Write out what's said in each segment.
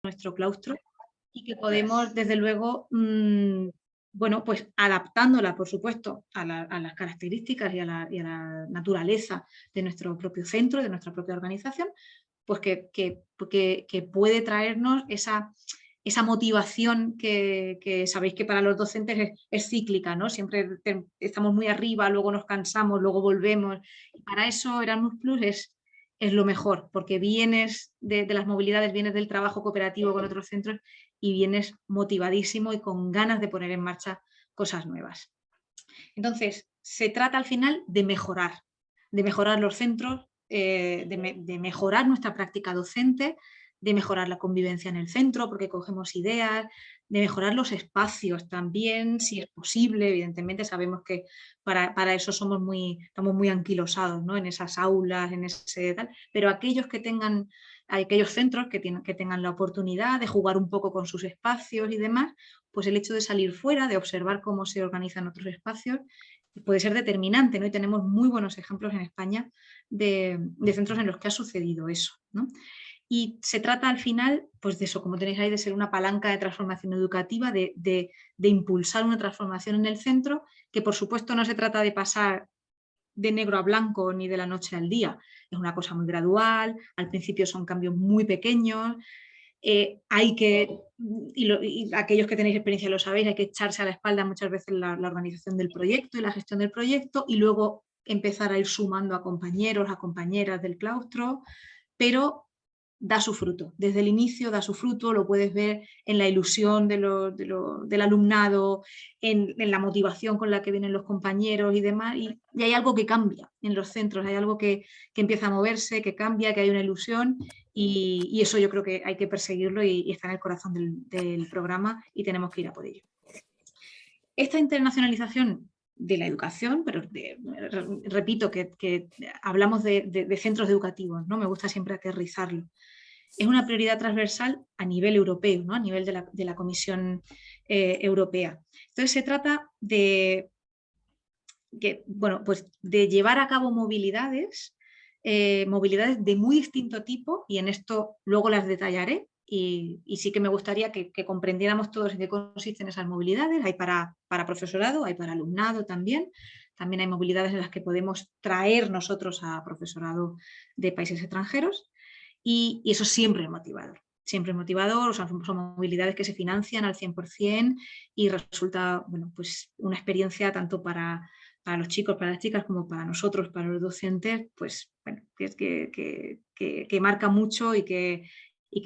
nuestro claustro y que podemos, desde luego, bueno, pues adaptándola, por supuesto, a las características y a la naturaleza de nuestro propio centro, de nuestra propia organización, pues que puede traernos esa motivación que sabéis que para los docentes es cíclica, ¿no? Siempre estamos muy arriba, luego nos cansamos, luego volvemos. Y para eso Erasmus Plus es lo mejor, porque vienes de las movilidades, vienes del trabajo cooperativo con otros centros y vienes motivadísimo y con ganas de poner en marcha cosas nuevas. Entonces, se trata al final de mejorar los centros, de mejorar nuestra práctica docente, de mejorar la convivencia en el centro, porque cogemos ideas, de mejorar los espacios también, si es posible. Evidentemente sabemos que para eso estamos muy anquilosados, ¿no? En esas aulas, en ese tal, pero aquellos centros que tengan la oportunidad de jugar un poco con sus espacios y demás, pues el hecho de salir fuera, de observar cómo se organizan otros espacios, puede ser determinante, ¿no? Y tenemos muy buenos ejemplos en España de centros en los que ha sucedido eso, ¿no? Y se trata al final, pues de eso, como tenéis ahí, de ser una palanca de transformación educativa, de impulsar una transformación en el centro, que por supuesto no se trata de pasar de negro a blanco ni de la noche al día. Es una cosa muy gradual, al principio son cambios muy pequeños, hay que, y aquellos que tenéis experiencia lo sabéis, hay que echarse a la espalda muchas veces la organización del proyecto y la gestión del proyecto y luego empezar a ir sumando a compañeros, a compañeras del claustro, pero da su fruto. Desde el inicio da su fruto, lo puedes ver en la ilusión del alumnado, en la motivación con la que vienen los compañeros y demás, y hay algo que cambia en los centros, hay algo que empieza a moverse, que cambia, que hay una ilusión, y eso yo creo que hay que perseguirlo y está en el corazón del programa y tenemos que ir a por ello. Esta internacionalización de la educación, pero repito que hablamos de centros educativos, ¿no? Me gusta siempre aterrizarlo. Es una prioridad transversal a nivel europeo, ¿no? A nivel de la Comisión Europea. Entonces se trata pues de llevar a cabo movilidades de muy distinto tipo, y en esto luego las detallaré, y sí que me gustaría que comprendiéramos todos en qué consisten esas movilidades. Hay para profesorado, hay para alumnado también. También hay movilidades en las que podemos traer nosotros a profesorado de países extranjeros, y eso siempre es motivador. Siempre es motivador, o sea, son movilidades que se financian al 100% y resulta, bueno, pues una experiencia tanto para los chicos, para las chicas, como para nosotros, para los docentes, pues bueno, que marca mucho y que,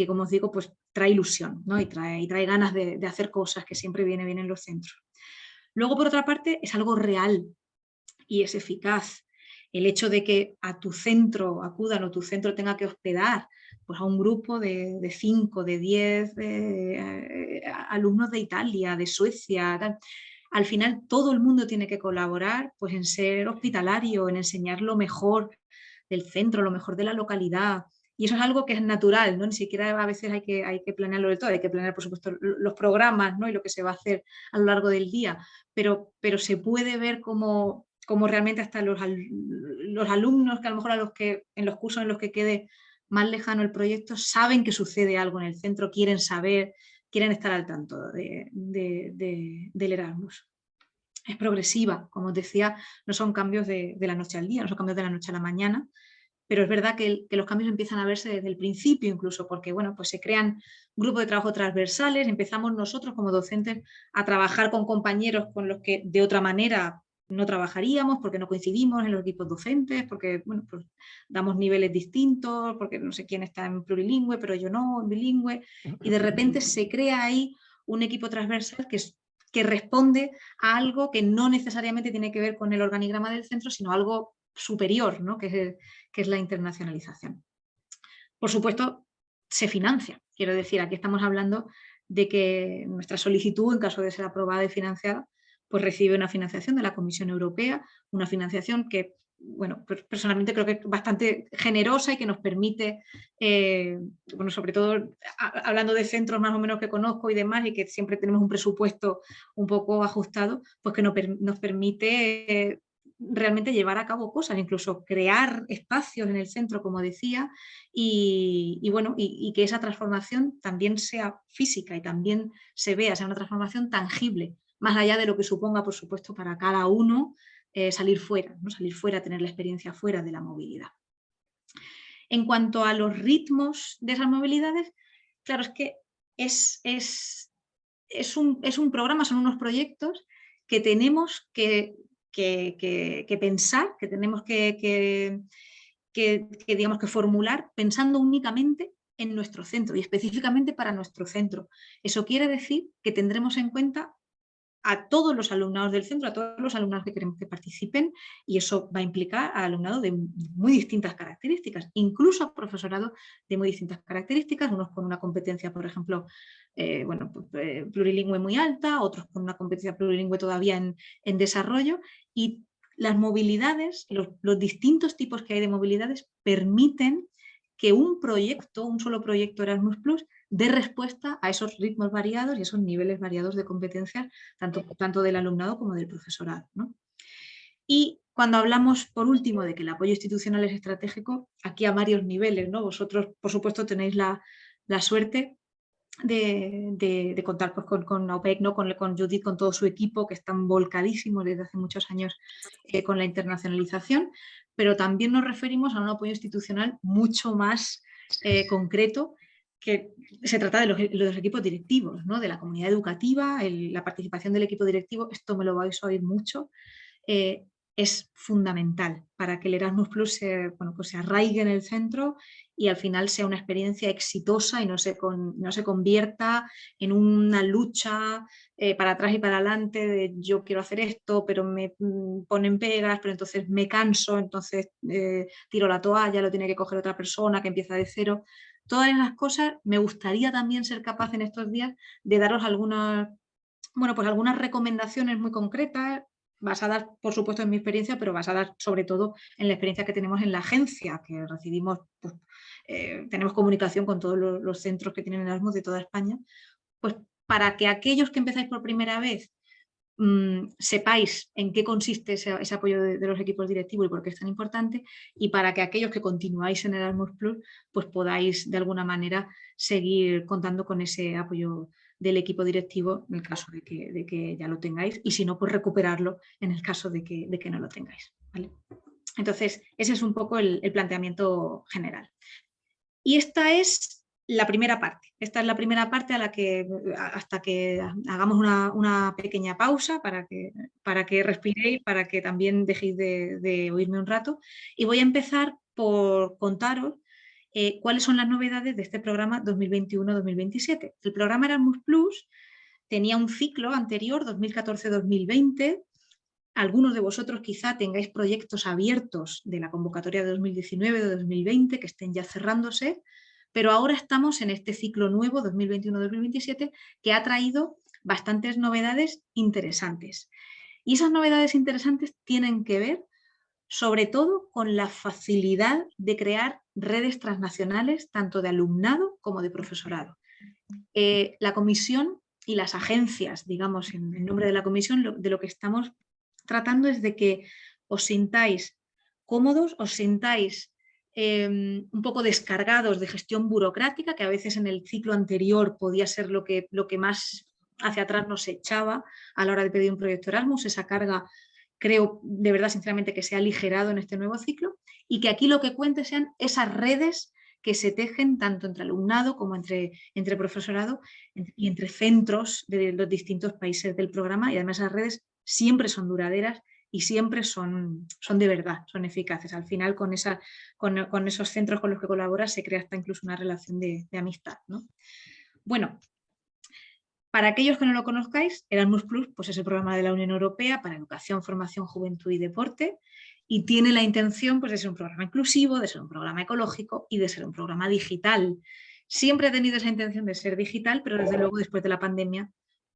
como os digo, pues trae ilusión, ¿no? Y trae ganas de hacer cosas, que siempre viene bien en los centros. Luego, por otra parte, es algo real y es eficaz. El hecho de que a tu centro acudan o tu centro tenga que hospedar pues a un grupo de 5, de 10 alumnos de Italia, de Suecia, tal. Al final todo el mundo tiene que colaborar pues en ser hospitalario, en enseñar lo mejor del centro, lo mejor de la localidad. Y eso es algo que es natural, ¿no? Ni siquiera a veces hay que planearlo del todo, hay que planear, por supuesto, los programas, ¿no? Y lo que se va a hacer a lo largo del día, pero se puede ver como realmente hasta los alumnos, que a lo mejor en los cursos en los que quede más lejano el proyecto, saben que sucede algo en el centro, quieren saber, quieren estar al tanto del Erasmus. Es progresiva, como os decía, no son cambios de la noche al día, no son cambios de la noche a la mañana, pero es verdad que los cambios empiezan a verse desde el principio incluso, porque bueno, pues se crean grupos de trabajo transversales, empezamos nosotros como docentes a trabajar con compañeros con los que de otra manera no trabajaríamos, porque no coincidimos en los equipos docentes, porque bueno, pues damos niveles distintos, porque no sé quién está en plurilingüe, pero yo no, en bilingüe, y de repente se crea ahí un equipo transversal que responde a algo que no necesariamente tiene que ver con el organigrama del centro, sino algo superior, ¿no? que es la internacionalización. Por supuesto, se financia. Quiero decir, aquí estamos hablando de que nuestra solicitud, en caso de ser aprobada y financiada, pues recibe una financiación de la Comisión Europea, una financiación que, bueno, personalmente creo que es bastante generosa y que nos permite, bueno, sobre todo hablando de centros más o menos que conozco y demás, y que siempre tenemos un presupuesto un poco ajustado, pues que nos permite realmente llevar a cabo cosas, incluso crear espacios en el centro, como decía, y que esa transformación también sea física y también se vea, sea una transformación tangible, más allá de lo que suponga, por supuesto, para cada uno salir fuera, ¿no? Salir fuera, tener la experiencia fuera de la movilidad. En cuanto a los ritmos de esas movilidades, claro, es que es un programa, son unos proyectos que tenemos que pensar, que tenemos digamos, que formular pensando únicamente en nuestro centro y específicamente para nuestro centro. Eso quiere decir que tendremos en cuenta a todos los alumnados del centro, a todos los alumnados que queremos que participen, y eso va a implicar a alumnado de muy distintas características, incluso a profesorado de muy distintas características, unos con una competencia, por ejemplo, plurilingüe muy alta, otros con una competencia plurilingüe todavía en desarrollo, y las movilidades, los distintos tipos que hay de movilidades permiten que un solo proyecto Erasmus Plus, dé respuesta a esos ritmos variados y esos niveles variados de competencias, tanto del alumnado como del profesorado, ¿no? Y cuando hablamos, por último, de que el apoyo institucional es estratégico, aquí a varios niveles, ¿no? Vosotros, por supuesto, tenéis la suerte de contar pues, con AUPEC, ¿no? con Judith, con todo su equipo, que están volcadísimos desde hace muchos años con la internacionalización, pero también nos referimos a un apoyo institucional mucho más concreto, que se trata de los equipos directivos, ¿no? De la comunidad educativa, la participación del equipo directivo, esto me lo vais a oír mucho, es fundamental para que el Erasmus Plus pues se arraigue en el centro y al final sea una experiencia exitosa y no se convierta en una lucha para atrás y para adelante de yo quiero hacer esto, pero me ponen pegas, pero entonces me canso, entonces tiro la toalla, lo tiene que coger otra persona que empieza de cero. Todas esas cosas me gustaría también ser capaz en estos días de daros algunas recomendaciones muy concretas, basadas, por supuesto, en mi experiencia, pero basadas sobre todo en la experiencia que tenemos en la agencia, que recibimos, pues, tenemos comunicación con todos los centros que tienen Erasmus de toda España, pues para que aquellos que empezáis por primera vez sepáis en qué consiste ese apoyo de los equipos directivos y por qué es tan importante, y para que aquellos que continuáis en Erasmus Plus pues podáis de alguna manera seguir contando con ese apoyo del equipo directivo en el caso de que ya lo tengáis, y si no, pues recuperarlo en el caso de que no lo tengáis, ¿vale? Entonces, ese es un poco el planteamiento general. Y esta es la primera parte. Esta es la primera parte hasta que hagamos una pequeña pausa para que respiréis, para que también dejéis de oírme un rato. Y voy a empezar por contaros cuáles son las novedades de este programa 2021-2027. El programa Erasmus Plus tenía un ciclo anterior, 2014-2020. Algunos de vosotros quizá tengáis proyectos abiertos de la convocatoria de 2019 o de 2020 que estén ya cerrándose, pero ahora estamos en este ciclo nuevo 2021-2027 que ha traído bastantes novedades interesantes. Y esas novedades interesantes tienen que ver sobre todo con la facilidad de crear redes transnacionales tanto de alumnado como de profesorado. La comisión y las agencias, digamos, en nombre de la comisión, de lo que estamos tratando es de que os sintáis cómodos, os sintáis un poco descargados de gestión burocrática, que a veces en el ciclo anterior podía ser lo que más hacia atrás nos echaba a la hora de pedir un proyecto Erasmus. Esa carga creo de verdad sinceramente que se ha aligerado en este nuevo ciclo, y que aquí lo que cuente sean esas redes que se tejen tanto entre alumnado como entre profesorado y entre centros de los distintos países del programa, y además esas redes siempre son duraderas y siempre son de verdad, son eficaces. Al final con esos centros con los que colaboras se crea hasta incluso una relación de amistad, ¿no? Bueno, para aquellos que no lo conozcáis, Erasmus Plus pues es el programa de la Unión Europea para educación, formación, juventud y deporte, y tiene la intención pues, de ser un programa inclusivo, de ser un programa ecológico y de ser un programa digital. Siempre ha tenido esa intención de ser digital, pero desde luego después de la pandemia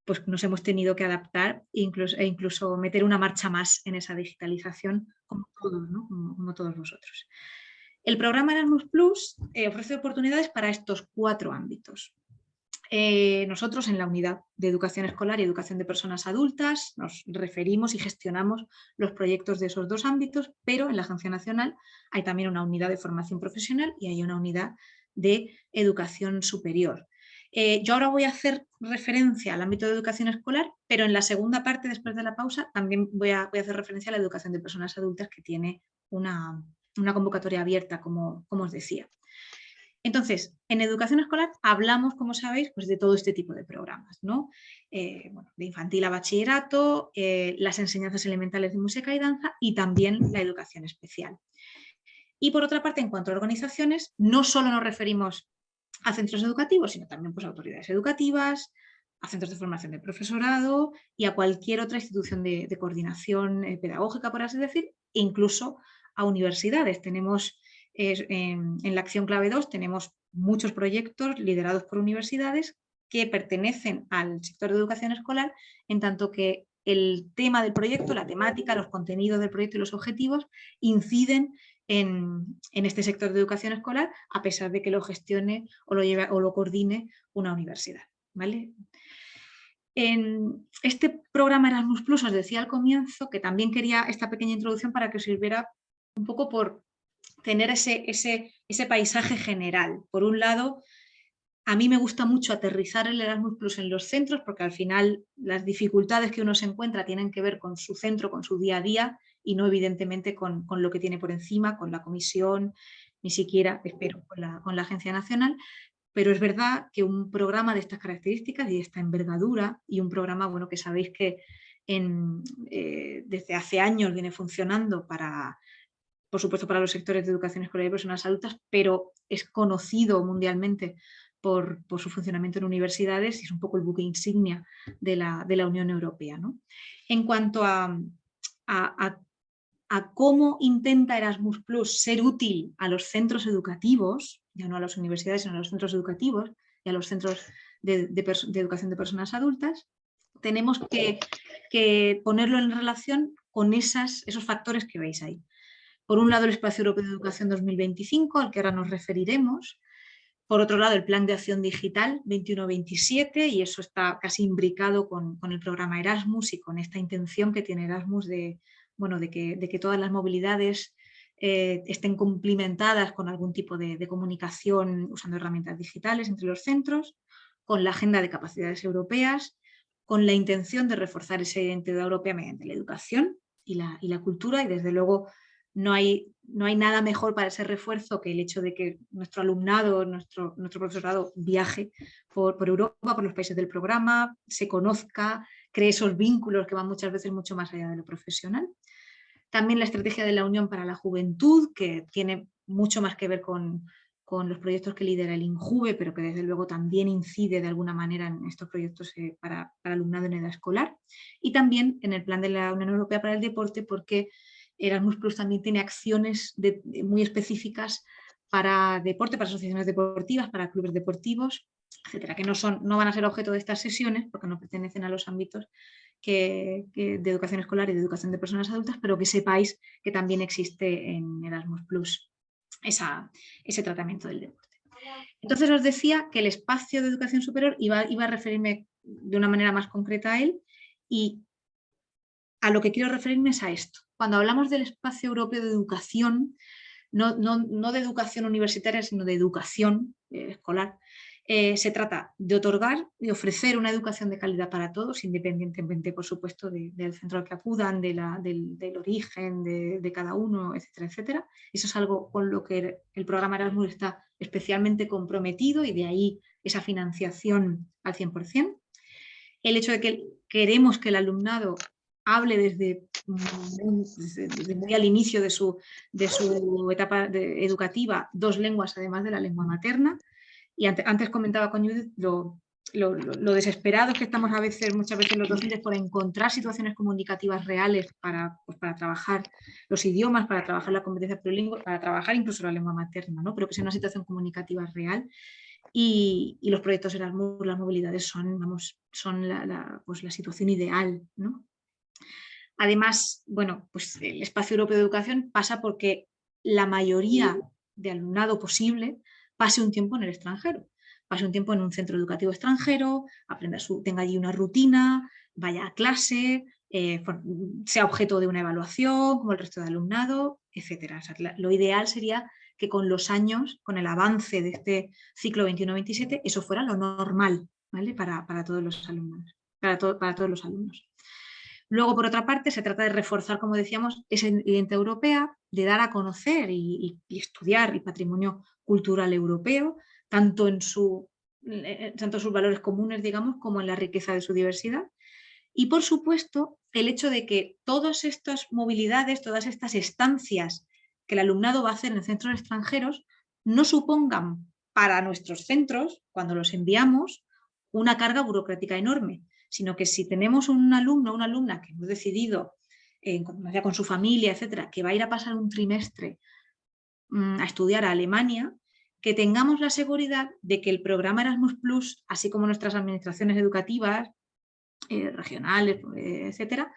pues nos hemos tenido que adaptar e incluso meter una marcha más en esa digitalización, como todos, ¿no? como todos vosotros. El programa Erasmus Plus ofrece oportunidades para estos 4 ámbitos. Nosotros en la unidad de educación escolar y educación de personas adultas nos referimos y gestionamos los proyectos de esos dos ámbitos, pero en la Agencia Nacional hay también una unidad de formación profesional y hay una unidad de educación superior. Yo ahora voy a hacer referencia al ámbito de educación escolar, pero en la segunda parte, después de la pausa, también voy a hacer referencia a la educación de personas adultas, que tiene una convocatoria abierta, como os decía. Entonces, en educación escolar hablamos, como sabéis, pues de todo este tipo de programas, ¿no? Bueno, de infantil a bachillerato, las enseñanzas elementales de música y danza y también la educación especial. Y por otra parte, en cuanto a organizaciones, no solo nos referimos a centros educativos, sino también pues, a autoridades educativas, a centros de formación de profesorado y a cualquier otra institución de coordinación pedagógica, por así decir, e incluso a universidades. Tenemos en la acción clave 2 tenemos muchos proyectos liderados por universidades que pertenecen al sector de educación escolar, en tanto que el tema del proyecto, la temática, los contenidos del proyecto y los objetivos inciden en este sector de educación escolar, a pesar de que lo gestione o lo coordine una universidad, ¿vale? En este programa Erasmus Plus os decía al comienzo que también quería esta pequeña introducción para que os sirviera un poco por tener ese paisaje general. Por un lado, a mí me gusta mucho aterrizar el Erasmus Plus en los centros, porque al final las dificultades que uno se encuentra tienen que ver con su centro, con su día a día, y no evidentemente con lo que tiene por encima, con la comisión, ni siquiera, espero, con la Agencia Nacional. Pero es verdad que un programa de estas características y de esta envergadura, y un programa, bueno, que sabéis que desde hace años viene funcionando para, por supuesto, para los sectores de educación escolar y personas adultas, pero es conocido mundialmente por su funcionamiento en universidades y es un poco el buque insignia de la Unión Europea, ¿no? En cuanto a cómo intenta Erasmus Plus ser útil a los centros educativos, ya no a las universidades, sino a los centros educativos y a los centros de educación de personas adultas, tenemos que ponerlo en relación con esos factores que veis ahí. Por un lado, el Espacio Europeo de Educación 2025, al que ahora nos referiremos. Por otro lado, el Plan de Acción Digital 21-27, y eso está casi imbricado con el programa Erasmus y con esta intención que tiene Erasmus de que todas las movilidades estén complementadas con algún tipo de comunicación usando herramientas digitales entre los centros, con la Agenda de Capacidades Europeas, con la intención de reforzar esa identidad europea mediante la educación y la cultura, y desde luego no hay nada mejor para ese refuerzo que el hecho de que nuestro alumnado, nuestro profesorado viaje por Europa, por los países del programa, se conozca, cree esos vínculos que van muchas veces mucho más allá de lo profesional. También la estrategia de la Unión para la Juventud, que tiene mucho más que ver con los proyectos que lidera el INJUVE, pero que desde luego también incide de alguna manera en estos proyectos para alumnado en edad escolar. Y también en el plan de la Unión Europea para el Deporte, porque Erasmus Plus también tiene acciones muy específicas para deporte, para asociaciones deportivas, para clubes deportivos, etcétera, que no van a ser objeto de estas sesiones porque no pertenecen a los ámbitos de educación escolar y de educación de personas adultas, pero que sepáis que también existe en Erasmus Plus ese tratamiento del deporte. Entonces os decía que el espacio de educación superior iba a referirme de una manera más concreta a él, y a lo que quiero referirme es a esto. Cuando hablamos del espacio europeo de educación, no de educación universitaria, sino de educación escolar, se trata de otorgar y ofrecer una educación de calidad para todos, independientemente, por supuesto, del centro al que acudan, del origen de cada uno, etcétera, etcétera. Eso es algo con lo que el programa Erasmus está especialmente comprometido, y de ahí esa financiación al 100%. El hecho de que queremos que el alumnado hable desde muy al inicio de su etapa educativa 2 lenguas además de la lengua materna. Y antes comentaba con Judith lo desesperados que estamos muchas veces los docentes por encontrar situaciones comunicativas reales para trabajar los idiomas, para trabajar la competencia plurilingüe, para trabajar incluso la lengua materna, ¿no? Pero que sea una situación comunicativa real. Y los proyectos Erasmus, las movilidades son la situación ideal, ¿no? Además, bueno, pues el espacio europeo de educación pasa porque la mayoría de alumnado posible pase un tiempo en el extranjero. pase un tiempo en un centro educativo extranjero, tenga allí una rutina, vaya a clase, sea objeto de una evaluación como el resto de alumnado, etc. O sea, lo ideal sería que con los años, con el avance de este ciclo 21-27, eso fuera lo normal, ¿vale? Para todos los alumnos. Para todos los alumnos. Luego, por otra parte, se trata de reforzar, como decíamos, esa identidad europea, de dar a conocer y estudiar el patrimonio cultural europeo, tanto en sus valores comunes, digamos, como en la riqueza de su diversidad. Y, por supuesto, el hecho de que todas estas movilidades, todas estas estancias que el alumnado va a hacer en centros extranjeros, no supongan para nuestros centros, cuando los enviamos, una carga burocrática enorme, sino que si tenemos un alumno o una alumna que hemos decidido, ya con su familia, etcétera, que va a ir a pasar un trimestre a estudiar a Alemania, que tengamos la seguridad de que el programa Erasmus Plus, así como nuestras administraciones educativas, regionales, etcétera,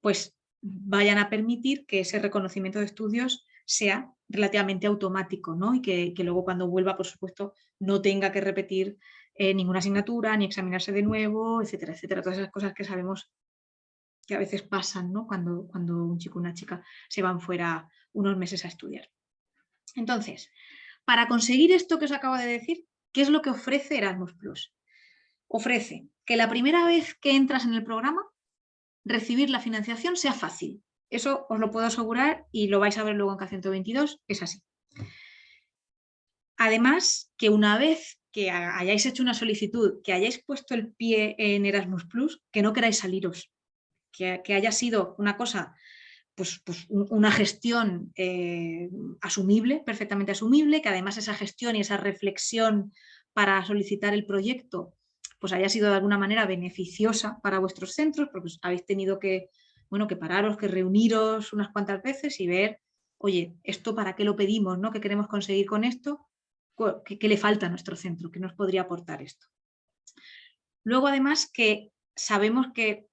pues vayan a permitir que ese reconocimiento de estudios sea relativamente automático, ¿no? Y que luego cuando vuelva, por supuesto, no tenga que repetir ninguna asignatura, ni examinarse de nuevo, etcétera, etcétera. Todas esas cosas que sabemos que a veces pasan, ¿no? Cuando un chico o una chica se van fuera unos meses a estudiar. Entonces, para conseguir esto que os acabo de decir, ¿qué es lo que ofrece Erasmus Plus? Ofrece que la primera vez que entras en el programa, recibir la financiación sea fácil. Eso os lo puedo asegurar y lo vais a ver luego en K122, es así. Además, que una vez que hayáis hecho una solicitud, que hayáis puesto el pie en Erasmus Plus, que no queráis saliros, que haya sido una cosa, pues una gestión asumible, perfectamente asumible, que además esa gestión y esa reflexión para solicitar el proyecto pues haya sido de alguna manera beneficiosa para vuestros centros, porque habéis tenido que, bueno, que pararos, que reuniros unas cuantas veces y ver, oye, ¿esto para qué lo pedimos? ¿No? ¿Qué queremos conseguir con esto? ¿Qué le falta a nuestro centro? ¿Qué nos podría aportar esto? Luego, además, que sabemos que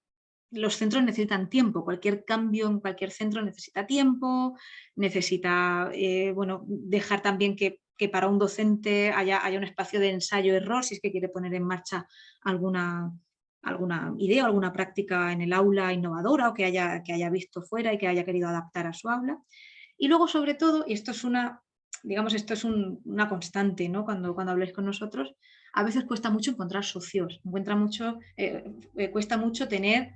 los centros necesitan tiempo, cualquier cambio en cualquier centro necesita tiempo, necesita bueno, dejar también que para un docente haya un espacio de ensayo-error si es que quiere poner en marcha alguna idea o alguna práctica en el aula innovadora o que haya visto fuera y que haya querido adaptar a su aula. Y luego, sobre todo, y esto es una constante, ¿no? Cuando habléis con nosotros, a veces cuesta mucho encontrar socios, cuesta mucho tener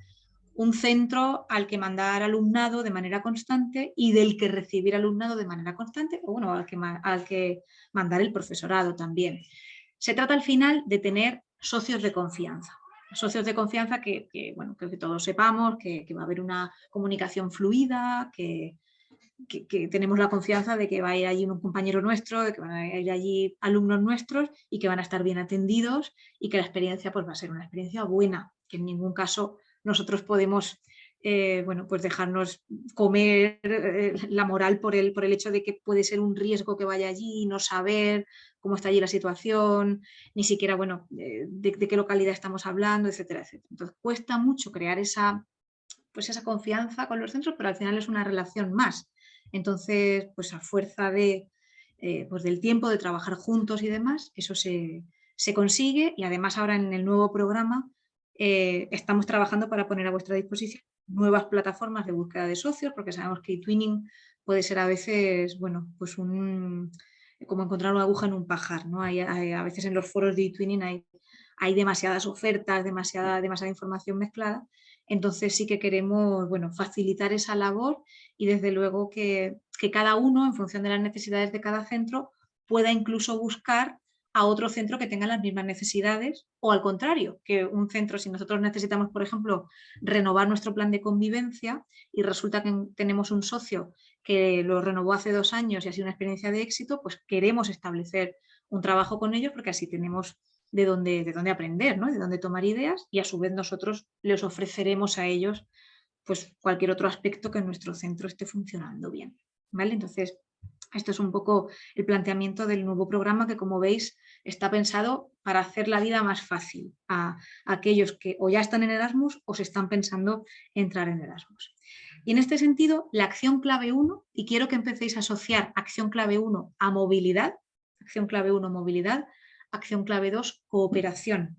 un centro al que mandar alumnado de manera constante y del que recibir alumnado de manera constante, o bueno, al que mandar el profesorado también. Se trata al final de tener socios de confianza. Socios de confianza bueno, que todos sepamos que va a haber una comunicación fluida, que tenemos la confianza de que va a ir allí un compañero nuestro, de que van a ir allí alumnos nuestros y que van a estar bien atendidos y que la experiencia pues, va a ser una experiencia buena, que en ningún caso nosotros podemos bueno, pues dejarnos comer la moral por el hecho de que puede ser un riesgo que vaya allí, no saber cómo está allí la situación, ni siquiera, bueno, de qué localidad estamos hablando, etcétera, etcétera. Entonces cuesta mucho crear esa confianza con los centros, pero al final es una relación más. Entonces, pues a fuerza pues del tiempo, de trabajar juntos y demás, eso se consigue y además ahora en el nuevo programa estamos trabajando para poner a vuestra disposición nuevas plataformas de búsqueda de socios, porque sabemos que eTwinning puede ser a veces, bueno, pues como encontrar una aguja en un pajar, ¿no? A veces en los foros de eTwinning hay demasiadas ofertas, demasiada información mezclada. Entonces sí que queremos, bueno, facilitar esa labor y desde luego que cada uno, en función de las necesidades de cada centro, pueda incluso buscar a otro centro que tenga las mismas necesidades o al contrario, que un centro, si nosotros necesitamos, por ejemplo, renovar nuestro plan de convivencia y resulta que tenemos un socio que lo renovó hace 2 años y ha sido una experiencia de éxito, pues queremos establecer un trabajo con ellos porque así tenemos de dónde aprender, ¿no? De dónde tomar ideas y a su vez nosotros les ofreceremos a ellos pues cualquier otro aspecto que en nuestro centro esté funcionando bien, ¿vale? Entonces, esto es un poco el planteamiento del nuevo programa que, como veis, está pensado para hacer la vida más fácil a aquellos que o ya están en Erasmus o se están pensando entrar en Erasmus. Y en este sentido, la acción clave 1, y quiero que empecéis a asociar acción clave 1 a movilidad, acción clave 1 movilidad, acción clave 2, cooperación.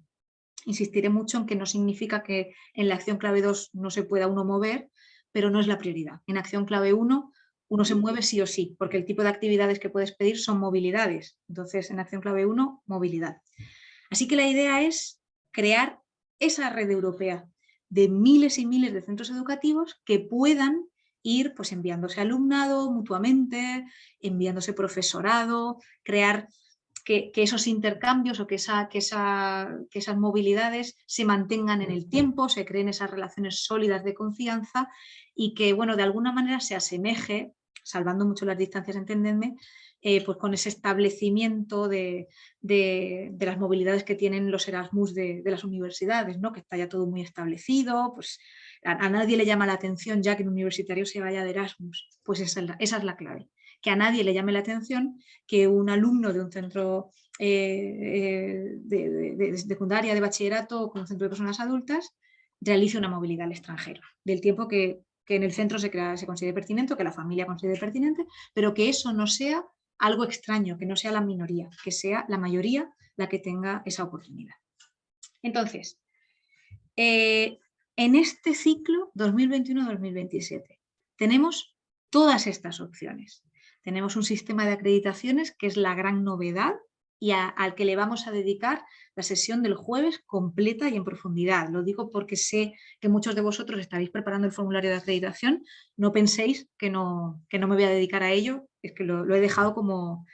Insistiré mucho en que no significa que en la acción clave 2 no se pueda uno mover, pero no es la prioridad. En acción clave 1 uno se mueve sí o sí, porque el tipo de actividades que puedes pedir son movilidades. Entonces, en acción clave 1, movilidad. Así que la idea es crear esa red europea de miles y miles de centros educativos que puedan ir pues, enviándose alumnado mutuamente, enviándose profesorado, crear que esos intercambios o que esas movilidades se mantengan en el tiempo, se creen esas relaciones sólidas de confianza y que, bueno, de alguna manera se asemeje, salvando mucho las distancias, entendedme, pues con ese establecimiento de las movilidades que tienen los Erasmus de las universidades, ¿no? Que está ya todo muy establecido, pues a nadie le llama la atención ya que un universitario se vaya de Erasmus, pues esa es la clave, que a nadie le llame la atención que un alumno de un centro de secundaria, de bachillerato o con un centro de personas adultas realice una movilidad al extranjero, del tiempo que en el centro se considere pertinente o que la familia considere pertinente, pero que eso no sea algo extraño, que no sea la minoría, que sea la mayoría la que tenga esa oportunidad. Entonces, en este ciclo 2021-2027 tenemos todas estas opciones. Tenemos un sistema de acreditaciones que es la gran novedad y al que le vamos a dedicar la sesión del jueves completa y en profundidad. Lo digo porque sé que muchos de vosotros estaréis preparando el formulario de acreditación. No penséis que no me voy a dedicar a ello, es que lo he dejado como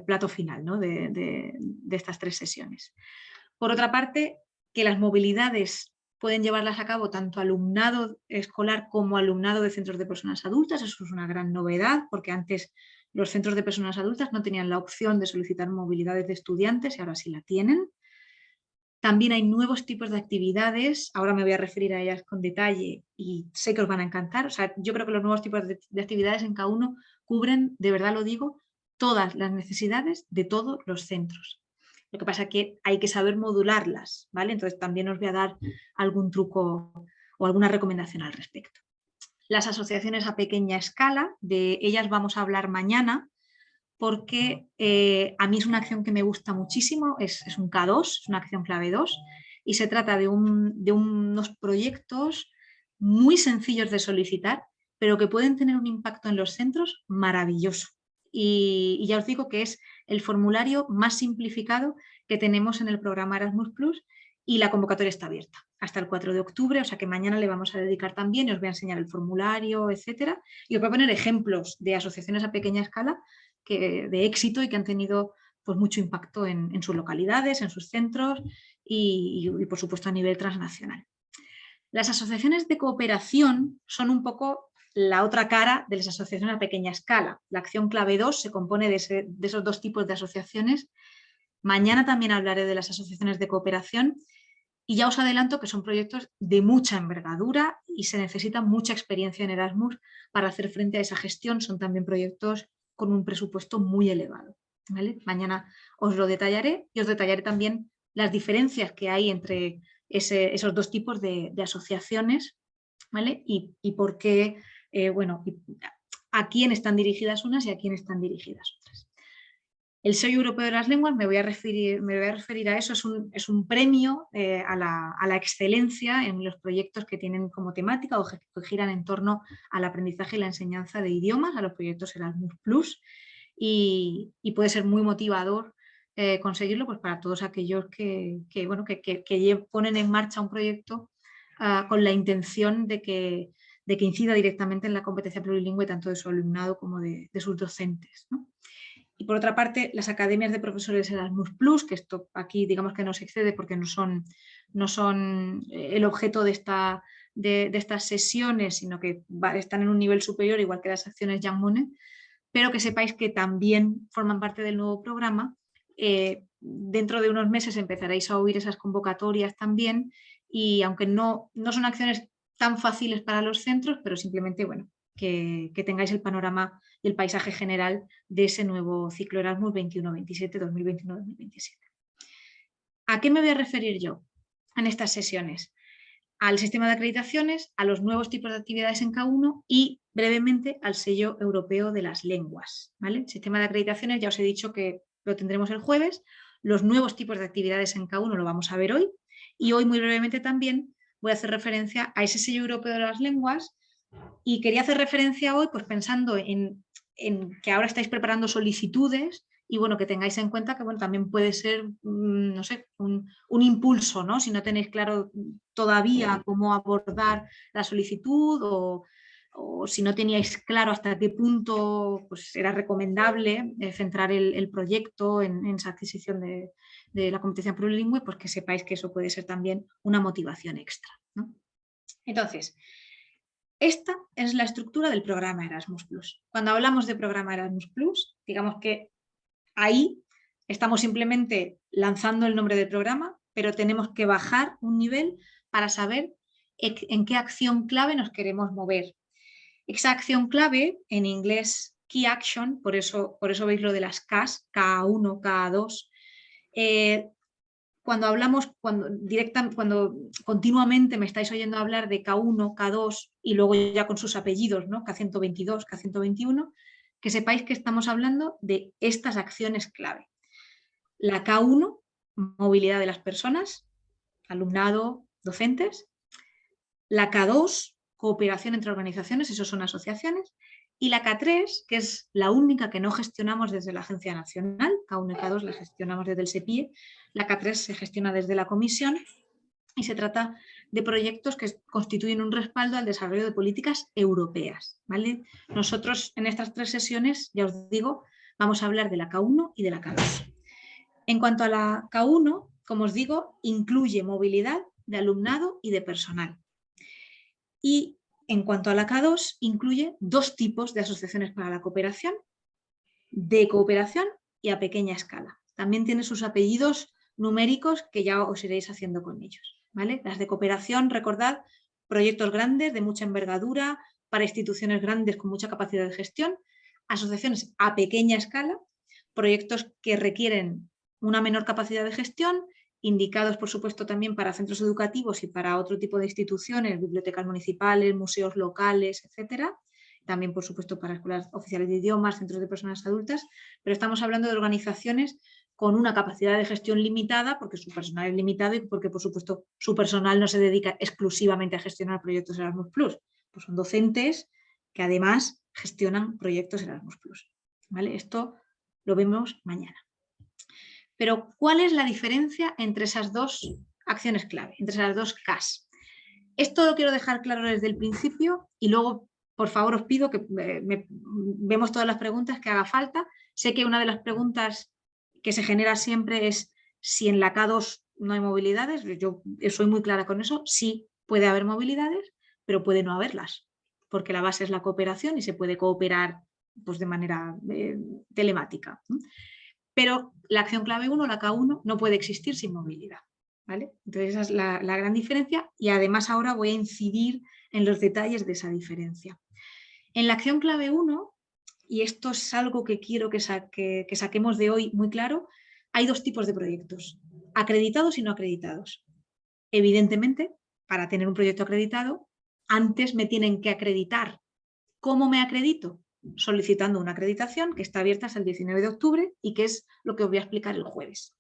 plato final, ¿no? de estas 3 sesiones. Por otra parte, que las movilidades pueden llevarlas a cabo tanto alumnado escolar como alumnado de centros de personas adultas. Eso es una gran novedad, porque antes los centros de personas adultas no tenían la opción de solicitar movilidades de estudiantes y ahora sí la tienen. También hay nuevos tipos de actividades, ahora me voy a referir a ellas con detalle y sé que os van a encantar. O sea, yo creo que los nuevos tipos de actividades en cada uno cubren, de verdad lo digo, todas las necesidades de todos los centros. Lo que pasa es que hay que saber modularlas, ¿vale? Entonces también os voy a dar algún truco o alguna recomendación al respecto. Las asociaciones a pequeña escala, de ellas vamos a hablar mañana, porque a mí es una acción que me gusta muchísimo, es un K2, es una acción clave 2, y se trata de unos proyectos muy sencillos de solicitar, pero que pueden tener un impacto en los centros maravilloso. Y ya os digo que es el formulario más simplificado que tenemos en el programa Erasmus Plus y la convocatoria está abierta hasta el 4 de octubre, o sea que mañana le vamos a dedicar también y os voy a enseñar el formulario, etcétera, y os voy a poner ejemplos de asociaciones a pequeña escala de éxito y que han tenido pues, mucho impacto en sus localidades, en sus centros y, por supuesto, a nivel transnacional. Las asociaciones de cooperación son un poco la otra cara de las asociaciones a pequeña escala. La acción clave 2 se compone de esos 2 tipos de asociaciones. Mañana también hablaré de las asociaciones de cooperación y ya os adelanto que son proyectos de mucha envergadura y se necesita mucha experiencia en Erasmus para hacer frente a esa gestión. Son también proyectos con un presupuesto muy elevado, ¿vale? Mañana os lo detallaré y os detallaré también las diferencias que hay entre esos 2 tipos de asociaciones, ¿vale? Y por qué, bueno, a quién están dirigidas unas y a quién están dirigidas otras. El Sello Europeo de las Lenguas, me voy a referir a eso, es un premio a la excelencia en los proyectos que tienen como temática o que giran en torno al aprendizaje y la enseñanza de idiomas, a los proyectos Erasmus Plus, y puede ser muy motivador conseguirlo pues, para todos aquellos que ponen en marcha un proyecto con la intención de que incida directamente en la competencia plurilingüe tanto de su alumnado como de sus docentes, ¿no? Y por otra parte, las academias de profesores Erasmus Plus, que esto aquí digamos que no se excede porque no son el objeto de estas sesiones, sino que están en un nivel superior, igual que las acciones Young Money, pero que sepáis que también forman parte del nuevo programa. Dentro de unos meses empezaréis a oír esas convocatorias también y aunque no son acciones tan fáciles para los centros, pero simplemente, bueno, que tengáis el panorama y el paisaje general de ese nuevo ciclo Erasmus 21-27, 2021-2027. ¿A qué me voy a referir yo en estas sesiones? al sistema de acreditaciones, a los nuevos tipos de actividades en K1 y brevemente al sello europeo de las lenguas, ¿vale? El sistema de acreditaciones ya os he dicho que lo tendremos el jueves, los nuevos tipos de actividades en K1 lo vamos a ver hoy y hoy muy brevemente también voy a hacer referencia a ese sello europeo de las lenguas y quería hacer referencia hoy pues pensando en que ahora estáis preparando solicitudes y bueno, que tengáis en cuenta que bueno, también puede ser, no sé, un impulso, ¿no? Si no tenéis claro todavía cómo abordar la solicitud o si no teníais claro hasta qué punto pues, era recomendable centrar el proyecto en esa adquisición de la competición plurilingüe, pues que sepáis que eso puede ser también una motivación extra, ¿no? Entonces, esta es la estructura del programa Erasmus+. Cuando hablamos de programa Erasmus+, digamos que ahí estamos simplemente lanzando el nombre del programa, pero tenemos que bajar un nivel para saber en qué acción clave nos queremos mover. Esa acción clave, en inglés Key Action, por eso veis lo de las Ks, K1, K2, cuando continuamente me estáis oyendo hablar de K1, K2 y luego ya con sus apellidos, ¿no? K122, K121, que sepáis que estamos hablando de estas acciones clave. La K1, movilidad de las personas, alumnado, docentes. La K2, cooperación entre organizaciones, eso son asociaciones. Y la K3, que es la única que no gestionamos desde la Agencia Nacional, K1 y K2 la gestionamos desde el SEPIE, la K3 se gestiona desde la Comisión y se trata de proyectos que constituyen un respaldo al desarrollo de políticas europeas, ¿vale? Nosotros en estas 3 sesiones, ya os digo, vamos a hablar de la K1 y de la K2. En cuanto a la K1, como os digo, incluye movilidad de alumnado y de personal. Y en cuanto a la K2, incluye 2 tipos de asociaciones para la cooperación, de cooperación y a pequeña escala. También tiene sus apellidos numéricos que ya os iréis haciendo con ellos, ¿vale? Las de cooperación, recordad, proyectos grandes de mucha envergadura para instituciones grandes con mucha capacidad de gestión, asociaciones a pequeña escala, proyectos que requieren una menor capacidad de gestión, indicados por supuesto también para centros educativos y para otro tipo de instituciones, bibliotecas municipales, museos locales, etcétera. También por supuesto para escuelas oficiales de idiomas, centros de personas adultas, pero estamos hablando de organizaciones con una capacidad de gestión limitada porque su personal es limitado y porque por supuesto su personal no se dedica exclusivamente a gestionar proyectos Erasmus+. Pues son docentes que además gestionan proyectos Erasmus+. ¿Vale? Esto lo vemos mañana. Pero, ¿cuál es la diferencia entre esas 2 acciones clave, entre esas 2 Ks? Esto lo quiero dejar claro desde el principio y luego, por favor, os pido que vemos todas las preguntas que haga falta. Sé que una de las preguntas que se genera siempre es si en la K2 no hay movilidades. Yo soy muy clara con eso. Sí puede haber movilidades, pero puede no haberlas, porque la base es la cooperación y se puede cooperar pues, de manera telemática. Pero la acción clave 1, la K1, no puede existir sin movilidad, ¿vale? Entonces esa es la gran diferencia y además ahora voy a incidir en los detalles de esa diferencia. En la acción clave 1, y esto es algo que quiero que saquemos de hoy muy claro, hay 2 tipos de proyectos, acreditados y no acreditados. Evidentemente, para tener un proyecto acreditado, antes me tienen que acreditar. ¿Cómo me acredito? Solicitando una acreditación que está abierta hasta el 19 de octubre y que es lo que os voy a explicar el jueves.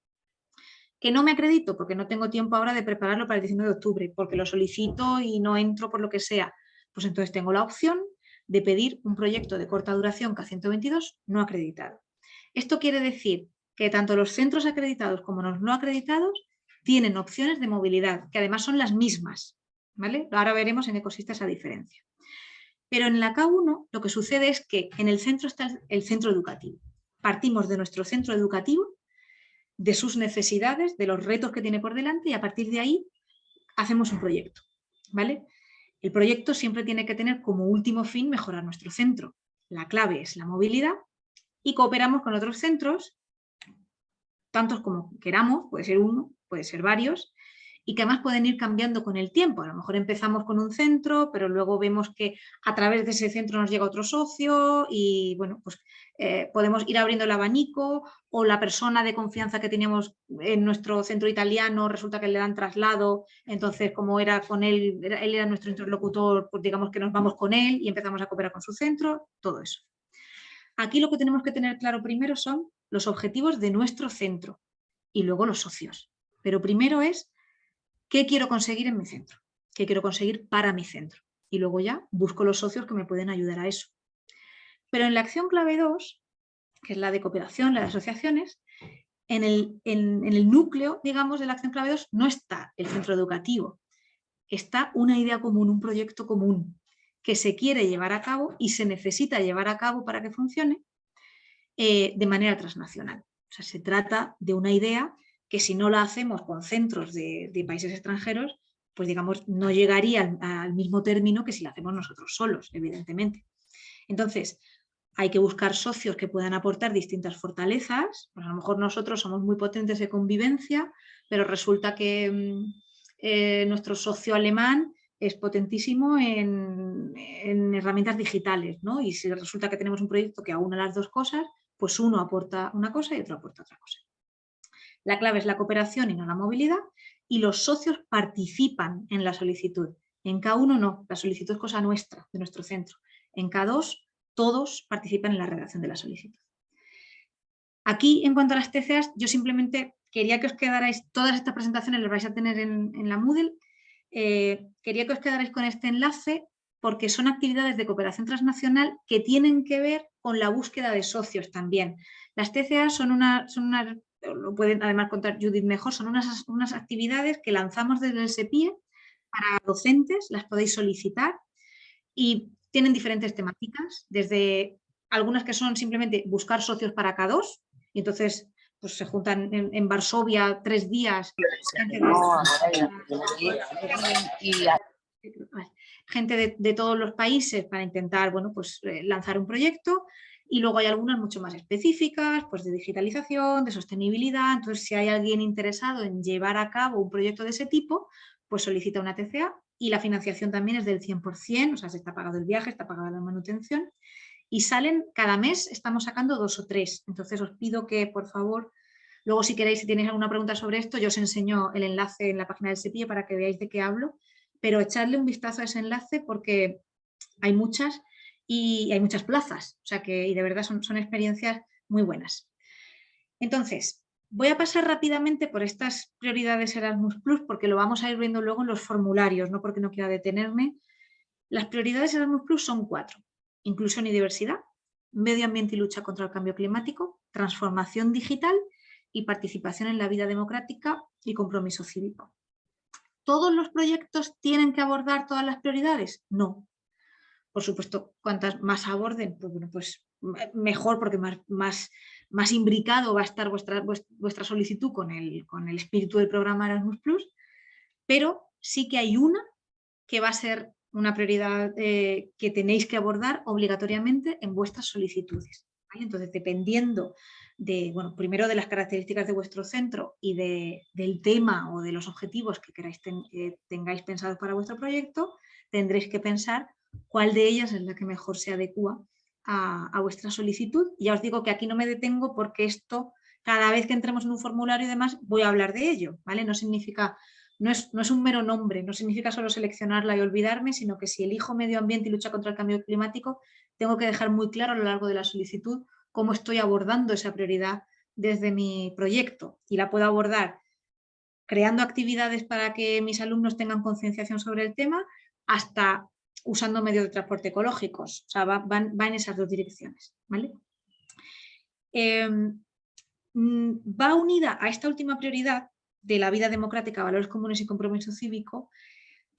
¿Que no me acredito? Porque no tengo tiempo ahora de prepararlo para el 19 de octubre, porque lo solicito y no entro por lo que sea. Pues entonces tengo la opción de pedir un proyecto de corta duración K122 no acreditado. Esto quiere decir que tanto los centros acreditados como los no acreditados tienen opciones de movilidad, que además son las mismas, ¿vale? Ahora veremos en qué consiste esa diferencia. Pero en la K1 lo que sucede es que en el centro está el centro educativo. Partimos de nuestro centro educativo, de sus necesidades, de los retos que tiene por delante y a partir de ahí hacemos un proyecto, ¿vale? El proyecto siempre tiene que tener como último fin mejorar nuestro centro. La clave es la movilidad y cooperamos con otros centros, tantos como queramos, puede ser uno, puede ser varios, y que además pueden ir cambiando con el tiempo. A lo mejor empezamos con un centro, pero luego vemos que a través de ese centro nos llega otro socio y bueno, pues podemos ir abriendo el abanico, o la persona de confianza que teníamos en nuestro centro italiano resulta que le dan traslado, entonces como era con él, él era nuestro interlocutor, pues digamos que nos vamos con él y empezamos a cooperar con su centro, todo eso. Aquí lo que tenemos que tener claro primero son los objetivos de nuestro centro y luego los socios. Pero primero es qué quiero conseguir en mi centro, qué quiero conseguir para mi centro. Y luego ya busco los socios que me pueden ayudar a eso. Pero en la acción clave 2, que es la de cooperación, la de asociaciones, en el núcleo, digamos, de la acción clave 2 no está el centro educativo, está una idea común, un proyecto común que se quiere llevar a cabo y se necesita llevar a cabo para que funcione de manera transnacional. O sea, se trata de una idea que si no la hacemos con centros de países extranjeros, pues digamos, no llegaría al mismo término que si la hacemos nosotros solos, evidentemente. Entonces, hay que buscar socios que puedan aportar distintas fortalezas. Pues a lo mejor nosotros somos muy potentes de convivencia, pero resulta que nuestro socio alemán es potentísimo en herramientas digitales, ¿no? Y si resulta que tenemos un proyecto que aúna las dos cosas, pues uno aporta una cosa y otro aporta otra cosa. La clave es la cooperación y no la movilidad, y los socios participan en la solicitud. En K1 no, la solicitud es cosa nuestra, de nuestro centro. En K2 todos participan en la redacción de la solicitud. Aquí, en cuanto a las TCAs, yo simplemente quería que os quedarais, todas estas presentaciones las vais a tener en la Moodle, quería que os quedarais con este enlace porque son actividades de cooperación transnacional que tienen que ver con la búsqueda de socios también. Las TCAs son unas, lo pueden además contar Judith mejor, son unas actividades que lanzamos desde el SEPIE para docentes, las podéis solicitar y tienen diferentes temáticas, desde algunas que son simplemente buscar socios para K2, y entonces pues se juntan en Varsovia 3 días gente de todos los países para intentar, bueno, pues lanzar un proyecto, y luego hay algunas mucho más específicas, pues de digitalización, de sostenibilidad. Entonces, si hay alguien interesado en llevar a cabo un proyecto de ese tipo, pues solicita una TCA, y la financiación también es del 100%, o sea, se está pagado el viaje, está pagada la manutención, y salen cada mes, estamos sacando 2 o 3. Entonces os pido que, por favor, luego si queréis, si tenéis alguna pregunta sobre esto, yo os enseño el enlace en la página del SEPIE para que veáis de qué hablo, pero echarle un vistazo a ese enlace porque hay muchas y hay muchas plazas, o sea que, y de verdad son experiencias muy buenas. Entonces, voy a pasar rápidamente por estas prioridades Erasmus+, porque lo vamos a ir viendo luego en los formularios, no porque no quiera detenerme. Las prioridades Erasmus+ son 4: inclusión y diversidad, medio ambiente y lucha contra el cambio climático, transformación digital y participación en la vida democrática y compromiso cívico. ¿Todos los proyectos tienen que abordar todas las prioridades? No. Por supuesto, cuantas más aborden, pues, bueno, pues mejor, porque más imbricado va a estar vuestra solicitud con el espíritu del programa Erasmus+, pero sí que hay una que va a ser una prioridad que tenéis que abordar obligatoriamente en vuestras solicitudes, ¿vale? Entonces, dependiendo de, bueno, primero de las características de vuestro centro y del tema o de los objetivos que tengáis pensados para vuestro proyecto, tendréis que pensar cuál de ellas es la que mejor se adecua a vuestra solicitud. Y ya os digo que aquí no me detengo porque esto, cada vez que entremos en un formulario y demás, voy a hablar de ello, ¿vale? No significa... No es un mero nombre, no significa solo seleccionarla y olvidarme, sino que si elijo medio ambiente y lucha contra el cambio climático, tengo que dejar muy claro a lo largo de la solicitud cómo estoy abordando esa prioridad desde mi proyecto, y la puedo abordar creando actividades para que mis alumnos tengan concienciación sobre el tema, hasta usando medios de transporte ecológicos. O sea, va en esas dos direcciones, ¿vale? Va unida a esta última prioridad de la vida democrática, valores comunes y compromiso cívico,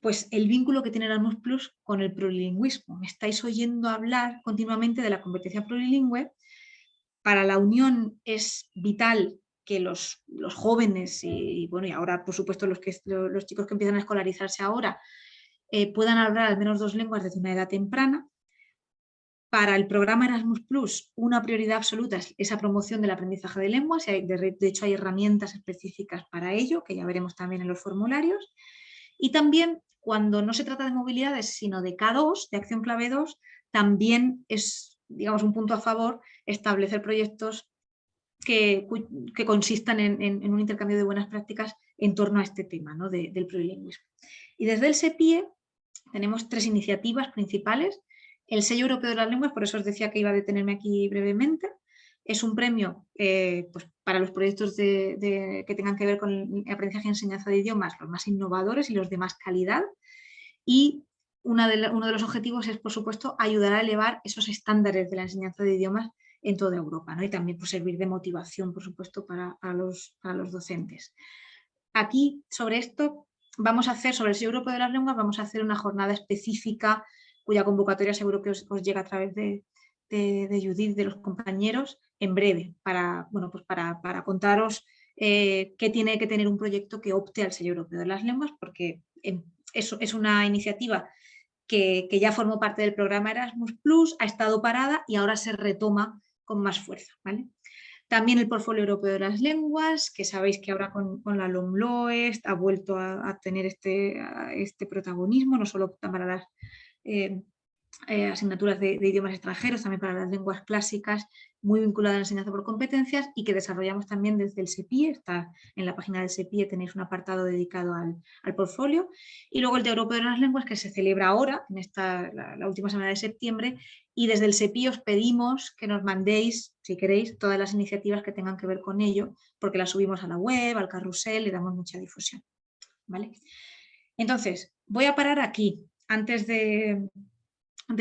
pues el vínculo que tiene Erasmus+ con el plurilingüismo. Me estáis oyendo hablar continuamente de la competencia plurilingüe. Para la Unión es vital que los jóvenes y ahora, por supuesto, los chicos que empiezan a escolarizarse ahora puedan hablar al menos 2 lenguas desde una edad temprana. Para el programa Erasmus Plus, una prioridad absoluta es esa promoción del aprendizaje de lenguas, y de hecho hay herramientas específicas para ello, que ya veremos también en los formularios. Y también, cuando no se trata de movilidades, sino de K2, de Acción Clave 2, también es, digamos, un punto a favor establecer proyectos que consistan en un intercambio de buenas prácticas en torno a este tema, ¿no? Del plurilingüismo. Y desde el SEPIE tenemos 3 iniciativas principales. El Sello Europeo de las Lenguas, por eso os decía que iba a detenerme aquí brevemente, es un premio pues para los proyectos que tengan que ver con aprendizaje y enseñanza de idiomas, los más innovadores y los de más calidad. Y uno de los objetivos es, por supuesto, ayudar a elevar esos estándares de la enseñanza de idiomas en toda Europa, ¿no? Y también pues, servir de motivación, por supuesto, para los docentes. Aquí, sobre esto, vamos a hacer, sobre el Sello Europeo de las Lenguas, vamos a hacer una jornada específica cuya convocatoria seguro que os llega a través de Judith, de los compañeros, en breve, para, bueno, pues para contaros qué tiene que tener un proyecto que opte al Sello Europeo de las Lenguas, porque es una iniciativa que ya formó parte del programa Erasmus Plus, ha estado parada y ahora se retoma con más fuerza, ¿vale? También el portfolio europeo de las lenguas, que sabéis que ahora con la LOMLOE ha vuelto a tener este protagonismo, no solo para las asignaturas de idiomas extranjeros, también para las lenguas clásicas, muy vinculada a la enseñanza por competencias, y que desarrollamos también desde el SEPIE. Está en la página del SEPIE, tenéis un apartado dedicado al portfolio. Y luego el de Europeo de las Lenguas, que se celebra ahora, en la última semana de septiembre, y desde el SEPIE os pedimos que nos mandéis, si queréis, todas las iniciativas que tengan que ver con ello, porque las subimos a la web, al carrusel, y damos mucha difusión, ¿vale? Entonces, voy a parar aquí, antes de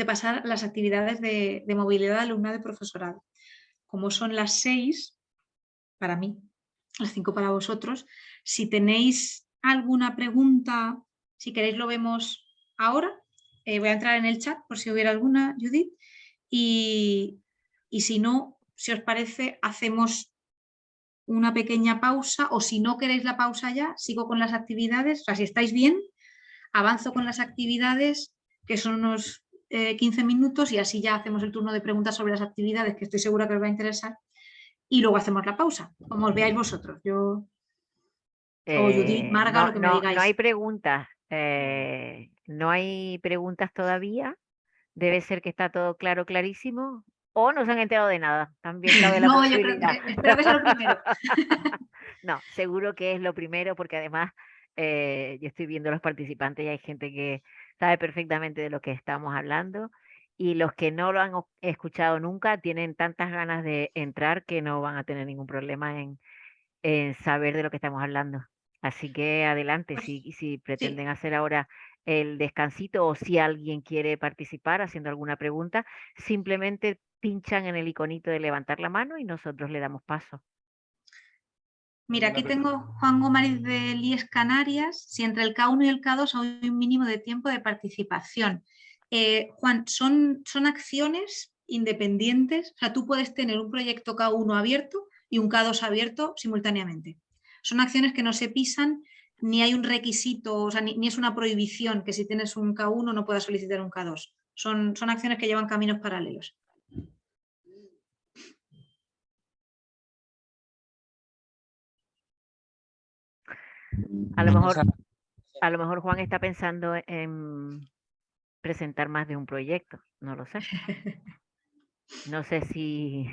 pasar las actividades de movilidad de alumnado y profesorado. Como son las 6 para mí, las 5 para vosotros, si tenéis alguna pregunta, si queréis lo vemos ahora. Voy a entrar en el chat por si hubiera alguna, Judith, y si no, si os parece, hacemos una pequeña pausa, o si no queréis la pausa ya, sigo con las actividades. O sea, si estáis bien, avanzo con las actividades, que son unos 15 minutos, y así ya hacemos el turno de preguntas sobre las actividades, que estoy segura que os va a interesar, y luego hacemos la pausa, como os veáis vosotros. Yo, o Judith, Marga, lo que me No hay digáis. preguntas, no hay preguntas todavía. Debe ser que está todo claro, clarísimo, o no se han enterado de nada. También cabe la No, yo posibilidad. espero que sea lo primero. No, seguro que es lo primero, porque además yo estoy viendo a los participantes y hay gente que sabe perfectamente de lo que estamos hablando, y los que no lo han escuchado nunca tienen tantas ganas de entrar que no van a tener ningún problema en saber de lo que estamos hablando. Así que adelante, Pues, si sí, pretenden hacer ahora el descansito, o si alguien quiere participar haciendo alguna pregunta, simplemente pinchan en el iconito de levantar la mano y nosotros le damos paso. mira, aquí tengo Juan Gómez de Lies Canarias. Si entre el K1 y el K2 hay un mínimo de tiempo de participación. Juan, son acciones independientes. O sea, tú puedes tener un proyecto K1 abierto y un K2 abierto simultáneamente. Son acciones que no se pisan, ni hay un requisito, o sea, ni es una prohibición que si tienes un K1 no puedas solicitar un K2. Son acciones que llevan caminos paralelos. A lo mejor Juan está pensando en presentar más de un proyecto, no lo sé. No sé si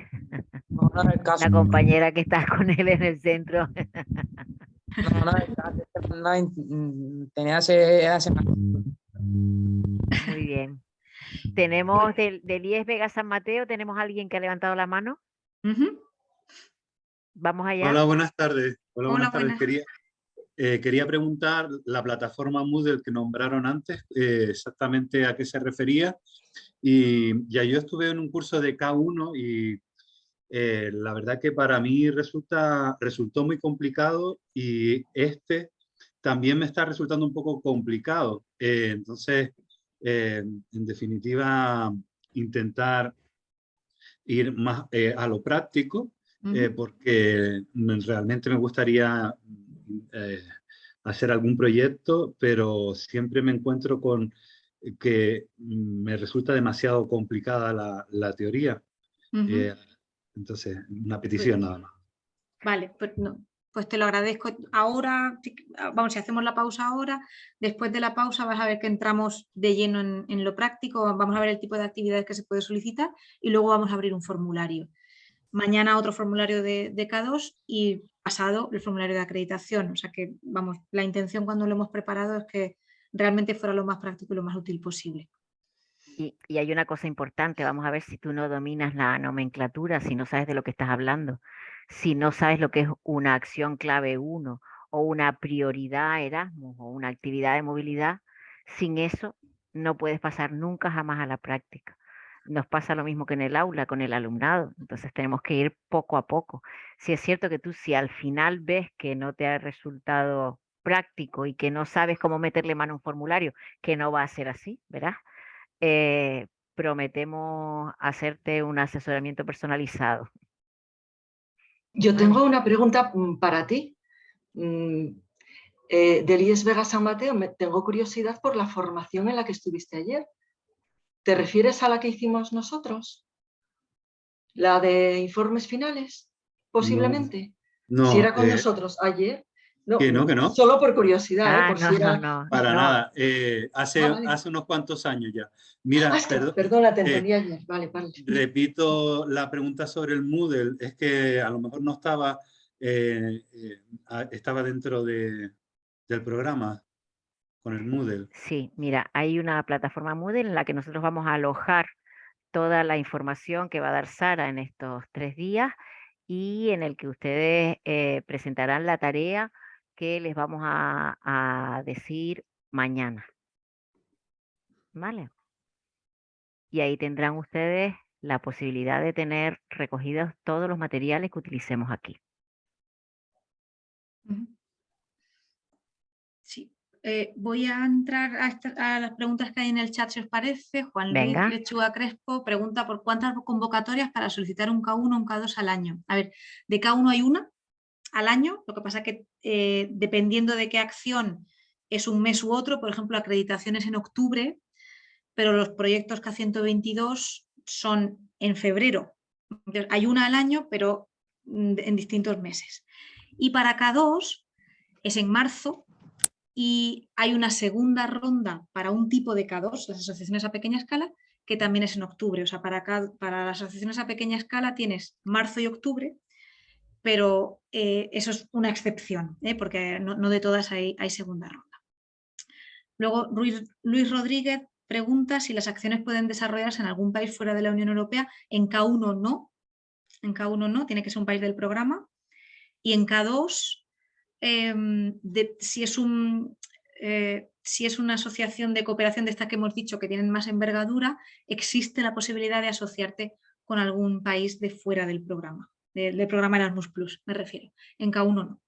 No, no es el caso. la compañera que está con él en el centro. No, no es el caso. Tenía hace más. Muy bien. Tenemos del IES Vega San Mateo, ¿tenemos alguien que ha levantado la mano? Vamos allá. Hola, buenas tardes. Hola, buenas tardes. Buenas. Quería preguntar la plataforma Moodle que nombraron antes, exactamente a qué se refería. Y ya yo estuve en un curso de K1 y la verdad que para mí resultó muy complicado, y también me está resultando un poco complicado. Entonces, en definitiva, intentar ir más a lo práctico, porque realmente me gustaría hacer algún proyecto, pero siempre me encuentro con que me resulta demasiado complicada la teoría. Entonces, una petición nada más. Vale, pues, no, pues te lo agradezco. Ahora, vamos, si hacemos la pausa ahora, después de la pausa vas a ver que entramos de lleno en lo práctico, vamos a ver el tipo de actividades que se puede solicitar y luego vamos a abrir un formulario. Mañana otro formulario de K2 y pasado el formulario de acreditación. O sea que, vamos, la intención cuando lo hemos preparado es que realmente fuera lo más práctico y lo más útil posible. Y hay una cosa importante, vamos a ver si tú no dominas la nomenclatura, si no sabes de lo que estás hablando, si no sabes lo que es una acción clave 1 o una prioridad Erasmus o una actividad de movilidad, sin eso no puedes pasar nunca jamás a la práctica. Nos pasa lo mismo que en el aula con el alumnado, entonces tenemos que ir poco a poco. Si es cierto que tú si al final ves que no te ha resultado práctico y que no sabes cómo meterle mano a un formulario, que no va a ser así, ¿verdad? Prometemos hacerte un asesoramiento personalizado. Yo ¿Vale? tengo una pregunta para ti. Del IES Vega San Mateo, tengo curiosidad por la formación en la que estuviste ayer. ¿Te refieres a la que hicimos nosotros? ¿La de informes finales? Posiblemente. No, Si era con nosotros ayer. No, que no. solo por curiosidad, por No, si era... no, Para no. nada. Hace vale. unos cuantos años ya. Mira, Perdona, te entendí ayer. Vale. repito la pregunta sobre el Moodle. Es que a lo mejor no estaba, estaba dentro del programa con el Moodle. Sí, mira, hay una plataforma Moodle en la que nosotros vamos a alojar toda la información que va a dar Sara en estos 3 días y en el que ustedes presentarán la tarea que les vamos a decir mañana. ¿Vale? Y ahí tendrán ustedes la posibilidad de tener recogidos todos los materiales que utilicemos aquí. Sí. Voy a entrar a las preguntas que hay en el chat, si os parece. Juan Luis Venga. Lechuga Crespo pregunta por cuántas convocatorias para solicitar un K1 o un K2 al año. A ver, de K1 hay una al año, lo que pasa que dependiendo de qué acción es un mes u otro, por ejemplo, acreditaciones en octubre, pero los proyectos K122 son en febrero. Entonces, hay una al año, pero en distintos meses. Y para K2 es en marzo y hay una segunda ronda para un tipo de K2, las asociaciones a pequeña escala, que también es en octubre. O sea, para las asociaciones a pequeña escala tienes marzo y octubre, pero eso es una excepción, porque no de todas hay segunda ronda. Luego, Luis Rodríguez pregunta si las acciones pueden desarrollarse en algún país fuera de la Unión Europea. En K1 no, tiene que ser un país del programa. Y en K2, si es una asociación de cooperación de esta que hemos dicho que tienen más envergadura, existe la posibilidad de asociarte con algún país de fuera del programa, del programa Erasmus+, me refiero. En K1 no.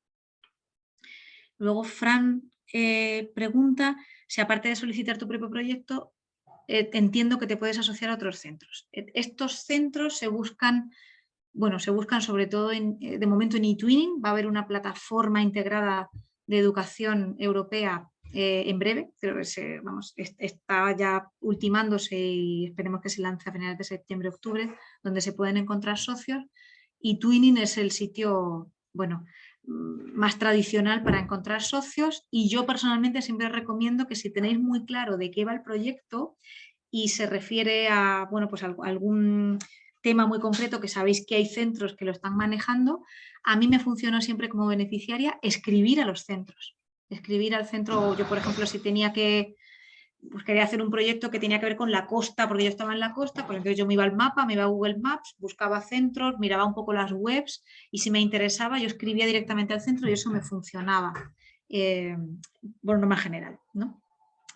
Luego Fran pregunta si aparte de solicitar tu propio proyecto, entiendo que te puedes asociar a otros centros. Estos centros se buscan sobre todo de momento en eTwinning. Va a haber una plataforma integrada de educación europea en breve, creo que está ya ultimándose y esperemos que se lance a finales de septiembre, octubre, donde se pueden encontrar socios. eTwinning es el sitio, más tradicional para encontrar socios y yo personalmente siempre recomiendo que si tenéis muy claro de qué va el proyecto y se refiere a, algún tema muy concreto que sabéis que hay centros que lo están manejando, a mí me funcionó siempre como beneficiaria escribir a los centros. Escribir al centro, yo por ejemplo, si tenía quería hacer un proyecto que tenía que ver con la costa, porque yo estaba en la costa, pues entonces yo me iba al mapa, me iba a Google Maps, buscaba centros, miraba un poco las webs y si me interesaba yo escribía directamente al centro y eso me funcionaba, por norma general, ¿no?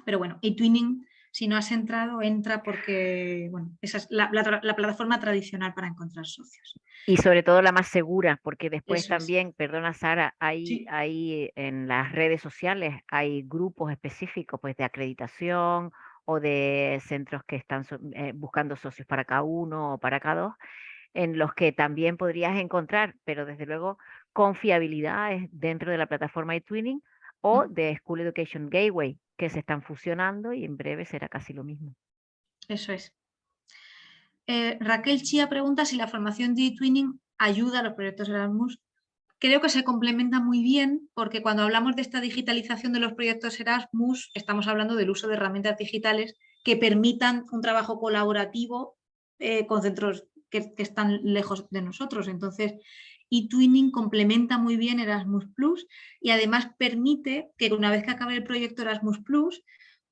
Pero bueno, eTwinning, si no has entrado, entra porque, esa es la plataforma tradicional para encontrar socios. Y sobre todo la más segura, porque después Eso es. también, perdona Sara, Sí. hay en las redes sociales hay grupos específicos pues de acreditación o de centros que están buscando socios para K1 o para K2, en los que también podrías encontrar, pero desde luego con fiabilidad dentro de la plataforma eTwinning o de School Education Gateway, que se están fusionando y en breve será casi lo mismo. Eso es. Raquel Chía pregunta si la formación de eTwinning ayuda a los proyectos Erasmus. Creo que se complementa muy bien porque cuando hablamos de esta digitalización de los proyectos Erasmus estamos hablando del uso de herramientas digitales que permitan un trabajo colaborativo con centros que están lejos de nosotros. Entonces, eTwinning complementa muy bien Erasmus+, y además permite que una vez que acabe el proyecto Erasmus+,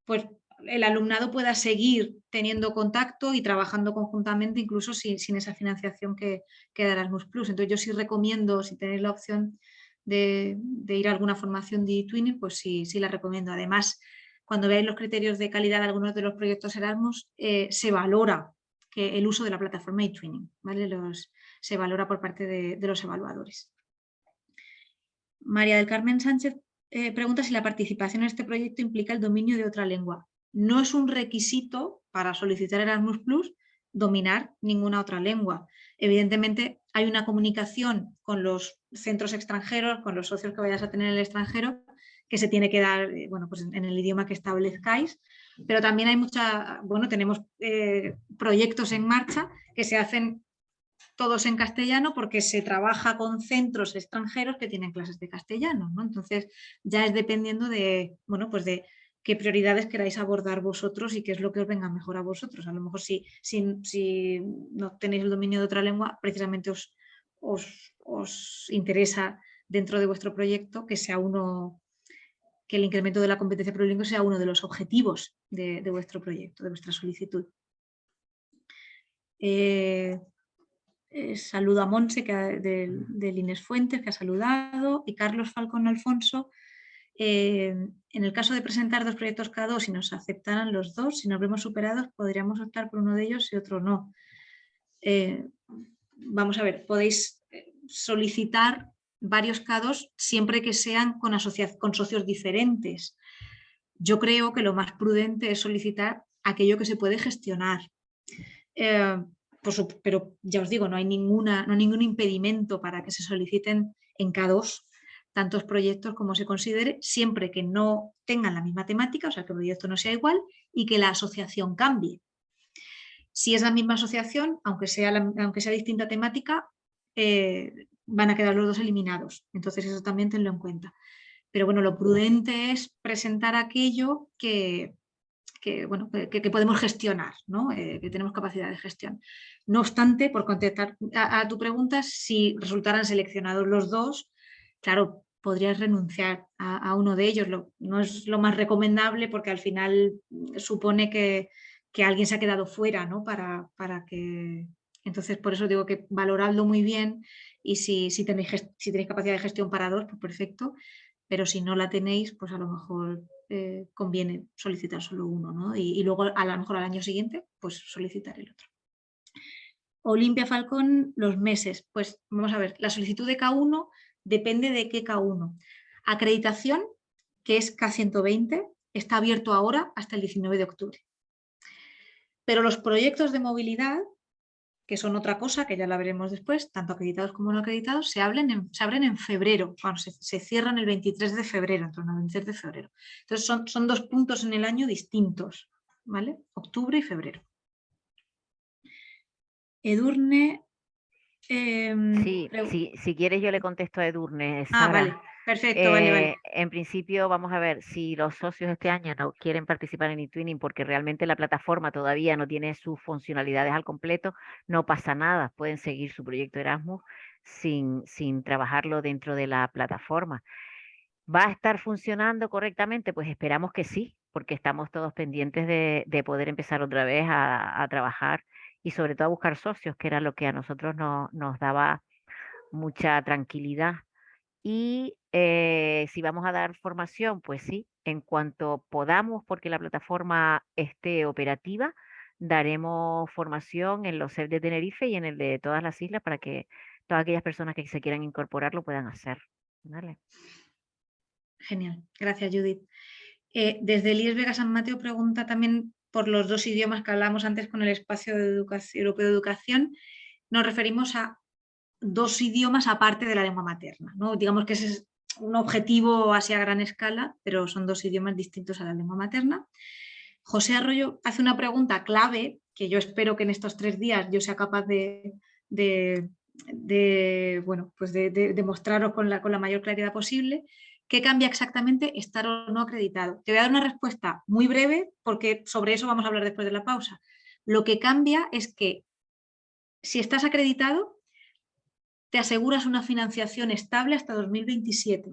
pues el alumnado pueda seguir teniendo contacto y trabajando conjuntamente, incluso sin esa financiación que da Erasmus+. Entonces yo sí recomiendo, si tenéis la opción de ir a alguna formación de eTwinning, pues sí la recomiendo. Además, cuando veáis los criterios de calidad de algunos de los proyectos Erasmus, se valora el uso de la plataforma eTwinning, ¿vale? Se valora por parte de los evaluadores. María del Carmen Sánchez pregunta si la participación en este proyecto implica el dominio de otra lengua. No es un requisito para solicitar Erasmus+ dominar ninguna otra lengua. Evidentemente hay una comunicación con los centros extranjeros, con los socios que vayas a tener en el extranjero, que se tiene que dar pues en el idioma que establezcáis, pero también hay tenemos proyectos en marcha que se hacen todos en castellano porque se trabaja con centros extranjeros que tienen clases de castellano, ¿no? Entonces ya es dependiendo de qué prioridades queráis abordar vosotros y qué es lo que os venga mejor a vosotros. A lo mejor si no tenéis el dominio de otra lengua, precisamente os interesa dentro de vuestro proyecto que el incremento de la competencia plurilingüe sea uno de los objetivos de vuestro proyecto, de vuestra solicitud. Saludo a Monse del Inés Fuentes, que ha saludado, y Carlos Falcón Alfonso. En el caso de presentar 2 proyectos cada 2 y nos aceptaran los 2, si nos vemos superados, podríamos optar por uno de ellos y otro no. Vamos a ver, podéis solicitar varios K2 siempre que sean con socios diferentes. Yo creo que lo más prudente es solicitar aquello que se puede gestionar. Pero ya os digo, no hay ningún impedimento para que se soliciten en K2 tantos proyectos como se considere, siempre que no tengan la misma temática, o sea, que el proyecto no sea igual y que la asociación cambie. Si es la misma asociación, aunque sea distinta temática, van a quedar los 2 eliminados. Entonces eso también tenlo en cuenta. Pero bueno, lo prudente es presentar aquello que podemos gestionar, ¿no? Que tenemos capacidad de gestión. No obstante, por contestar a tu pregunta, si resultaran seleccionados los 2, claro, podrías renunciar a uno de ellos. No es lo más recomendable porque al final supone que alguien se ha quedado fuera, ¿no? Para que... Entonces, por eso digo que valoradlo muy bien y si tenéis capacidad de gestión para 2, pues perfecto, pero si no la tenéis, pues a lo mejor conviene solicitar solo uno, ¿no? Y luego a lo mejor al año siguiente, pues solicitar el otro. Olimpia Falcón, los meses. Pues vamos a ver, la solicitud de K1 depende de qué K1. Acreditación, que es K120, está abierto ahora hasta el 19 de octubre. Pero los proyectos de movilidad, que son otra cosa, que ya la veremos después, tanto acreditados como no acreditados, se abren en febrero, cuando se cierran el 23 de febrero, en torno al 23 de febrero. Entonces son 2 puntos en el año distintos, ¿vale? Octubre y febrero. Edurne... si quieres yo le contesto a Edurne, Sara. Vale, perfecto, vale. En principio, vamos a ver, si los socios este año no quieren participar en eTwinning porque realmente la plataforma todavía no tiene sus funcionalidades al completo, no pasa nada, pueden seguir su proyecto Erasmus sin trabajarlo dentro de la plataforma. ¿Va a estar funcionando correctamente? Pues esperamos que sí, porque estamos todos pendientes de poder empezar otra vez a trabajar y sobre todo a buscar socios, que era lo que a nosotros nos daba mucha tranquilidad. Y si vamos a dar formación, pues sí, en cuanto podamos, porque la plataforma esté operativa, daremos formación en los CEF de Tenerife y en el de todas las islas para que todas aquellas personas que se quieran incorporar lo puedan hacer. ¿Vale? Genial, gracias Judith. Desde el IES Vega San Mateo pregunta también por los 2 idiomas que hablamos antes con el Espacio Europeo de Educación. Nos referimos a 2 idiomas aparte de la lengua materna, ¿no? Digamos que ese es un objetivo así a gran escala, pero son 2 idiomas distintos a la lengua materna. José Arroyo hace una pregunta clave que yo espero que en estos 3 días yo sea capaz de mostraros con la mayor claridad posible. ¿Qué cambia exactamente estar o no acreditado? Te voy a dar una respuesta muy breve porque sobre eso vamos a hablar después de la pausa. Lo que cambia es que si estás acreditado, te aseguras una financiación estable hasta 2027.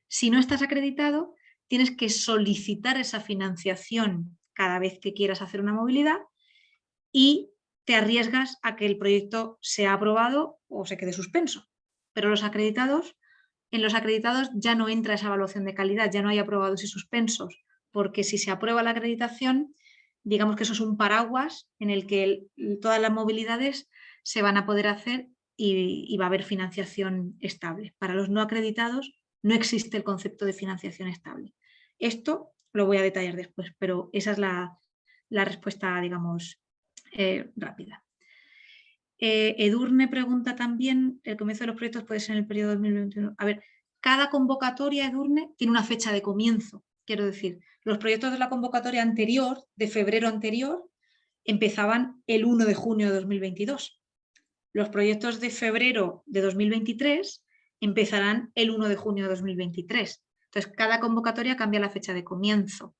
Si no estás acreditado, tienes que solicitar esa financiación cada vez que quieras hacer una movilidad y te arriesgas a que el proyecto sea aprobado o se quede suspenso. Pero en los acreditados ya no entra esa evaluación de calidad, ya no hay aprobados y suspensos, porque si se aprueba la acreditación, digamos que eso es un paraguas en el que todas las movilidades se van a poder hacer y va a haber financiación estable. Para los no acreditados no existe el concepto de financiación estable. Esto lo voy a detallar después, pero esa es la respuesta, digamos, rápida. Edurne pregunta también, ¿el comienzo de los proyectos puede ser en el periodo 2021? A ver, cada convocatoria, Edurne, tiene una fecha de comienzo. Quiero decir, los proyectos de la convocatoria anterior, de febrero anterior, empezaban el 1 de junio de 2022. Los proyectos de febrero de 2023 empezarán el 1 de junio de 2023. Entonces, cada convocatoria cambia la fecha de comienzo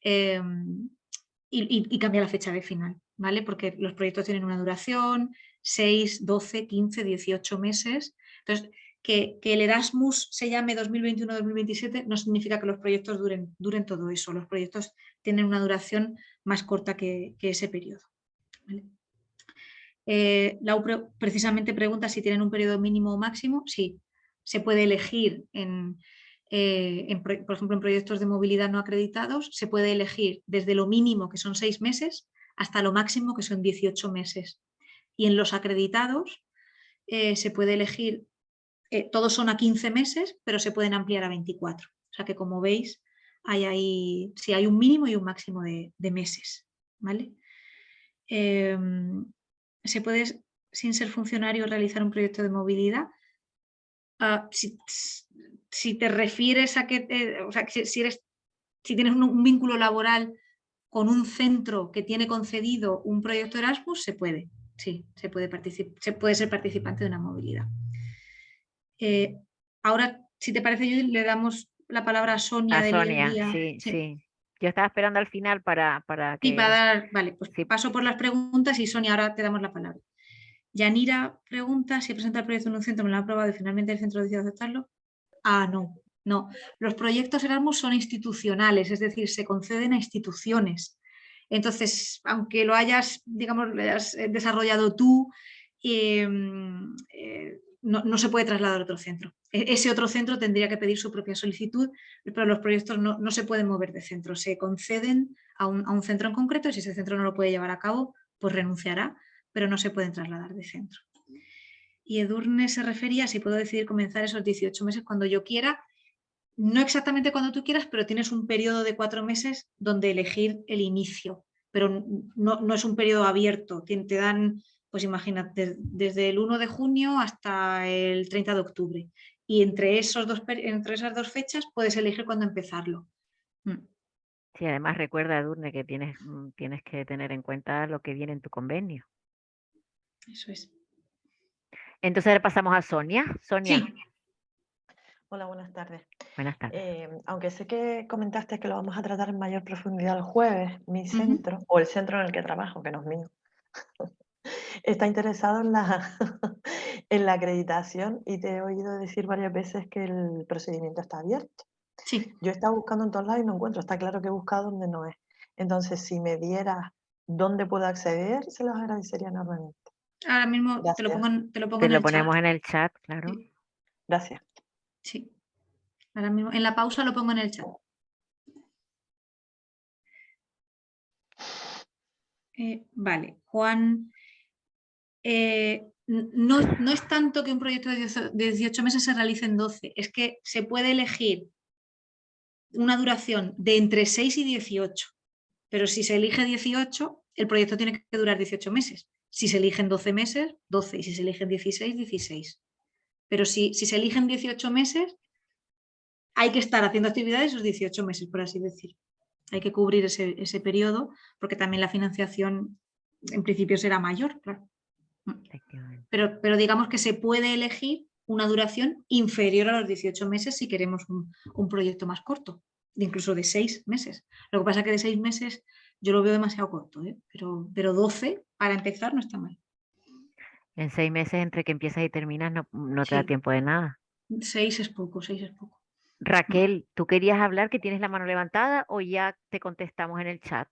y cambia la fecha de final, ¿vale? Porque los proyectos tienen una duración, 6, 12, 15, 18 meses. Entonces, que el Erasmus se llame 2021-2027 no significa que los proyectos duren todo eso. Los proyectos tienen una duración más corta que ese periodo, ¿vale? Lau precisamente pregunta si tienen un periodo mínimo o máximo. Sí, se puede elegir por ejemplo, en proyectos de movilidad no acreditados, se puede elegir desde lo mínimo, que son 6 meses, hasta lo máximo, que son 18 meses. Y en los acreditados se puede elegir, todos son a 15 meses, pero se pueden ampliar a 24. O sea que, como veis, sí hay un mínimo y un máximo de meses, ¿vale? Se puede, sin ser funcionario, realizar un proyecto de movilidad. Si te refieres a que, si tienes un vínculo laboral con un centro que tiene concedido un proyecto Erasmus, se puede, sí, se puede ser participante de una movilidad. Ahora, si te parece, Judith, le damos la palabra a Sonia. Sí. Yo estaba esperando al final para que... Y vale, pues sí. Paso por las preguntas y Sonia, ahora te damos la palabra. Yanira pregunta si presenta el proyecto en un centro, me lo ha aprobado y finalmente el centro decide aceptarlo. No. Los proyectos Erasmus son institucionales, es decir, se conceden a instituciones. Entonces, aunque lo hayas desarrollado tú, no se puede trasladar a otro centro. Ese otro centro tendría que pedir su propia solicitud, pero los proyectos no se pueden mover de centro, se conceden a un centro en concreto y si ese centro no lo puede llevar a cabo, pues renunciará, pero no se pueden trasladar de centro. Y Edurne se refería a si puedo decidir comenzar esos 18 meses cuando yo quiera, no exactamente cuando tú quieras, pero tienes un periodo de 4 meses donde elegir el inicio, pero no es un periodo abierto, te dan, pues imagínate, desde el 1 de junio hasta el 30 de octubre. Y entre esas 2 fechas puedes elegir cuándo empezarlo. Sí, además recuerda, Edurne, que tienes que tener en cuenta lo que viene en tu convenio. Eso es. Entonces ahora pasamos a Sonia. Sonia. Sí. Hola, buenas tardes. Buenas tardes. Aunque sé que comentaste que lo vamos a tratar en mayor profundidad el jueves, mi centro, o el centro en el que trabajo, que no es mío, está interesado en la acreditación y te he oído decir varias veces que el procedimiento está abierto. Sí. Yo he estado buscando en todos lados y no encuentro. Está claro que he buscado donde no es. Entonces, si me dieras dónde puedo acceder, se los agradecería enormemente. Ahora mismo te lo pongo en el ponemos chat. En el chat, claro. Sí. Gracias. Sí. Ahora mismo en la pausa lo pongo en el chat. Vale, Juan. No es tanto que un proyecto de 18 meses se realice en 12, es que se puede elegir una duración de entre 6 y 18, pero si se elige 18, el proyecto tiene que durar 18 meses. Si se eligen 12 meses, 12, y si se eligen 16, 16. Pero si se eligen 18 meses, hay que estar haciendo actividades esos 18 meses, por así decir. Hay que cubrir ese periodo, porque también la financiación en principio será mayor, claro. Efectivamente. Pero digamos que se puede elegir una duración inferior a los 18 meses si queremos un proyecto más corto, incluso de 6 meses. Lo que pasa es que de 6 meses yo lo veo demasiado corto, ¿eh? Pero 12 para empezar no está mal. En 6 meses entre que empiezas y terminas no te da Sí. tiempo de nada. 6 es poco, 6 es poco. Raquel, ¿tú querías hablar, que tienes la mano levantada, o ya te contestamos en el chat?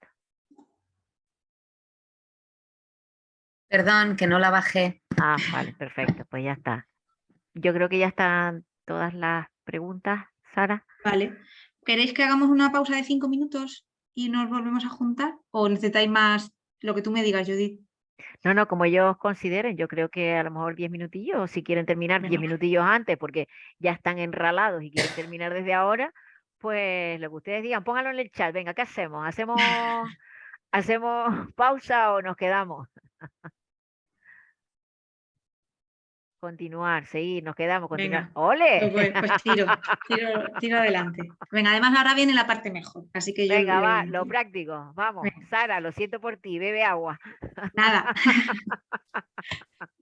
Perdón, que no la bajé. Ah, vale, perfecto, pues ya está. Yo creo que ya están todas las preguntas, Sara. Vale. ¿Queréis que hagamos una pausa de 5 minutos y nos volvemos a juntar? ¿O necesitáis más lo que tú me digas, Judith? No, como ellos consideren, yo creo que a lo mejor 10 minutillos, o si quieren terminar 10 Venga. minutillos antes, porque ya están enralados y quieren terminar desde ahora, pues lo que ustedes digan, pónganlo en el chat. Venga, ¿qué hacemos? ¿Hacemos pausa o nos quedamos? Continuar, seguir, nos quedamos, continuar. Venga. ¡Ole! Pues tiro adelante. Venga, además ahora viene la parte mejor, así que yo... Venga, va, lo práctico. Vamos, Venga. Sara, lo siento por ti, bebe agua. Nada.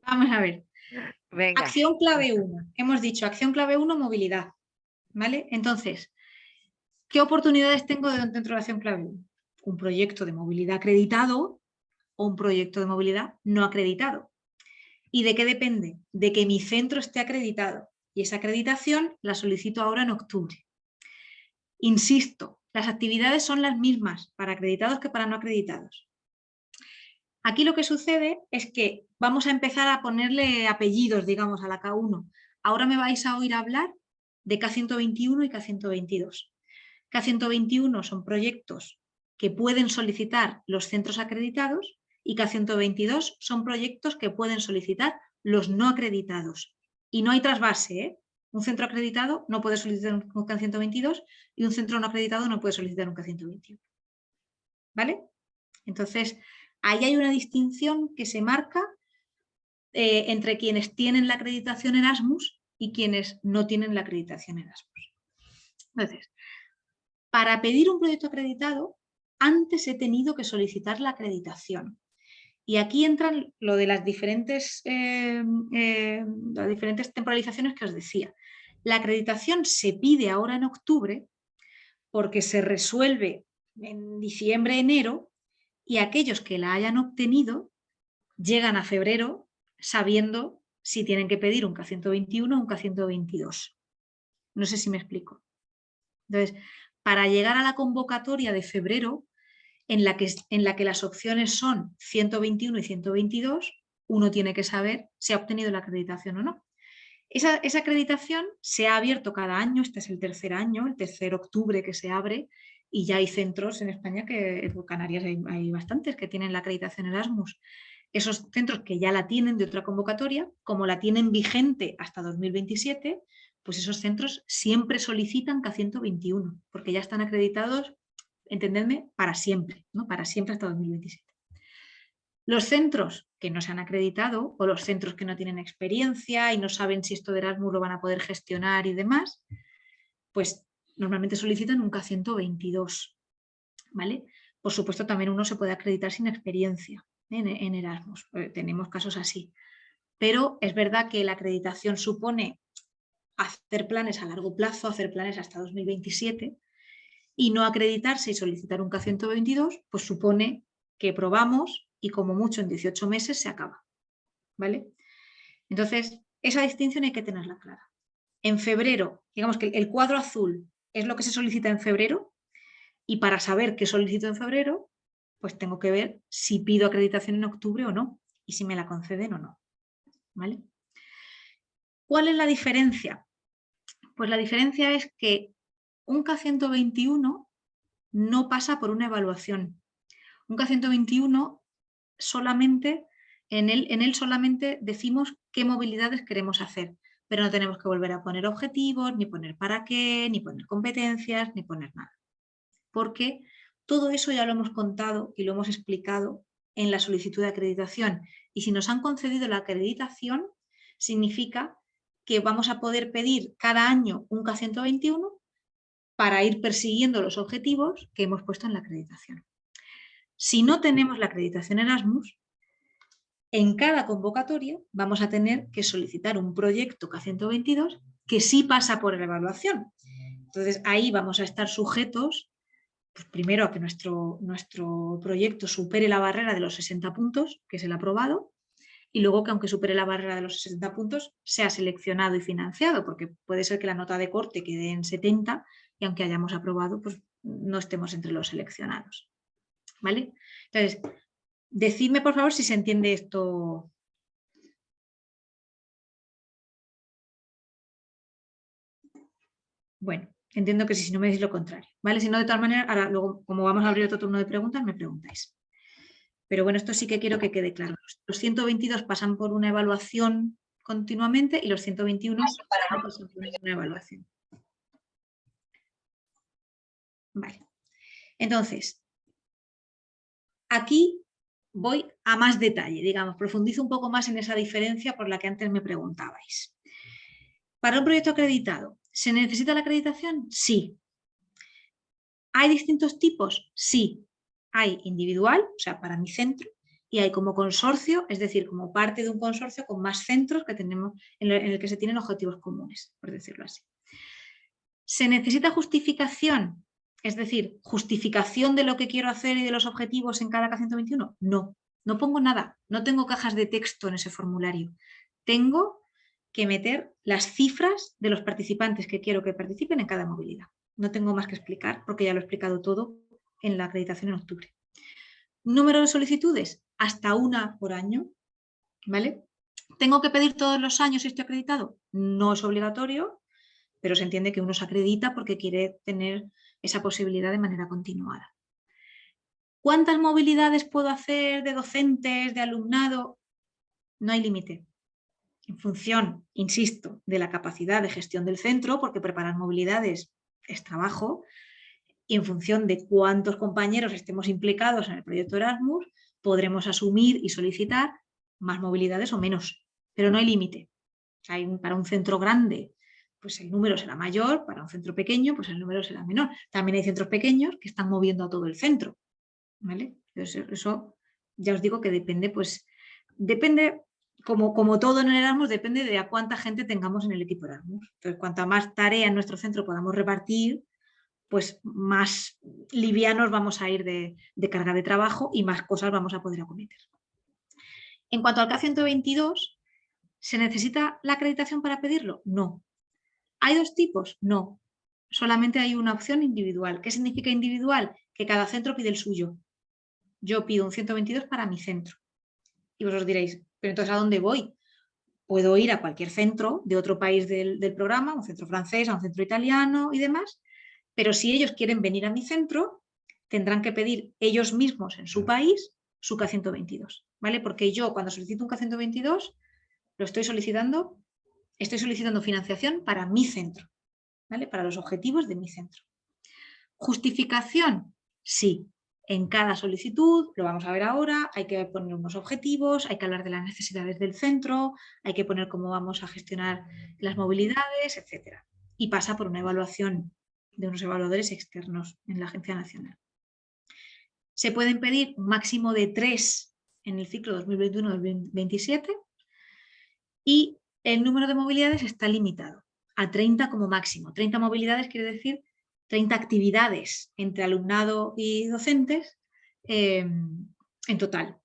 Vamos a ver. Venga. Acción clave 1. Hemos dicho acción clave 1, movilidad. ¿Vale? Entonces, ¿qué oportunidades tengo dentro de la acción clave 1? Un proyecto de movilidad acreditado o un proyecto de movilidad no acreditado. ¿Y de qué depende? De que mi centro esté acreditado. Y esa acreditación la solicito ahora en octubre. Insisto, las actividades son las mismas para acreditados que para no acreditados. Aquí lo que sucede es que vamos a empezar a ponerle apellidos, digamos, a la K1. Ahora me vais a oír hablar de K121 y K122. K121 son proyectos que pueden solicitar los centros acreditados y K122 son proyectos que pueden solicitar los no acreditados. Y no hay trasvase, ¿eh? Un centro acreditado no puede solicitar un K122 y un centro no acreditado no puede solicitar un K121. ¿Vale? Entonces, ahí hay una distinción que se marca entre quienes tienen la acreditación Erasmus y quienes no tienen la acreditación Erasmus. Entonces, para pedir un proyecto acreditado, antes he tenido que solicitar la acreditación. Y aquí entran lo de las diferentes temporalizaciones que os decía. La acreditación se pide ahora en octubre porque se resuelve en diciembre, enero, y aquellos que la hayan obtenido llegan a febrero sabiendo si tienen que pedir un K121 o un K122. No sé si me explico. Entonces, para llegar a la convocatoria de febrero, en la que las opciones son 121 y 122, uno tiene que saber si ha obtenido la acreditación o no. Esa acreditación se ha abierto cada año, este es el tercer año, el 3 de octubre que se abre, y ya hay centros en España, en Canarias hay bastantes que tienen la acreditación Erasmus. Esos centros que ya la tienen de otra convocatoria, como la tienen vigente hasta 2027, pues esos centros siempre solicitan K121, porque ya están acreditados, entendedme, para siempre, ¿no? Para siempre hasta 2027. Los centros que no se han acreditado o los centros que no tienen experiencia y no saben si esto de Erasmus lo van a poder gestionar y demás, pues normalmente solicitan un K122, ¿vale? Por supuesto, también uno se puede acreditar sin experiencia en Erasmus, tenemos casos así. Pero es verdad que la acreditación supone hacer planes a largo plazo, hacer planes hasta 2027, y no acreditarse y solicitar un K122, pues supone que probamos y como mucho en 18 meses se acaba, ¿vale? Entonces, esa distinción hay que tenerla clara. En febrero, digamos que el cuadro azul es lo que se solicita en febrero, y para saber qué solicito en febrero, pues tengo que ver si pido acreditación en octubre o no, y si me la conceden o no, ¿vale? ¿Cuál es la diferencia? Pues la diferencia es que un K121 no pasa por una evaluación. Un K121 solamente, en él solamente decimos qué movilidades queremos hacer, pero no tenemos que volver a poner objetivos, ni poner para qué, ni poner competencias, ni poner nada. Porque todo eso ya lo hemos contado y lo hemos explicado en la solicitud de acreditación. Y si nos han concedido la acreditación, significa que vamos a poder pedir cada año un K121 para ir persiguiendo los objetivos que hemos puesto en la acreditación. Si no tenemos la acreditación Erasmus, en cada convocatoria vamos a tener que solicitar un proyecto K122 que sí pasa por la evaluación. Entonces ahí vamos a estar sujetos, pues primero a que nuestro proyecto supere la barrera de los 60 puntos, que es el aprobado, y luego que aunque supere la barrera de los 60 puntos, sea seleccionado y financiado, porque puede ser que la nota de corte quede en 70 y aunque hayamos aprobado, pues no estemos entre los seleccionados. ¿Vale? Entonces, decidme por favor si se entiende esto. Bueno, entiendo que sí, si no me decís lo contrario, ¿vale? Si no, de todas maneras, ahora luego, como vamos a abrir otro turno de preguntas, me preguntáis. Pero bueno, esto sí que quiero que quede claro. Los 122 pasan por una evaluación continuamente y los 121 no pasan por una evaluación. Vale. Entonces, aquí voy a más detalle, digamos, profundizo un poco más en esa diferencia por la que antes me preguntabais. Para un proyecto acreditado, ¿se necesita la acreditación? Sí. ¿Hay distintos tipos? Sí. Hay individual, o sea, para mi centro, y hay como consorcio, es decir, como parte de un consorcio con más centros que tenemos, en el que se tienen objetivos comunes, por decirlo así. ¿Se necesita justificación? Es decir, justificación de lo que quiero hacer y de los objetivos en cada K121. No, no pongo nada, no tengo cajas de texto en ese formulario. Tengo que meter las cifras de los participantes que quiero que participen en cada movilidad. No tengo más que explicar porque ya lo he explicado todo en la acreditación en octubre. Número de solicitudes, hasta una por año, ¿vale? ¿Tengo que pedir todos los años si estoy acreditado? No es obligatorio, pero se entiende que uno se acredita porque quiere tener esa posibilidad de manera continuada. ¿Cuántas movilidades puedo hacer de docentes, de alumnado? No hay límite. En función, insisto, de la capacidad de gestión del centro, porque preparar movilidades es trabajo, y en función de cuántos compañeros estemos implicados en el proyecto Erasmus, podremos asumir y solicitar más movilidades o menos, pero no hay límite. Para un centro grande, pues el número será mayor, para un centro pequeño, pues el número será menor. También hay centros pequeños que están moviendo a todo el centro, ¿vale? Entonces, eso ya os digo que depende, pues, depende, como todo en el Erasmus, depende de a cuánta gente tengamos en el equipo Erasmus. Entonces, cuanta más tarea en nuestro centro podamos repartir, pues más livianos vamos a ir de carga de trabajo y más cosas vamos a poder acometer. En cuanto al K122, ¿se necesita la acreditación para pedirlo? No. ¿Hay dos tipos? No. Solamente hay una opción individual. ¿Qué significa individual? Que cada centro pide el suyo. Yo pido un 122 para mi centro. Y vosotros diréis, ¿pero entonces a dónde voy? Puedo ir a cualquier centro de otro país del programa, un centro francés, a un centro italiano y demás, pero si ellos quieren venir a mi centro, tendrán que pedir ellos mismos en su país su K122, ¿vale? Porque yo cuando solicito un K122 lo estoy solicitando financiación para mi centro, ¿vale? Para los objetivos de mi centro. ¿Justificación? Sí. En cada solicitud, lo vamos a ver ahora, hay que poner unos objetivos, hay que hablar de las necesidades del centro, hay que poner cómo vamos a gestionar las movilidades, etc. Y pasa por una evaluación de unos evaluadores externos en la Agencia Nacional. Se pueden pedir un máximo de 3 en el ciclo 2021-2027 y el número de movilidades está limitado a 30 como máximo. 30 movilidades quiere decir 30 actividades entre alumnado y docentes en total.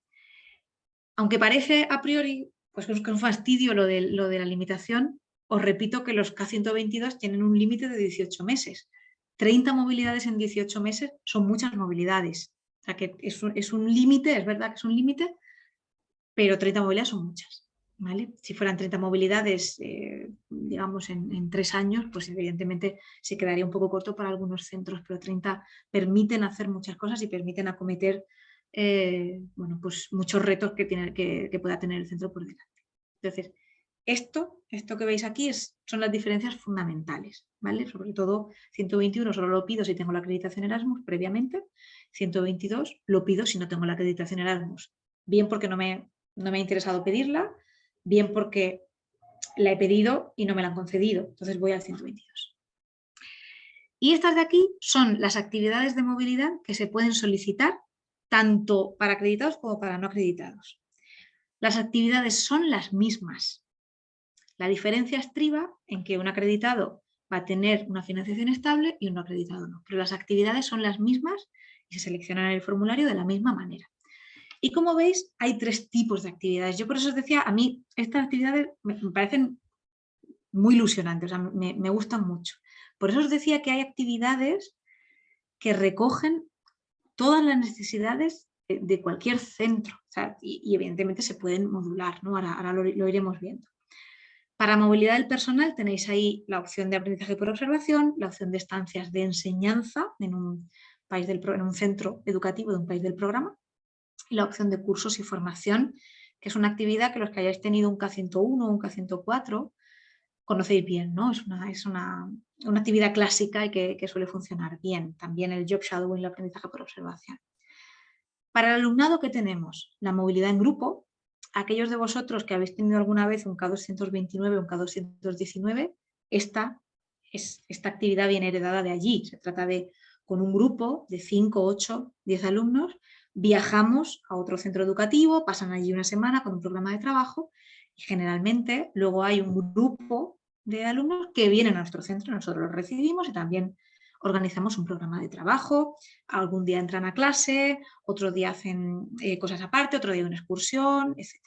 Aunque parece a priori pues, que es un fastidio lo de la limitación, os repito que los K122 tienen un límite de 18 meses. 30 movilidades en 18 meses son muchas movilidades. O sea que es un límite, es verdad que es un límite, pero 30 movilidades son muchas. ¿Vale? Si fueran 30 movilidades, digamos, en 3 años, pues evidentemente se quedaría un poco corto para algunos centros, pero 30 permiten hacer muchas cosas y permiten acometer bueno, pues muchos retos que pueda tener el centro por delante. Entonces, esto que veis aquí son las diferencias fundamentales, ¿vale? Sobre todo 121 solo lo pido si tengo la acreditación Erasmus previamente, 122 lo pido si no tengo la acreditación Erasmus, bien porque no me ha interesado pedirla, bien porque la he pedido y no me la han concedido, entonces voy al 122. Y estas de aquí son las actividades de movilidad que se pueden solicitar tanto para acreditados como para no acreditados. Las actividades son las mismas. La diferencia estriba en que un acreditado va a tener una financiación estable y un no acreditado no, pero las actividades son las mismas y se seleccionan en el formulario de la misma manera. Y como veis, hay 3 tipos de actividades. Yo por eso os decía, a mí estas actividades me parecen muy ilusionantes, o sea, me gustan mucho. Por eso os decía que hay actividades que recogen todas las necesidades de cualquier centro, o sea, y evidentemente se pueden modular, ¿no? Ahora lo iremos viendo. Para movilidad del personal tenéis ahí la opción de aprendizaje por observación, la opción de estancias de enseñanza en un centro educativo de un país del programa, y la opción de cursos y formación, que es una actividad que los que hayáis tenido un K101 o un K104 conocéis bien, ¿no? Es una actividad clásica y que suele funcionar bien. También el job shadowing, el aprendizaje por observación. Para el alumnado, ¿qué tenemos? La movilidad en grupo. Aquellos de vosotros que habéis tenido alguna vez un K229 o un K219, esta actividad viene heredada de allí. Se trata de, con un grupo de 5, 8, 10 alumnos, viajamos a otro centro educativo, pasan allí una semana con un programa de trabajo y generalmente luego hay un grupo de alumnos que vienen a nuestro centro, nosotros los recibimos y también organizamos un programa de trabajo, algún día entran a clase, otro día hacen cosas aparte, otro día una excursión, etc.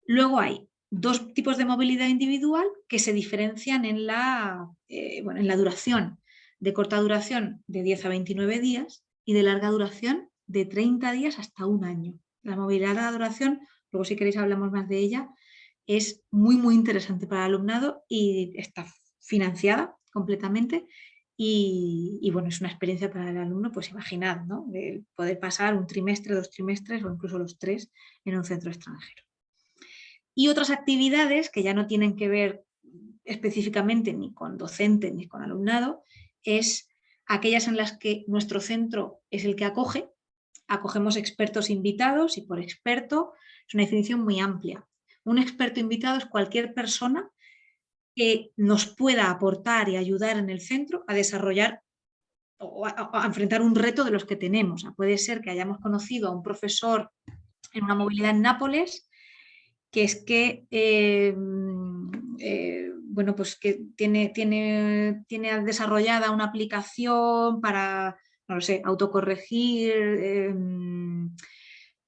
Luego hay 2 tipos de movilidad individual que se diferencian en la duración. De corta duración de 10 a 29 días y de larga duración de 30 días hasta 1 año. La movilidad de larga duración, luego si queréis hablamos más de ella, es muy, muy interesante para el alumnado y está financiada completamente y bueno, es una experiencia para el alumno, pues imaginad, ¿no? De poder pasar un trimestre, 2 trimestres o incluso los 3 en un centro extranjero. Y otras actividades que ya no tienen que ver específicamente ni con docente ni con alumnado, es aquellas en las que nuestro centro es el que acoge, acogemos expertos invitados y por experto es una definición muy amplia. Un experto invitado es cualquier persona que nos pueda aportar y ayudar en el centro a desarrollar o a enfrentar un reto de los que tenemos. O sea, puede ser que hayamos conocido a un profesor en una movilidad en Nápoles que es que bueno, pues que tiene desarrollada una aplicación para, no lo sé, autocorregir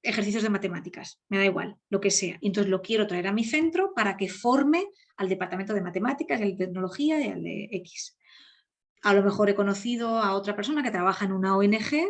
ejercicios de matemáticas, me da igual, lo que sea. Y entonces lo quiero traer a mi centro para que forme al departamento de matemáticas, al de tecnología y al de X. A lo mejor he conocido a otra persona que trabaja en una ONG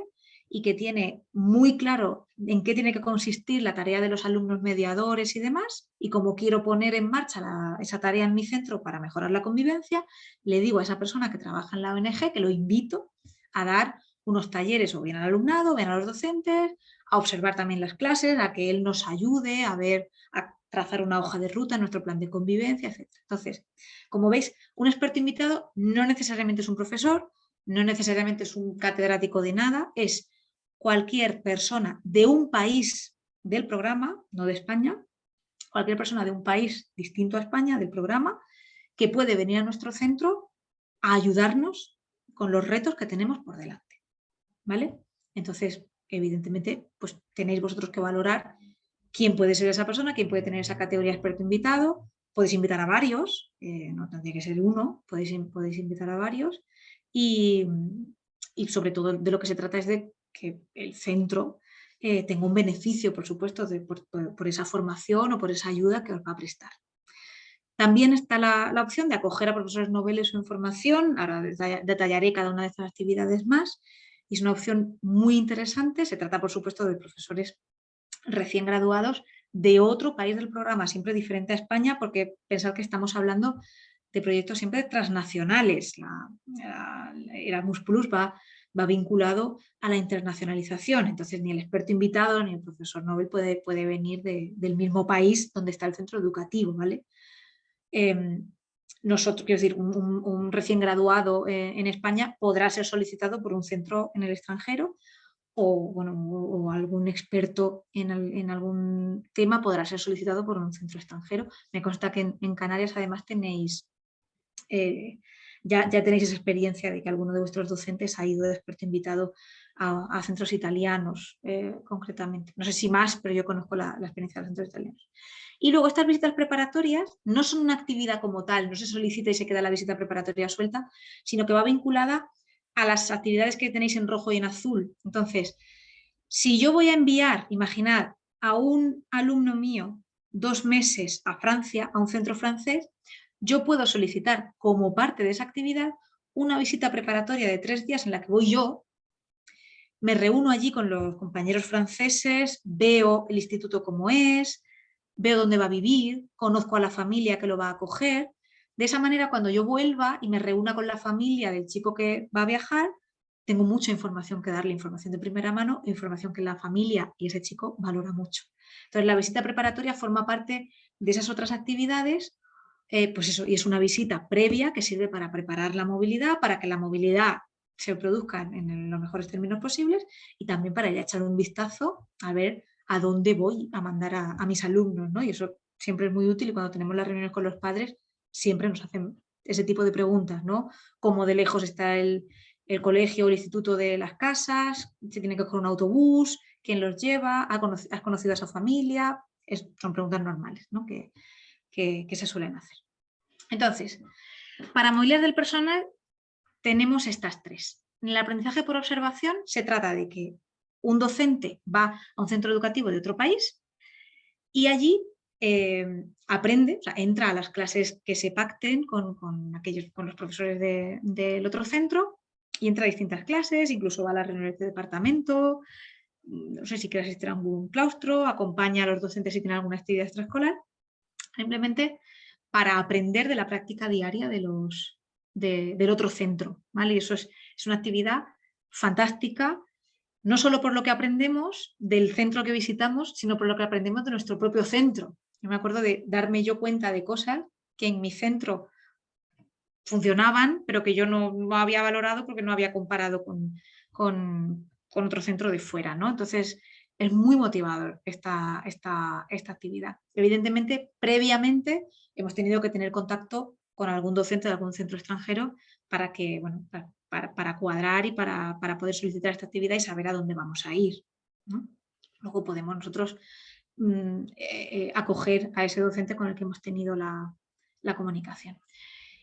y que tiene muy claro en qué tiene que consistir la tarea de los alumnos mediadores y demás, y como quiero poner en marcha esa tarea en mi centro para mejorar la convivencia, le digo a esa persona que trabaja en la ONG que lo invito a dar unos talleres o bien al alumnado, o bien a los docentes, a observar también las clases, a que él nos ayude a ver, a trazar una hoja de ruta en nuestro plan de convivencia, etc. Entonces, como veis, un experto invitado no necesariamente es un profesor, no necesariamente es un catedrático de nada, es cualquier persona de un país del programa, no de España, cualquier persona de un país distinto a España del programa, que puede venir a nuestro centro a ayudarnos con los retos que tenemos por delante. ¿Vale? Entonces, evidentemente, pues tenéis vosotros que valorar quién puede ser esa persona, quién puede tener esa categoría experto invitado. Podéis invitar a varios, no tendría que ser uno, podéis invitar a varios y sobre todo de lo que se trata es de que el centro tenga un beneficio, por supuesto, por esa formación o por esa ayuda que os va a prestar. También está la opción de acoger a profesores noveles o en formación, ahora detallaré cada una de estas actividades más, y es una opción muy interesante, se trata por supuesto de profesores recién graduados de otro país del programa, siempre diferente a España, porque pensad que estamos hablando de proyectos siempre transnacionales. Erasmus Plus va vinculado a la internacionalización, entonces ni el experto invitado ni el profesor Nobel puede venir del mismo país donde está el centro educativo, ¿vale? Nosotros, quiero decir, un recién graduado en España podrá ser solicitado por un centro en el extranjero o algún experto en algún tema podrá ser solicitado por un centro extranjero. Me consta que en Canarias además tenéis ya tenéis esa experiencia de que alguno de vuestros docentes ha ido de experto invitado a centros italianos, concretamente. No sé si más, pero yo conozco la experiencia de los centros italianos. Y luego estas visitas preparatorias no son una actividad como tal, no se solicita y se queda la visita preparatoria suelta, sino que va vinculada a las actividades que tenéis en rojo y en azul. Entonces, si yo voy a enviar, imaginad, a un alumno mío 2 meses a Francia, a un centro francés, yo puedo solicitar como parte de esa actividad una visita preparatoria de 3 días en la que voy yo, me reúno allí con los compañeros franceses, veo el instituto como es, veo dónde va a vivir, conozco a la familia que lo va a acoger. De esa manera, cuando yo vuelva y me reúna con la familia del chico que va a viajar, tengo mucha información que darle, información de primera mano, información que la familia y ese chico valora mucho. Entonces, la visita preparatoria forma parte de esas otras actividades, pues eso, y es una visita previa que sirve para preparar la movilidad, para que la movilidad se produzca en los mejores términos posibles y también para ir a echar un vistazo a ver a dónde voy a mandar a mis alumnos, ¿no? Y eso siempre es muy útil y cuando tenemos las reuniones con los padres siempre nos hacen ese tipo de preguntas, ¿no? Cómo de lejos está el colegio o el instituto de las casas, se tiene que coger un autobús, quién los lleva, has conocido a esa familia, son preguntas normales, ¿no? que se suelen hacer. Entonces, para movilidad del personal tenemos estas 3. En el aprendizaje por observación se trata de que un docente va a un centro educativo de otro país y allí aprende, o sea, entra a las clases que se pacten con los profesores del otro centro y entra a distintas clases, incluso va a las reuniones de departamento, no sé si quiere asistir a algún claustro, acompaña a los docentes si tienen alguna actividad extraescolar, simplemente para aprender de la práctica diaria del otro centro, ¿vale? Y eso es una actividad fantástica, no solo por lo que aprendemos del centro que visitamos, sino por lo que aprendemos de nuestro propio centro. Yo me acuerdo de darme yo cuenta de cosas que en mi centro funcionaban, pero que yo no había valorado porque no había comparado con otro centro de fuera, ¿no? Entonces, es muy motivador esta actividad. Evidentemente, previamente hemos tenido que tener contacto con algún docente de algún centro extranjero para que, bueno, para cuadrar y para poder solicitar esta actividad y saber a dónde vamos a ir, ¿no? Luego podemos nosotros acoger a ese docente con el que hemos tenido la comunicación.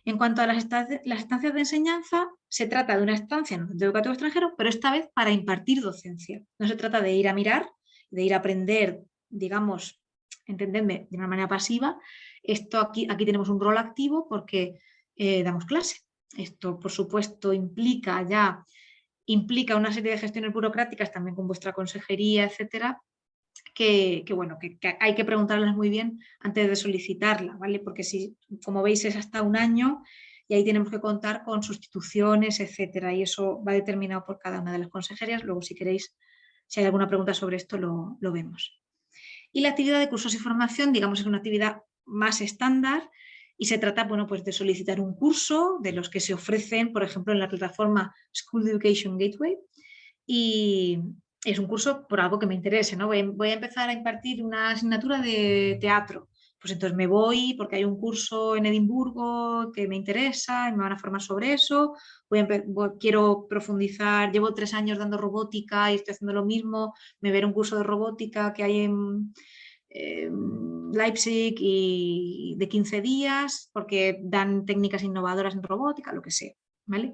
En cuanto a las estancias de enseñanza, se trata de una estancia en un centro educativo extranjero, pero esta vez para impartir docencia. No se trata de ir a mirar, de ir a aprender, digamos, entendedme, de una manera pasiva. Esto aquí tenemos un rol activo porque damos clase. Esto, por supuesto, implica una serie de gestiones burocráticas también con vuestra consejería, etcétera, que hay que preguntarlas muy bien antes de solicitarla, ¿vale? Porque si, como veis, es hasta 1 año y ahí tenemos que contar con sustituciones, etcétera, y eso va determinado por cada una de las consejerías. Luego, si queréis, si hay alguna pregunta sobre esto, lo vemos. Y la actividad de cursos y formación, digamos, es una actividad más estándar y se trata, bueno, pues de solicitar un curso de los que se ofrecen, por ejemplo, en la plataforma School Education Gateway, y es un curso por algo que me interese, ¿no? Voy a empezar a impartir una asignatura de teatro, pues entonces me voy porque hay un curso en Edimburgo que me interesa y me van a formar sobre eso, quiero profundizar, llevo 3 años dando robótica y estoy haciendo lo mismo, me veré un curso de robótica que hay en Leipzig y de 15 días porque dan técnicas innovadoras en robótica, lo que sea, ¿vale?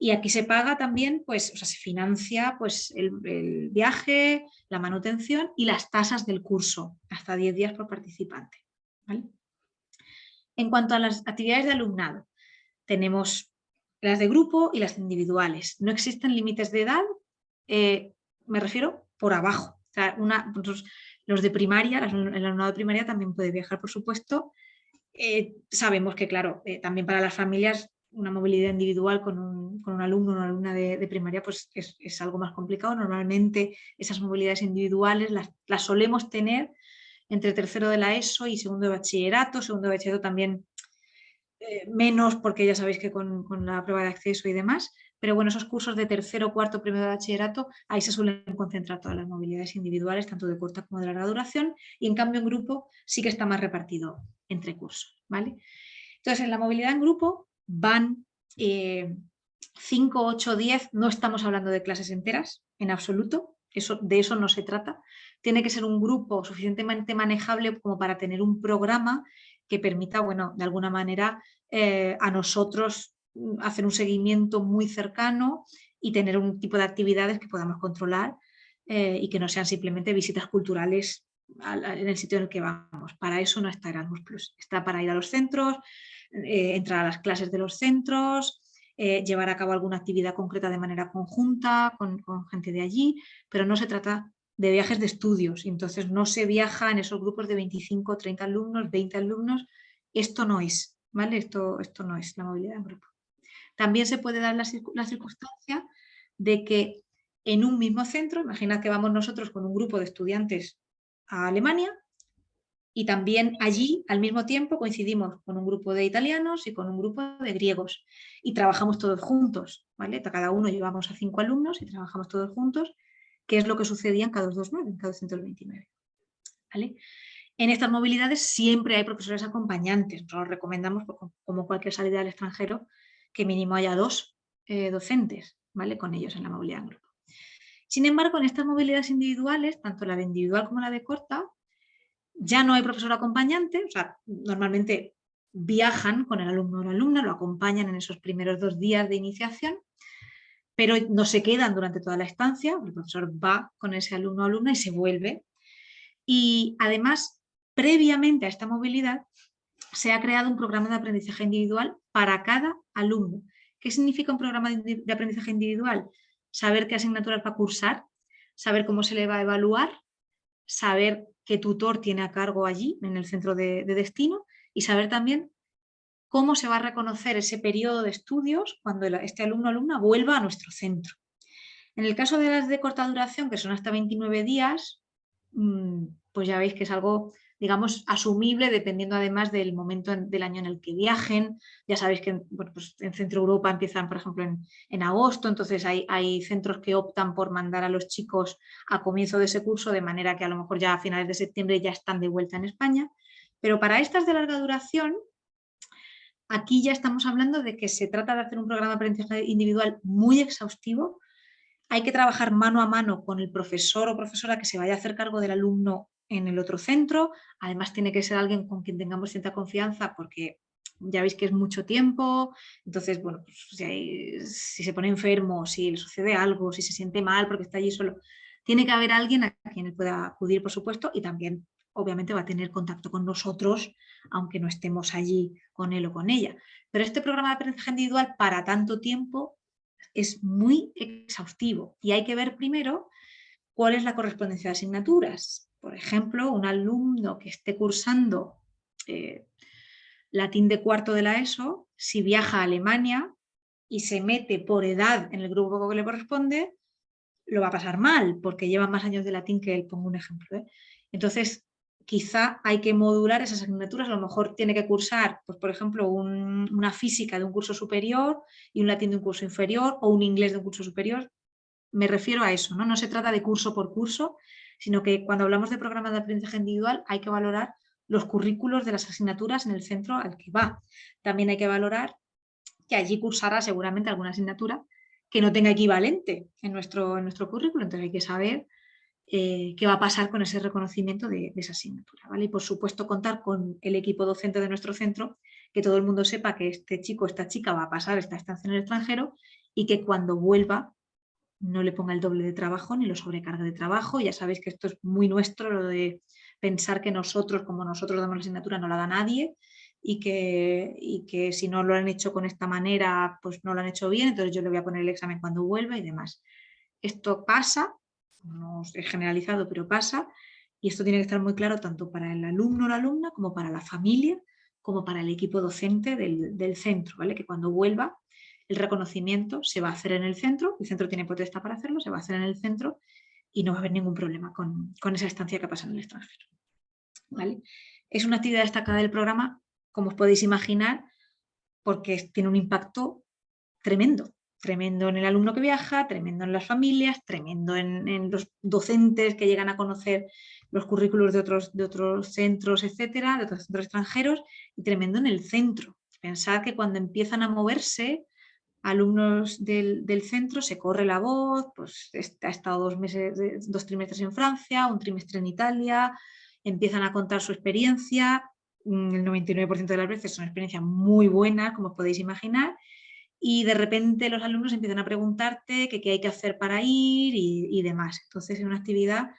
Y aquí se paga también, pues, o sea, se financia pues, el viaje, la manutención y las tasas del curso, hasta 10 días por participante, ¿vale? En cuanto a las actividades de alumnado, tenemos las de grupo y las individuales. No existen límites de edad, me refiero por abajo. O sea, los de primaria, el alumnado de primaria también puede viajar, por supuesto. Sabemos que, claro, también para las familias una movilidad individual con un alumno o una alumna de primaria pues es algo más complicado. Normalmente esas movilidades individuales las solemos tener entre tercero de la ESO y segundo de bachillerato. Segundo de bachillerato también menos porque ya sabéis que con la prueba de acceso y demás. Pero bueno, esos cursos de tercero, cuarto, primero de bachillerato, ahí se suelen concentrar todas las movilidades individuales, tanto de corta como de larga duración, y en cambio en grupo sí que está más repartido entre cursos, ¿vale? Entonces, en la movilidad en grupo van 5, 8, 10, no estamos hablando de clases enteras, en absoluto, de eso no se trata. Tiene que ser un grupo suficientemente manejable como para tener un programa que permita, bueno, de alguna manera a nosotros hacer un seguimiento muy cercano y tener un tipo de actividades que podamos controlar y que no sean simplemente visitas culturales en el sitio en el que vamos. Para eso no está Erasmus+. Está para ir a los centros, entrar a las clases de los centros, llevar a cabo alguna actividad concreta de manera conjunta con gente de allí, pero no se trata de viajes de estudios. Entonces no se viaja en esos grupos de 25, 30 alumnos, 20 alumnos. Esto no es, ¿vale? Esto no es la movilidad en grupo. También se puede dar la circunstancia de que en un mismo centro, imagina que vamos nosotros con un grupo de estudiantes a Alemania y también allí al mismo tiempo coincidimos con un grupo de italianos y con un grupo de griegos y trabajamos todos juntos, ¿vale? Cada uno llevamos a 5 alumnos y trabajamos todos juntos, que es lo que sucedía en K229, en K229, ¿vale? En estas movilidades siempre hay profesores acompañantes. Nosotros recomendamos, como cualquier salida al extranjero, que mínimo haya 2 docentes, ¿vale? Con ellos en la movilidad en grupo. Sin embargo, en estas movilidades individuales, tanto la de individual como la de corta, ya no hay profesor acompañante, o sea, normalmente viajan con el alumno o la alumna, lo acompañan en esos primeros 2 días de iniciación, pero no se quedan durante toda la estancia, el profesor va con ese alumno o alumna y se vuelve. Y además, previamente a esta movilidad, se ha creado un programa de aprendizaje individual para cada alumno. ¿Qué significa un programa de aprendizaje individual? Saber qué asignaturas va a cursar, saber cómo se le va a evaluar, saber qué tutor tiene a cargo allí en el centro de destino y saber también cómo se va a reconocer ese periodo de estudios cuando este alumno o alumna vuelva a nuestro centro. En el caso de las de corta duración, que son hasta 29 días, pues ya veis que es algo, digamos, asumible dependiendo además del momento del año en el que viajen. Ya sabéis que bueno, pues en Centro Europa empiezan, por ejemplo, en agosto, entonces hay centros que optan por mandar a los chicos a comienzo de ese curso, de manera que a lo mejor ya a finales de septiembre ya están de vuelta en España. Pero para estas de larga duración, aquí ya estamos hablando de que se trata de hacer un programa de aprendizaje individual muy exhaustivo. Hay que trabajar mano a mano con el profesor o profesora que se vaya a hacer cargo del alumno en el otro centro. Además tiene que ser alguien con quien tengamos cierta confianza porque ya veis que es mucho tiempo. Entonces, bueno, pues si se pone enfermo, si le sucede algo, si se siente mal porque está allí solo, tiene que haber alguien a quien él pueda acudir, por supuesto, y también obviamente va a tener contacto con nosotros, aunque no estemos allí con él o con ella. Pero este programa de aprendizaje individual para tanto tiempo es muy exhaustivo y hay que ver primero cuál es la correspondencia de asignaturas. Por ejemplo, un alumno que esté cursando latín de cuarto de la ESO, si viaja a Alemania y se mete por edad en el grupo que le corresponde, lo va a pasar mal porque lleva más años de latín que él, pongo un ejemplo. Entonces, quizá hay que modular esas asignaturas, a lo mejor tiene que cursar, pues, por ejemplo, una física de un curso superior y un latín de un curso inferior o un inglés de un curso superior. Me refiero a eso, ¿no? No se trata de curso por curso, sino que cuando hablamos de programa de aprendizaje individual hay que valorar los currículos de las asignaturas en el centro al que va. También hay que valorar que allí cursará seguramente alguna asignatura que no tenga equivalente en nuestro currículo, entonces hay que saber qué va a pasar con ese reconocimiento de esa asignatura, ¿vale? Y por supuesto contar con el equipo docente de nuestro centro, que todo el mundo sepa que este chico o esta chica va a pasar esta estancia en el extranjero y que cuando vuelva no le ponga el doble de trabajo ni lo sobrecargue de trabajo. Ya sabéis que esto es muy nuestro, lo de pensar que nosotros, como nosotros damos la asignatura, no la da nadie y que si no lo han hecho con esta manera, pues no lo han hecho bien, entonces yo le voy a poner el examen cuando vuelva y demás. Esto pasa, no es generalizado, pero pasa, y esto tiene que estar muy claro tanto para el alumno o la alumna como para la familia, como para el equipo docente del centro, ¿vale? Que cuando vuelva el reconocimiento se va a hacer en el centro tiene potestad para hacerlo, se va a hacer en el centro y no va a haber ningún problema con esa estancia que pasa en el extranjero, ¿vale? Es una actividad destacada del programa, como os podéis imaginar, porque tiene un impacto tremendo. Tremendo en el alumno que viaja, tremendo en las familias, tremendo en los docentes que llegan a conocer los currículos de otros centros, etcétera, de otros centros extranjeros, y tremendo en el centro. Pensad que cuando empiezan a moverse alumnos del centro, se corre la voz, pues ha estado 2 trimestres en Francia, 1 trimestre en Italia, empiezan a contar su experiencia, el 99% de las veces son experiencias muy buenas, como podéis imaginar, y de repente los alumnos empiezan a preguntarte qué hay que hacer para ir y demás. Entonces es una actividad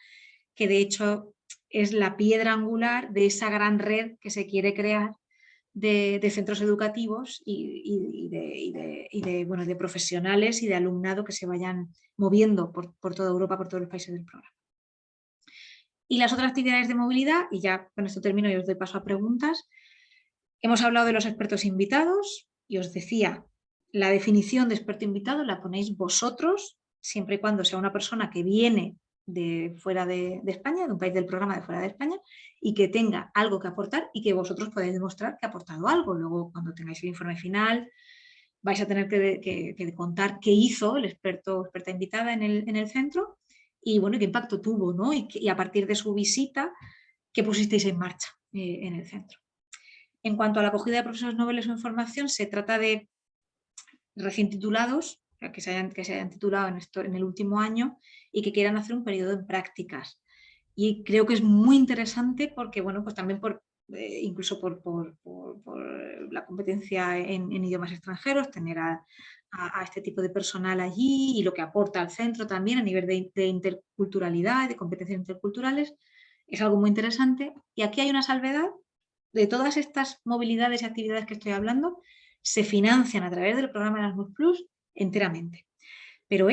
que de hecho es la piedra angular de esa gran red que se quiere crear de centros educativos y de profesionales y de alumnado que se vayan moviendo por toda Europa, por todos los países del programa. Y las otras actividades de movilidad, y ya con esto termino y os doy paso a preguntas. Hemos hablado de los expertos invitados y os decía, la definición de experto invitado la ponéis vosotros, siempre y cuando sea una persona que viene de fuera de España, de un país del programa de fuera de España, y que tenga algo que aportar y que vosotros podáis demostrar que ha aportado algo. Luego, cuando tengáis el informe final, vais a tener que contar qué hizo el experto o experta invitada en el centro y bueno, qué impacto tuvo, ¿no? Y a partir de su visita, qué pusisteis en marcha en el centro. En cuanto a la acogida de profesores noveles o en formación, se trata de recién titulados, que se hayan titulado en el último año y que quieran hacer un periodo en prácticas. Y creo que es muy interesante porque, bueno, pues también incluso por la competencia en idiomas extranjeros, tener a este tipo de personal allí y lo que aporta al centro también a nivel de interculturalidad, de competencias interculturales, es algo muy interesante. Y aquí hay una salvedad: de todas estas movilidades y actividades que estoy hablando, se financian a través del programa Erasmus Plus enteramente. Pero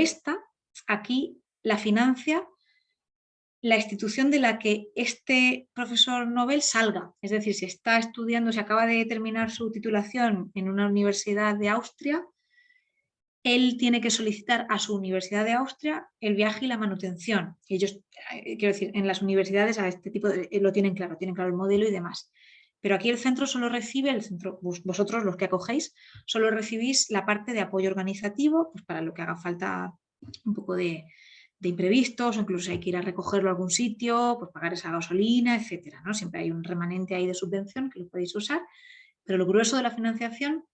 aquí la financia la institución de la que este profesor novel salga. Es decir, si está estudiando, si acaba de terminar su titulación en una universidad de Austria, él tiene que solicitar a su universidad de Austria el viaje y la manutención. Ellos, quiero decir, en las universidades a este tipo lo tienen claro el modelo y demás. Pero aquí el centro solo recibe, vosotros los que acogéis, solo recibís la parte de apoyo organizativo, pues para lo que haga falta un poco de imprevistos, o incluso hay que ir a recogerlo a algún sitio, pues pagar esa gasolina, etcétera, ¿no? Siempre hay un remanente ahí de subvención que lo podéis usar, pero lo grueso de la financiación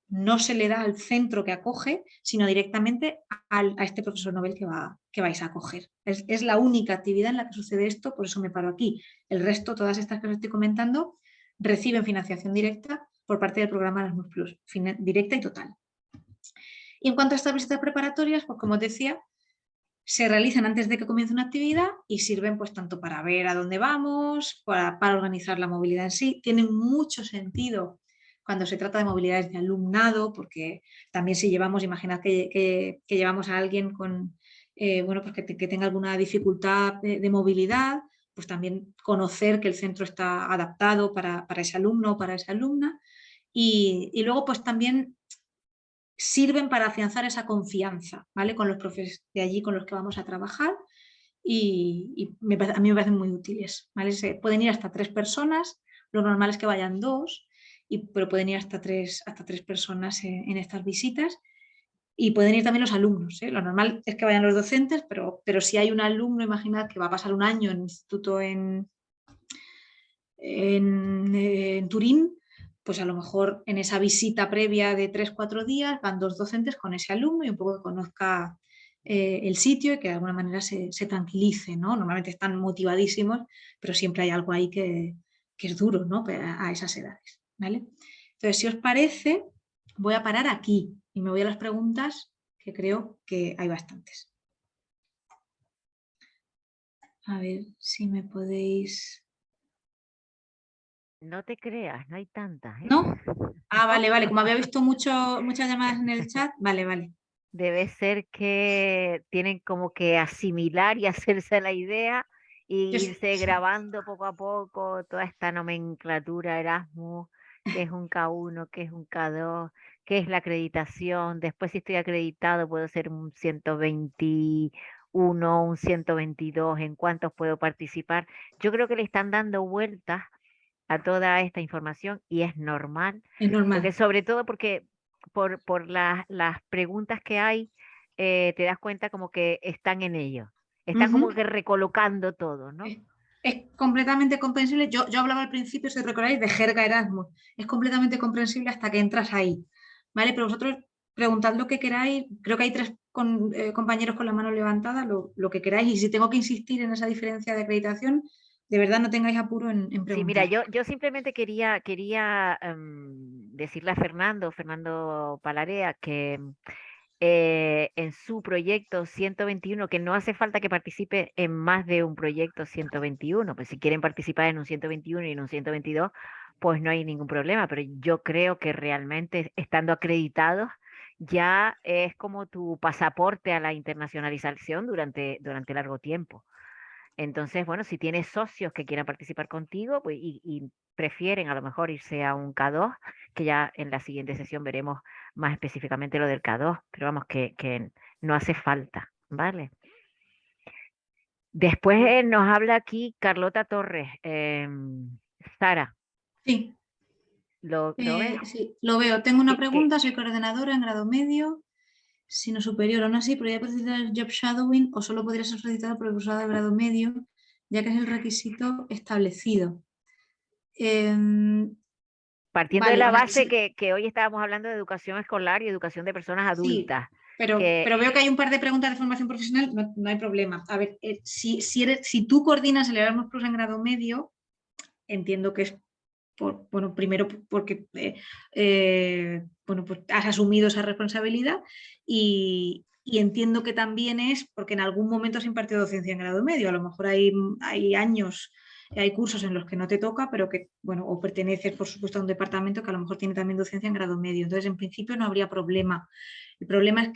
no se le da al centro que acoge, sino directamente a este profesor novel que vais a acoger. Es la única actividad en la que sucede esto, por eso me paro aquí. El resto, todas estas que os estoy comentando, reciben financiación directa por parte del programa Erasmus Plus, directa y total. Y en cuanto a estas visitas preparatorias, pues como os decía, se realizan antes de que comience una actividad y sirven pues tanto para ver a dónde vamos, para organizar la movilidad en sí. Tienen mucho sentido cuando se trata de movilidades de alumnado, porque también si llevamos, imaginad que llevamos a alguien con, bueno, pues que tenga alguna dificultad de movilidad, pues también conocer que el centro está adaptado para ese alumno o para esa alumna. Y luego pues también sirven para afianzar esa confianza, ¿vale? Con los profes de allí con los que vamos a trabajar y a mí me parecen muy útiles, ¿vale? Pueden ir hasta 3 personas, lo normal es que vayan 2, pero pueden ir hasta tres personas en estas visitas y pueden ir también los alumnos, ¿eh? Lo normal es que vayan los docentes, pero si hay un alumno, imaginad que va a pasar un año en instituto en Turín, pues a lo mejor en esa visita previa de 3-4 días van 2 docentes con ese alumno y un poco que conozca el sitio y que de alguna manera se tranquilice, ¿no? Normalmente están motivadísimos, pero siempre hay algo ahí que es duro, ¿no? A esas edades, ¿vale? Entonces, si os parece, voy a parar aquí y me voy a las preguntas, que creo que hay bastantes. A ver si me podéis... No te creas, no hay tantas, ¿eh? ¿No? Ah, vale, como había visto muchas llamadas en el chat, vale. Debe ser que tienen como que asimilar y hacerse la idea y irse grabando poco a poco toda esta nomenclatura Erasmus, que es un K1, que es un K2, que es la acreditación. Después, si estoy acreditado, puedo ser un 121, un 122, en cuántos puedo participar. Yo creo que le están dando vueltas a toda esta información y es normal. Es normal. Porque sobre todo porque por las preguntas que hay, te das cuenta como que están en ello. Están como que recolocando todo, ¿no? Es completamente comprensible. Yo hablaba al principio, si recordáis, de jerga Erasmus. Es completamente comprensible hasta que entras ahí, ¿vale? Pero vosotros preguntad lo que queráis. Creo que hay 3 compañeros con la mano levantada, lo que queráis. Y si tengo que insistir en esa diferencia de acreditación, de verdad no tengáis apuro en preguntar. Sí, mira, yo simplemente quería decirle a Fernando Palarea, que en su proyecto 121, que no hace falta que participe en más de un proyecto 121, pues si quieren participar en un 121 y en un 122, pues no hay ningún problema, pero yo creo que realmente estando acreditados ya es como tu pasaporte a la internacionalización durante largo tiempo. Entonces, bueno, si tienes socios que quieran participar contigo, pues, y prefieren a lo mejor irse a un K2, que ya en la siguiente sesión veremos más específicamente lo del K2, pero vamos, que no hace falta, ¿vale? Después nos habla aquí Carlota Torres. Sara, Sí. ¿lo ves? Sí, lo veo. Tengo una ¿Qué- qué? pregunta. Soy coordinadora en grado medio, sino superior. Aún así, ¿podría solicitar el job shadowing o solo podría ser solicitado por el cursado de grado medio, ya que es el requisito establecido? Partiendo de Vale, la o sea, base sí, que hoy estábamos hablando de educación escolar y educación de personas sí, adultas, pero veo que hay un par de preguntas de formación profesional, no hay problema. A ver, si tú coordinas el Erasmus Plus en grado medio, entiendo que es bueno, primero porque bueno, pues has asumido esa responsabilidad y entiendo que también es porque en algún momento has impartido docencia en grado medio. A lo mejor hay años, hay cursos en los que no te toca, pero que, bueno, o perteneces, por supuesto, a un departamento que a lo mejor tiene también docencia en grado medio. Entonces, en principio no habría problema. El problema es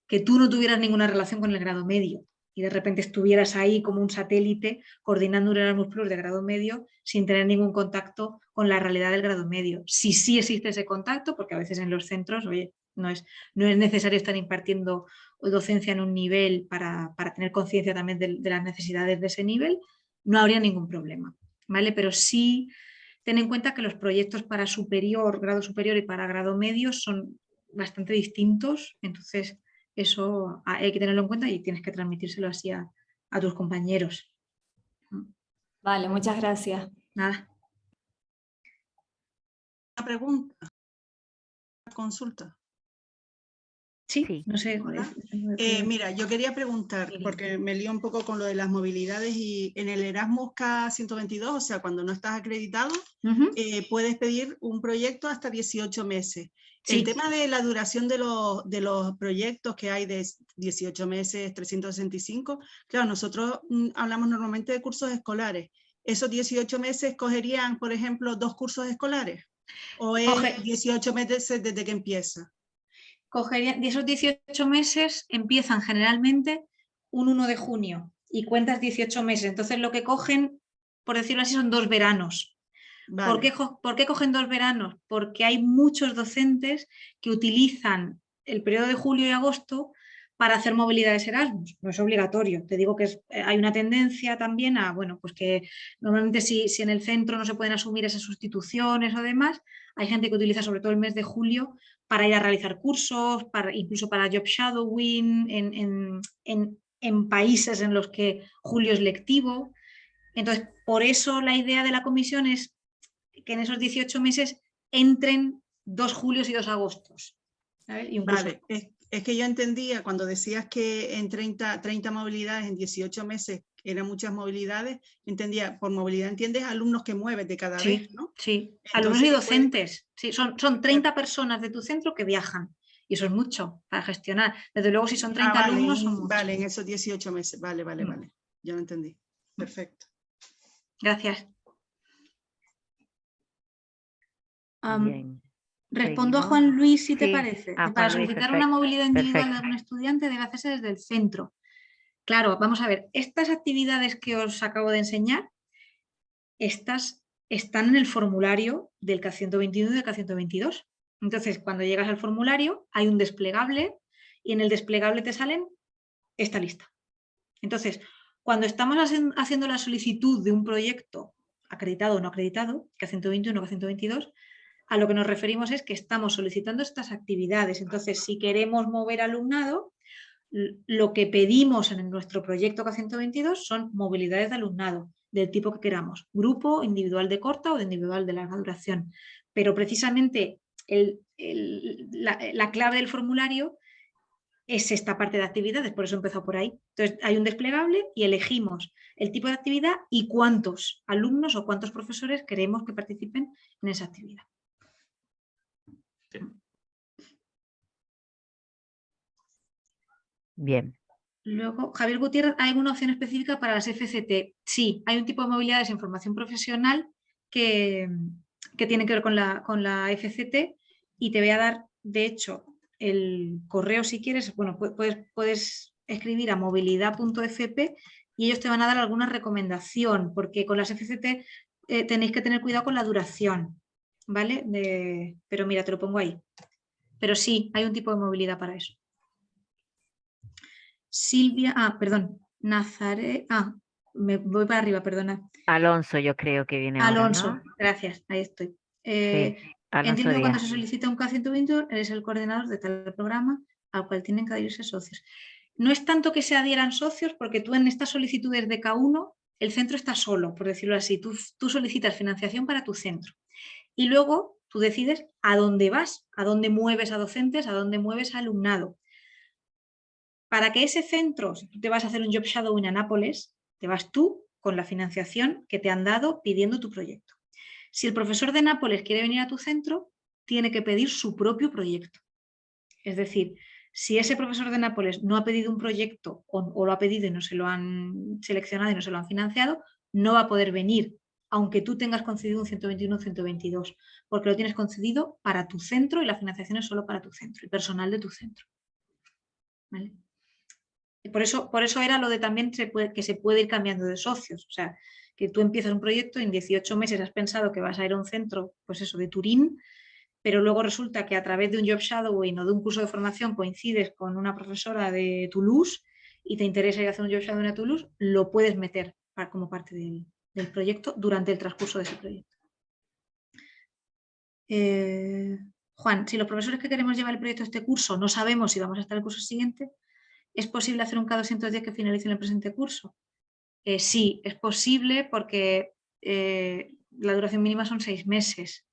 que tú no tuvieras ninguna relación con el grado medio y de repente estuvieras ahí como un satélite coordinando un Erasmus Plus de grado medio sin tener ningún contacto con la realidad del grado medio. Si sí existe ese contacto, porque a veces en los centros, oye, no es necesario estar impartiendo docencia en un nivel para tener conciencia también de las necesidades de ese nivel, no habría ningún problema, ¿vale? Pero sí ten en cuenta que los proyectos para superior, grado superior y para grado medio son bastante distintos, entonces eso hay que tenerlo en cuenta y tienes que transmitírselo así a tus compañeros. Vale, muchas gracias. Nada. Una pregunta, una consulta. Sí, Sí. no sé. Hola. Mira, yo quería preguntar, porque me lío un poco con lo de las movilidades, y en el Erasmus K122, o sea, cuando no estás acreditado, puedes pedir un proyecto hasta 18 meses. Sí. El tema de la duración de los proyectos que hay de 18 meses, 365, claro, nosotros hablamos normalmente de cursos escolares. ¿Esos 18 meses cogerían, por ejemplo, 2 cursos escolares? ¿O es 18 meses desde que empieza? De esos 18 meses empiezan generalmente un 1 de junio y cuentas 18 meses. Entonces lo que cogen, por decirlo así, son 2 veranos. Vale. ¿Por qué cogen 2 veranos? Porque hay muchos docentes que utilizan el periodo de julio y agosto para hacer movilidades Erasmus. No es obligatorio. Te digo que hay una tendencia también a, bueno, pues que normalmente si en el centro no se pueden asumir esas sustituciones o demás, hay gente que utiliza sobre todo el mes de julio para ir a realizar cursos, incluso para job shadowing en países en los que julio es lectivo. Entonces, por eso la idea de la comisión es que en esos 18 meses entren 2 julios y 2 agostos. ¿Sabes? Y vale, es que yo entendía cuando decías que en 30 movilidades en 18 meses eran muchas movilidades, entendía, por movilidad entiendes alumnos que mueves de cada vez, ¿no? Sí, entonces, alumnos y docentes. Sí, son 30 personas de tu centro que viajan y eso es mucho para gestionar. Desde luego si son 30 vale, alumnos son muchos. Vale, en esos 18 meses, vale, ya lo entendí. Perfecto. Gracias. Bien. Respondo a Seguimos. Juan Luis, si Sí. te parece. Para solicitar una movilidad individual de un estudiante debe hacerse desde el centro. Claro, vamos a ver, estas actividades que os acabo de enseñar, estas están en el formulario del K121 y del K122. Entonces, cuando llegas al formulario, hay un desplegable y en el desplegable te salen esta lista. Entonces, cuando estamos haciendo la solicitud de un proyecto acreditado o no acreditado, K121 o K122, a lo que nos referimos es que estamos solicitando estas actividades. Entonces, si queremos mover alumnado, lo que pedimos en nuestro proyecto K122 son movilidades de alumnado, del tipo que queramos, grupo, individual de corta o de individual de larga duración. Pero precisamente la clave del formulario es esta parte de actividades, por eso empezó por ahí. Entonces hay un desplegable y elegimos el tipo de actividad y cuántos alumnos o cuántos profesores queremos que participen en esa actividad. Bien. Luego, Javier Gutiérrez, ¿hay alguna opción específica para las FCT? Sí, hay un tipo de movilidades en formación profesional que tiene que ver con la FCT y te voy a dar, de hecho, el correo si quieres. Bueno, puedes escribir a movilidad.fp y ellos te van a dar alguna recomendación, porque con las FCT tenéis que tener cuidado con la duración, ¿vale? Pero mira, te lo pongo ahí. Pero sí, hay un tipo de movilidad para eso. Silvia, perdón, Nazaret, me voy para arriba, perdona. Alonso, yo creo que viene ahora, Alonso, ¿no? gracias, ahí estoy. Sí, Alonso Entiendo que cuando Díaz. se solicita un K120 eres el coordinador de tal programa al cual tienen que adherirse socios. No es tanto que se adhieran socios, porque tú en estas solicitudes de K1, el centro está solo, por decirlo así. Tú solicitas financiación para tu centro y luego tú decides a dónde vas, a dónde mueves a docentes, a dónde mueves a alumnado. Para que ese centro, si tú te vas a hacer un job shadowing a Nápoles, te vas tú con la financiación que te han dado pidiendo tu proyecto. Si el profesor de Nápoles quiere venir a tu centro, tiene que pedir su propio proyecto. Es decir, si ese profesor de Nápoles no ha pedido un proyecto o lo ha pedido y no se lo han seleccionado y no se lo han financiado, no va a poder venir, aunque tú tengas concedido un 121 o 122, porque lo tienes concedido para tu centro y la financiación es solo para tu centro, el personal de tu centro. ¿Vale? Por eso era lo de también que se puede ir cambiando de socios. O sea, que tú empiezas un proyecto y en 18 meses has pensado que vas a ir a un centro, pues eso, de Turín, pero luego resulta que a través de un job shadowing o de un curso de formación coincides con una profesora de Toulouse y te interesa ir a hacer un job shadowing a Toulouse, lo puedes meter como parte del proyecto durante el transcurso de ese proyecto. Juan, si los profesores que queremos llevar el proyecto a este curso no sabemos si vamos a estar el curso siguiente, ¿es posible hacer un K210 que finalice en el presente curso? Sí, es posible porque la duración mínima son 6 meses.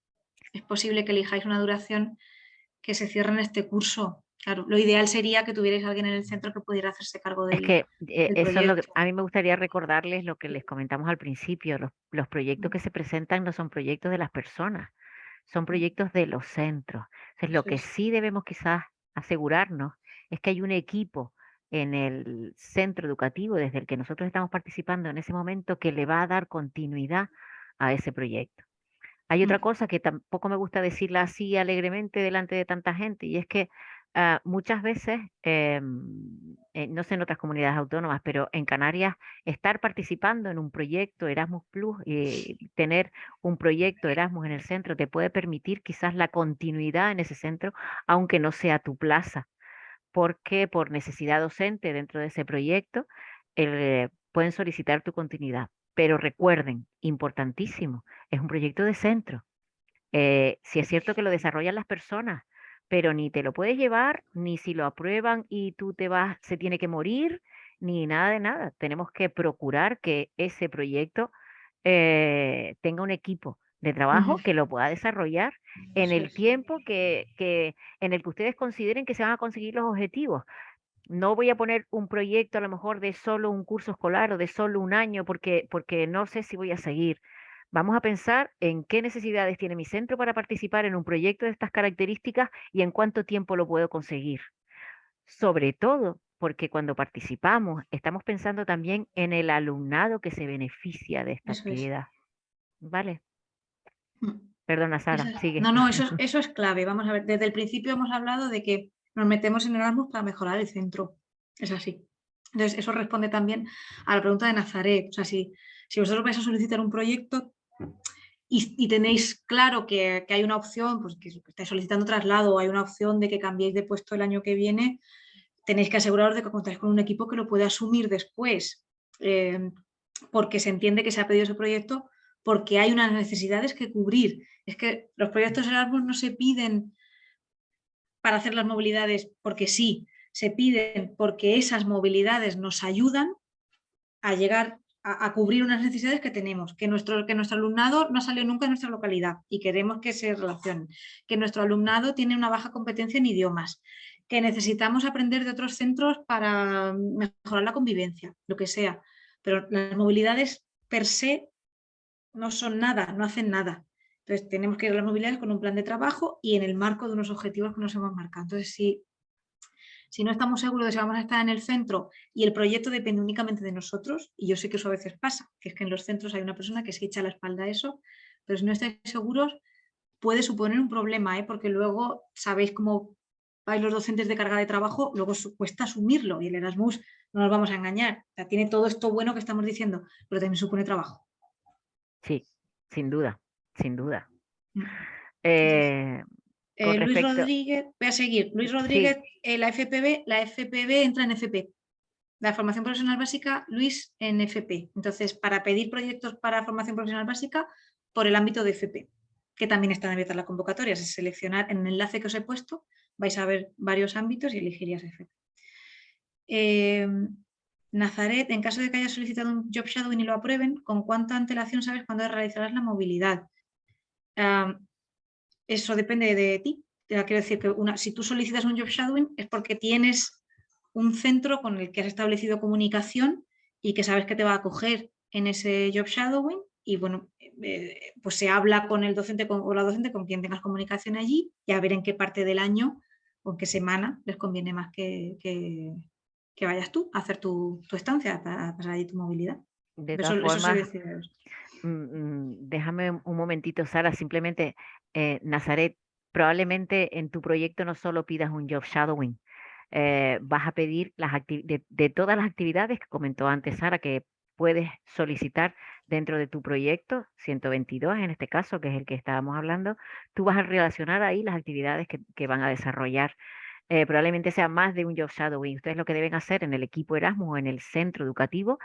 Es posible que elijáis una duración que se cierre en este curso. Claro, lo ideal sería que tuvierais a alguien en el centro que pudiera hacerse cargo del, Es que del eso es lo que proyecto. a mí me gustaría recordarles lo que les comentamos al principio. Los proyectos que se presentan no son proyectos de las personas, son proyectos de los centros. Entonces, lo Eso que es. sí debemos quizás asegurarnos es que hay un equipo en el centro educativo desde el que nosotros estamos participando en ese momento que le va a dar continuidad a ese proyecto. Hay otra cosa que tampoco me gusta decirla así alegremente delante de tanta gente, y es que muchas veces, no sé en otras comunidades autónomas, pero en Canarias, estar participando en un proyecto Erasmus Plus y tener un proyecto Erasmus en el centro te puede permitir quizás la continuidad en ese centro, aunque no sea tu plaza, porque por necesidad docente dentro de ese proyecto pueden solicitar tu continuidad. Pero recuerden, importantísimo, es un proyecto de centro. Sí es cierto que lo desarrollan las personas, pero ni te lo puedes llevar, ni si lo aprueban y tú te vas, se tiene que morir, ni nada de nada. Tenemos que procurar que ese proyecto tenga un equipo de trabajo que lo pueda desarrollar en Eso el es. tiempo en el que ustedes consideren que se van a conseguir los objetivos. No voy a poner un proyecto a lo mejor de solo un curso escolar o de solo un año porque no sé si voy a seguir. Vamos a pensar en qué necesidades tiene mi centro para participar en un proyecto de estas características y en cuánto tiempo lo puedo conseguir. Sobre todo porque cuando participamos estamos pensando también en el alumnado que se beneficia de esta Eso es. actividad. ¿Vale? Mm. Perdona, Sara, sigue. No, eso es clave. Vamos a ver, desde el principio hemos hablado de que nos metemos en Erasmus para mejorar el centro. Es así. Entonces, eso responde también a la pregunta de Nazaret. O sea, si vosotros vais a solicitar un proyecto y tenéis claro que hay una opción, pues que estáis solicitando traslado o hay una opción de que cambiéis de puesto el año que viene, tenéis que aseguraros de que contáis con un equipo que lo pueda asumir después. Porque se entiende que se ha pedido ese proyecto porque hay unas necesidades que cubrir. Es que los proyectos Erasmus no se piden para hacer las movilidades porque sí, se piden porque esas movilidades nos ayudan a llegar a cubrir unas necesidades que tenemos, que nuestro alumnado no ha salido nunca en nuestra localidad y queremos que se relacionen, que nuestro alumnado tiene una baja competencia en idiomas, que necesitamos aprender de otros centros para mejorar la convivencia, lo que sea. Pero las movilidades per se no son nada, no hacen nada. Entonces tenemos que ir a las movilidades con un plan de trabajo y en el marco de unos objetivos que nos hemos marcado. Entonces, si no estamos seguros de si vamos a estar en el centro y el proyecto depende únicamente de nosotros, y yo sé que eso a veces pasa, que es que en los centros hay una persona que se echa la espalda a eso, pero si no estáis seguros puede suponer un problema, porque luego sabéis cómo vais los docentes de carga de trabajo, luego cuesta asumirlo y el Erasmus, no nos vamos a engañar, o sea, tiene todo esto bueno que estamos diciendo, pero también supone trabajo. Sí, sin duda, sin duda. Luis Rodríguez, voy a seguir. Luis Rodríguez, sí. La FPB entra en FP. La formación profesional básica, Luis, en FP. Entonces, para pedir proyectos para formación profesional básica, por el ámbito de FP, que también están abiertas las convocatorias. Es seleccionar en el enlace que os he puesto, vais a ver varios ámbitos y elegirías FP. Nazaret, en caso de que hayas solicitado un job shadowing y lo aprueben, ¿con cuánta antelación sabes cuándo realizarás la movilidad? Eso depende de ti. Quiero decir que si tú solicitas un job shadowing es porque tienes un centro con el que has establecido comunicación y que sabes que te va a acoger en ese job shadowing y bueno, pues se habla con el docente o la docente con quien tengas comunicación allí y a ver en qué parte del año o en qué semana les conviene más que vayas tú a hacer tu estancia para pasar allí tu movilidad. De todas formas, déjame un momentito, Sara, simplemente, Nazaret, probablemente en tu proyecto no solo pidas un job shadowing, vas a pedir de todas las actividades que comentó antes Sara, que puedes solicitar dentro de tu proyecto, 122 en este caso, que es el que estábamos hablando, tú vas a relacionar ahí las actividades que van a desarrollar. Probablemente sea más de un job shadowing. Ustedes lo que deben hacer en el equipo Erasmus o en el centro educativo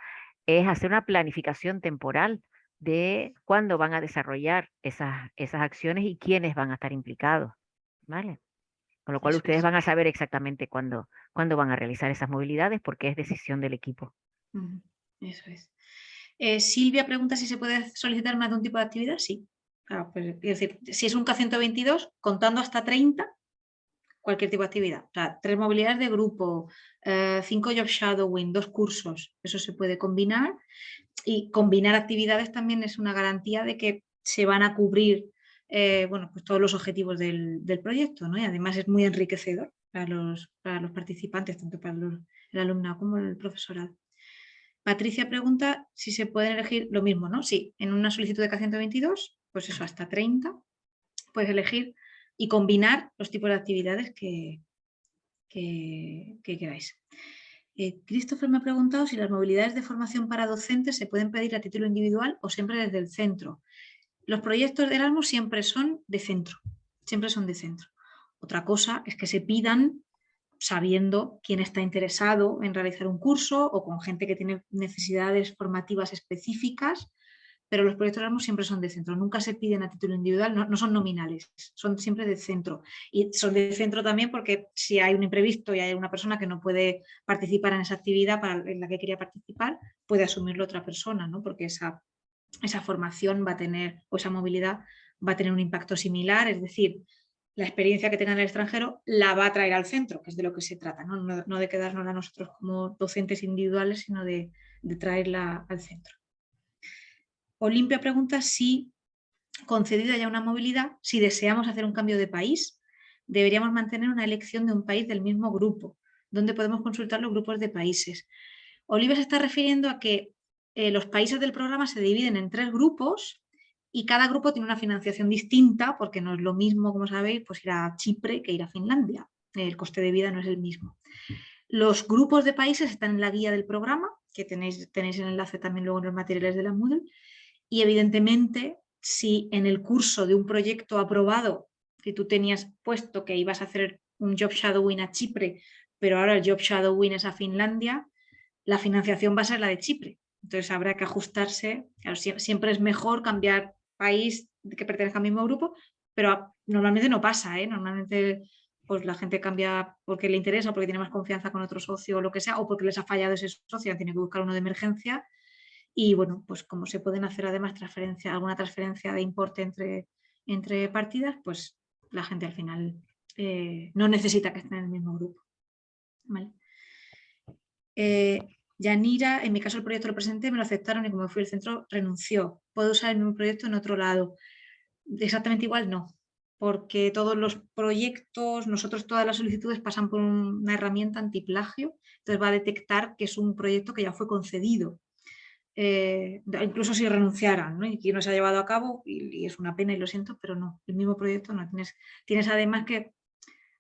es hacer una planificación temporal de cuándo van a desarrollar esas acciones y quiénes van a estar implicados, ¿vale? Con lo cual ustedes van a saber exactamente cuándo van a realizar esas movilidades porque es decisión del equipo. Eso es. Silvia pregunta si se puede solicitar más de un tipo de actividad. Sí. Claro, pues, es decir, si es un K122, contando hasta 30, cualquier tipo de actividad. O sea, 3 movilidades de grupo, 5 job shadowing, 2 cursos. Eso se puede combinar. Y combinar actividades también es una garantía de que se van a cubrir bueno, pues todos los objetivos del proyecto, ¿no? Y además es muy enriquecedor para los participantes, tanto para el alumnado como el profesorado. Patricia pregunta si se pueden elegir lo mismo, ¿no? Sí, en una solicitud de K122, pues eso, hasta 30, puedes elegir y combinar los tipos de actividades que queráis. Christopher me ha preguntado si las movilidades de formación para docentes se pueden pedir a título individual o siempre desde el centro. Los proyectos de Erasmus siempre son de centro, siempre son de centro. Otra cosa es que se pidan sabiendo quién está interesado en realizar un curso o con gente que tiene necesidades formativas específicas, pero los proyectos de Erasmus siempre son de centro, nunca se piden a título individual, no son nominales, son siempre de centro. Y son de centro también porque si hay un imprevisto y hay una persona que no puede participar en esa actividad en la que quería participar, puede asumirlo otra persona, ¿no? Porque esa formación va a tener, o esa movilidad va a tener un impacto similar, es decir, la experiencia que tenga en el extranjero la va a traer al centro, que es de lo que se trata, no de quedarnos a nosotros como docentes individuales, sino de traerla al centro. Olimpia pregunta si, concedida ya una movilidad, si deseamos hacer un cambio de país, deberíamos mantener una elección de un país del mismo grupo, donde podemos consultar los grupos de países. Olivia se está refiriendo a que los países del programa se dividen en 3 grupos y cada grupo tiene una financiación distinta, porque no es lo mismo, como sabéis, pues ir a Chipre que ir a Finlandia. El coste de vida no es el mismo. Los grupos de países están en la guía del programa, que tenéis el enlace también luego en los materiales de la Moodle. Y evidentemente, si en el curso de un proyecto aprobado, que tú tenías puesto que ibas a hacer un job shadowing a Chipre, pero ahora el job shadowing es a Finlandia, la financiación va a ser la de Chipre. Entonces habrá que ajustarse. Claro, siempre es mejor cambiar país que pertenezca al mismo grupo, pero normalmente no pasa, ¿eh? Normalmente pues la gente cambia porque le interesa, porque tiene más confianza con otro socio o lo que sea, o porque les ha fallado ese socio y han tenido que buscar uno de emergencia. Y bueno, pues como se pueden hacer además alguna transferencia de importe entre partidas, pues la gente al final no necesita que esté en el mismo grupo. ¿Vale? Yanira, en mi caso el proyecto lo presenté, me lo aceptaron y como fui al centro renunció. ¿Puedo usar el mismo proyecto en otro lado? Exactamente igual no, porque todos los proyectos, todas las solicitudes pasan por una herramienta antiplagio, entonces va a detectar que es un proyecto que ya fue concedido. Incluso si renunciaran, ¿no? Y que no se ha llevado a cabo, y es una pena y lo siento, pero no, el mismo proyecto no tienes además que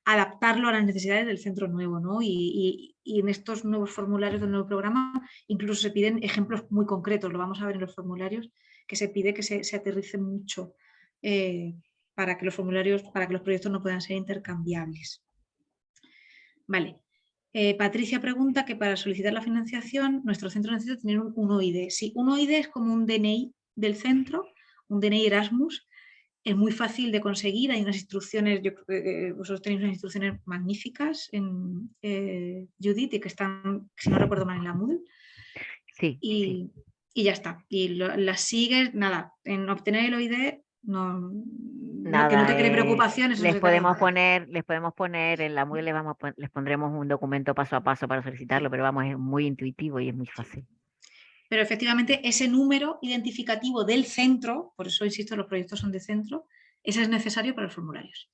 adaptarlo a las necesidades del centro nuevo, ¿no? Y en estos nuevos formularios del nuevo programa incluso se piden ejemplos muy concretos, lo vamos a ver en los formularios, que se pide que se aterrice mucho para que los proyectos no puedan ser intercambiables. Vale. Patricia pregunta que para solicitar la financiación nuestro centro necesita tener un OID. Sí, un OID es como un DNI del centro, un DNI Erasmus. Es muy fácil de conseguir, hay unas instrucciones, yo creo que vosotros tenéis unas instrucciones magníficas en Judith y que están, si no recuerdo mal, en la Moodle. Sí, y ya está. Y las sigues, nada, en obtener el OID, nada, que no te cree preocupaciones. les podemos poner en la Moodle, les pondremos un documento paso a paso para solicitarlo, pero vamos, es muy intuitivo y es muy fácil. Pero efectivamente ese número identificativo del centro, por eso insisto, los proyectos son de centro, ese es necesario para los formularios.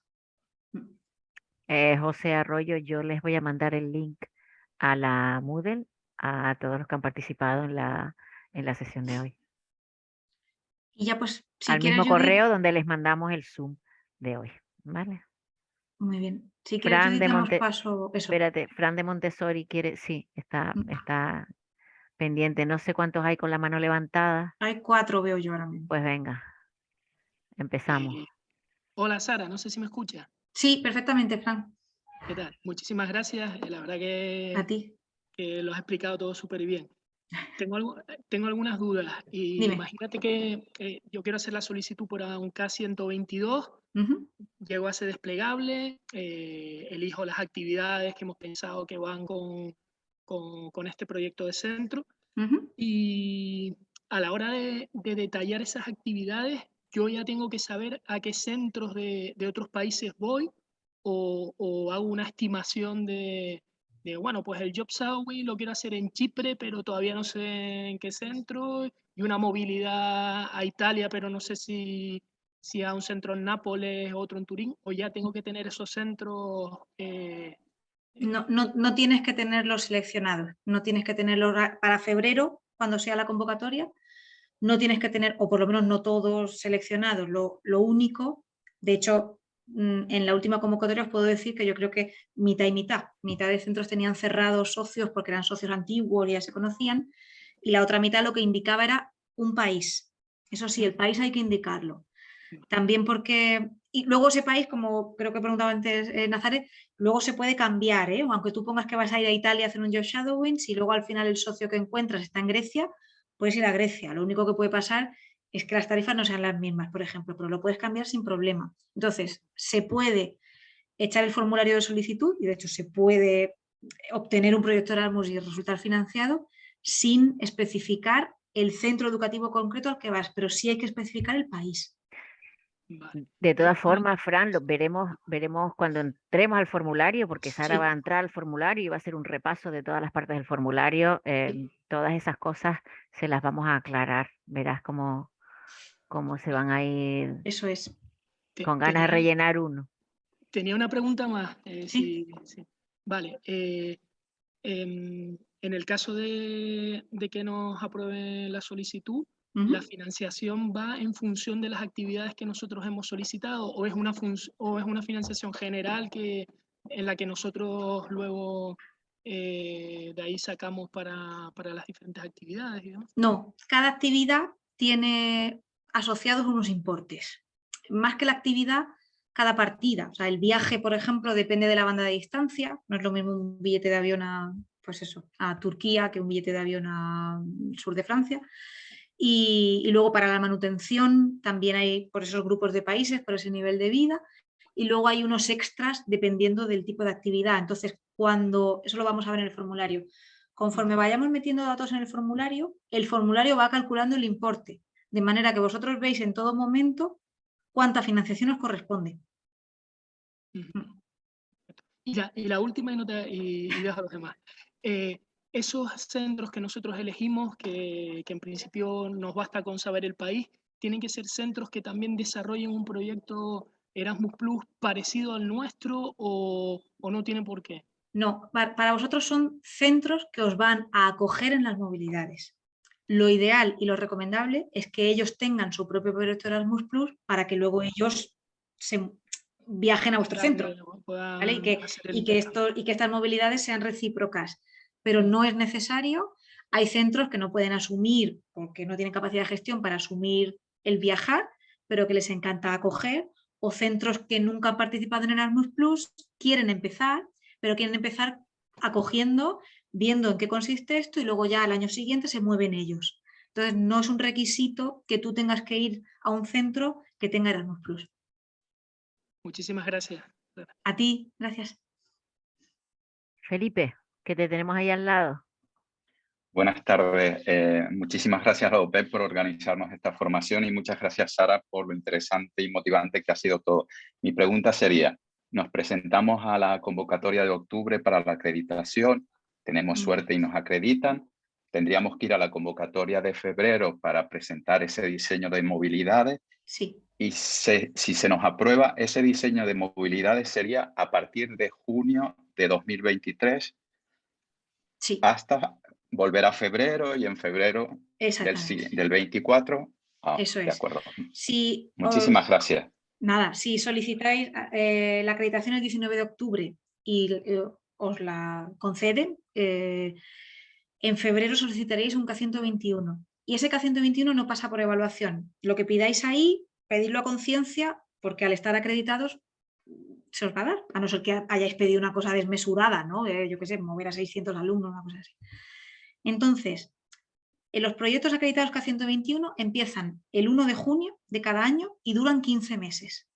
José Arroyo, yo les voy a mandar el link a la Moodle a todos los que han participado en la sesión de hoy. Y ya pues, si al quieres, mismo Judith, correo donde les mandamos el Zoom de hoy, ¿vale? Muy bien. Si quieres, Judith, damos paso. Eso. Espérate, Fran de Montessori quiere, sí, está pendiente. No sé cuántos hay con la mano levantada. Hay 4, veo yo ahora mismo. Pues venga, empezamos. Hola Sara, no sé si me escucha. Sí, perfectamente, Fran. ¿Qué tal? Muchísimas gracias. La verdad que, a ti. Que lo has explicado todo súper bien. Tengo algunas dudas. Y dime. Imagínate que yo quiero hacer la solicitud por un K122. Llego a ese desplegable, elijo las actividades que hemos pensado que van con este proyecto de centro. Y a la hora de detallar esas actividades, yo ya tengo que saber a qué centros de otros países voy o hago una estimación de, bueno, pues el Job Survey lo quiero hacer en Chipre, pero todavía no sé en qué centro, y una movilidad a Italia, pero no sé si a un centro en Nápoles, otro en Turín, o ya tengo que tener esos centros. No tienes que tenerlos seleccionados, no tienes que tenerlos para febrero, cuando sea la convocatoria, no tienes que tener, o por lo menos no todos seleccionados. Lo único, de hecho, en la última convocatoria os puedo decir que yo creo que mitad y mitad de centros tenían cerrados socios porque eran socios antiguos y ya se conocían, y la otra mitad lo que indicaba era un país. Eso sí, el país hay que indicarlo. También porque, y luego ese país, como creo que preguntaba antes Nazaret, luego se puede cambiar, ¿eh? Aunque tú pongas que vas a ir a Italia a hacer un job shadowing, si luego al final el socio que encuentras está en Grecia, puedes ir a Grecia. Lo único que puede pasar es que las tarifas no sean las mismas, por ejemplo, pero lo puedes cambiar sin problema. Entonces, se puede echar el formulario de solicitud y de hecho se puede obtener un proyecto Erasmus y resultar financiado sin especificar el centro educativo concreto al que vas, pero sí hay que especificar el país. De todas formas, Fran, lo veremos cuando entremos al formulario, porque Sara va a entrar al formulario y va a hacer un repaso de todas las partes del formulario. Todas esas cosas se las vamos a aclarar. Verás cómo se van a ir. Eso es. Con ganas de rellenar uno. Tenía una pregunta más. Sí. Vale. En el caso de que nos aprueben la solicitud, ¿la financiación va en función de las actividades que nosotros hemos solicitado o es una financiación general en la que nosotros luego de ahí sacamos para las diferentes actividades? Digamos? No, cada actividad tiene asociados unos importes. Más que la actividad, cada partida. O sea, el viaje, por ejemplo, depende de la banda de distancia. No es lo mismo un billete de avión a Turquía que un billete de avión al sur de Francia. Y luego para la manutención también hay por esos grupos de países, por ese nivel de vida. Y luego hay unos extras dependiendo del tipo de actividad. Entonces, eso lo vamos a ver en el formulario. conforme vayamos metiendo datos en el formulario va calculando el importe, de manera que vosotros veis en todo momento cuánta financiación os corresponde. Y la última y dejo a los demás. Esos centros que nosotros elegimos, que en principio nos basta con saber el país, ¿tienen que ser centros que también desarrollen un proyecto Erasmus Plus parecido al nuestro o no tienen por qué? No, para vosotros son centros que os van a acoger en las movilidades. Lo ideal y lo recomendable es que ellos tengan su propio proyecto Erasmus Plus para que luego ellos se viajen a vuestro centro, ¿vale? Y que estas movilidades sean recíprocas, pero no es necesario. Hay centros que no pueden asumir, porque no tienen capacidad de gestión para asumir el viajar, pero que les encanta acoger, o centros que nunca han participado en Erasmus Plus, quieren empezar, pero quieren empezar acogiendo, viendo en qué consiste esto y luego ya al año siguiente se mueven ellos. Entonces no es un requisito que tú tengas que ir a un centro que tenga Erasmus Plus. Muchísimas gracias. A ti, gracias. Felipe, que te tenemos ahí al lado. Buenas tardes. Muchísimas gracias a la OPEP por organizarnos esta formación y muchas gracias, Sara, por lo interesante y motivante que ha sido todo. Mi pregunta sería, nos presentamos a la convocatoria de octubre para la acreditación, tenemos suerte y nos acreditan, tendríamos que ir a la convocatoria de febrero para presentar ese diseño de movilidades. Sí. Y si se nos aprueba, ese diseño de movilidades sería a partir de junio de 2023 hasta volver a febrero y en febrero del 24. Eso es. De acuerdo. Si Muchísimas gracias. Nada, si solicitáis la acreditación el 19 de octubre y os la conceden, en febrero solicitaréis un K121 y ese K121 no pasa por evaluación. Lo que pidáis ahí, pedidlo a conciencia, porque al estar acreditados se os va a dar, a no ser que hayáis pedido una cosa desmesurada, ¿no? Yo qué sé, mover a 600 alumnos, una cosa así. Entonces, los proyectos acreditados K121 empiezan el 1 de junio de cada año y duran 15 meses.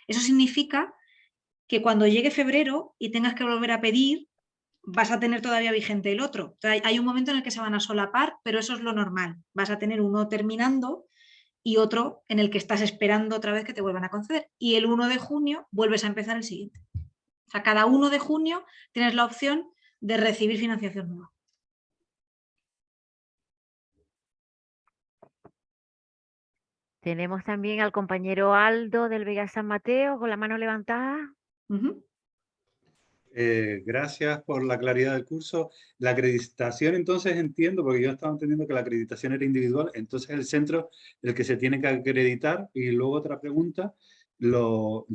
Eso significa que cuando llegue febrero y tengas que volver a pedir, vas a tener todavía vigente el otro. Entonces, hay un momento en el que se van a solapar, pero eso es lo normal. Vas a tener uno terminando y otro en el que estás esperando otra vez que te vuelvan a conceder. Y el 1 de junio vuelves a empezar el siguiente. O sea, cada 1 de junio tienes la opción de recibir financiación nueva. Tenemos también al compañero Aldo del Vega San Mateo con la mano levantada. Gracias por la claridad del curso. La acreditación, entonces entiendo, porque yo estaba entendiendo que la acreditación era individual, entonces el centro el que se tiene que acreditar. Y luego otra pregunta, lo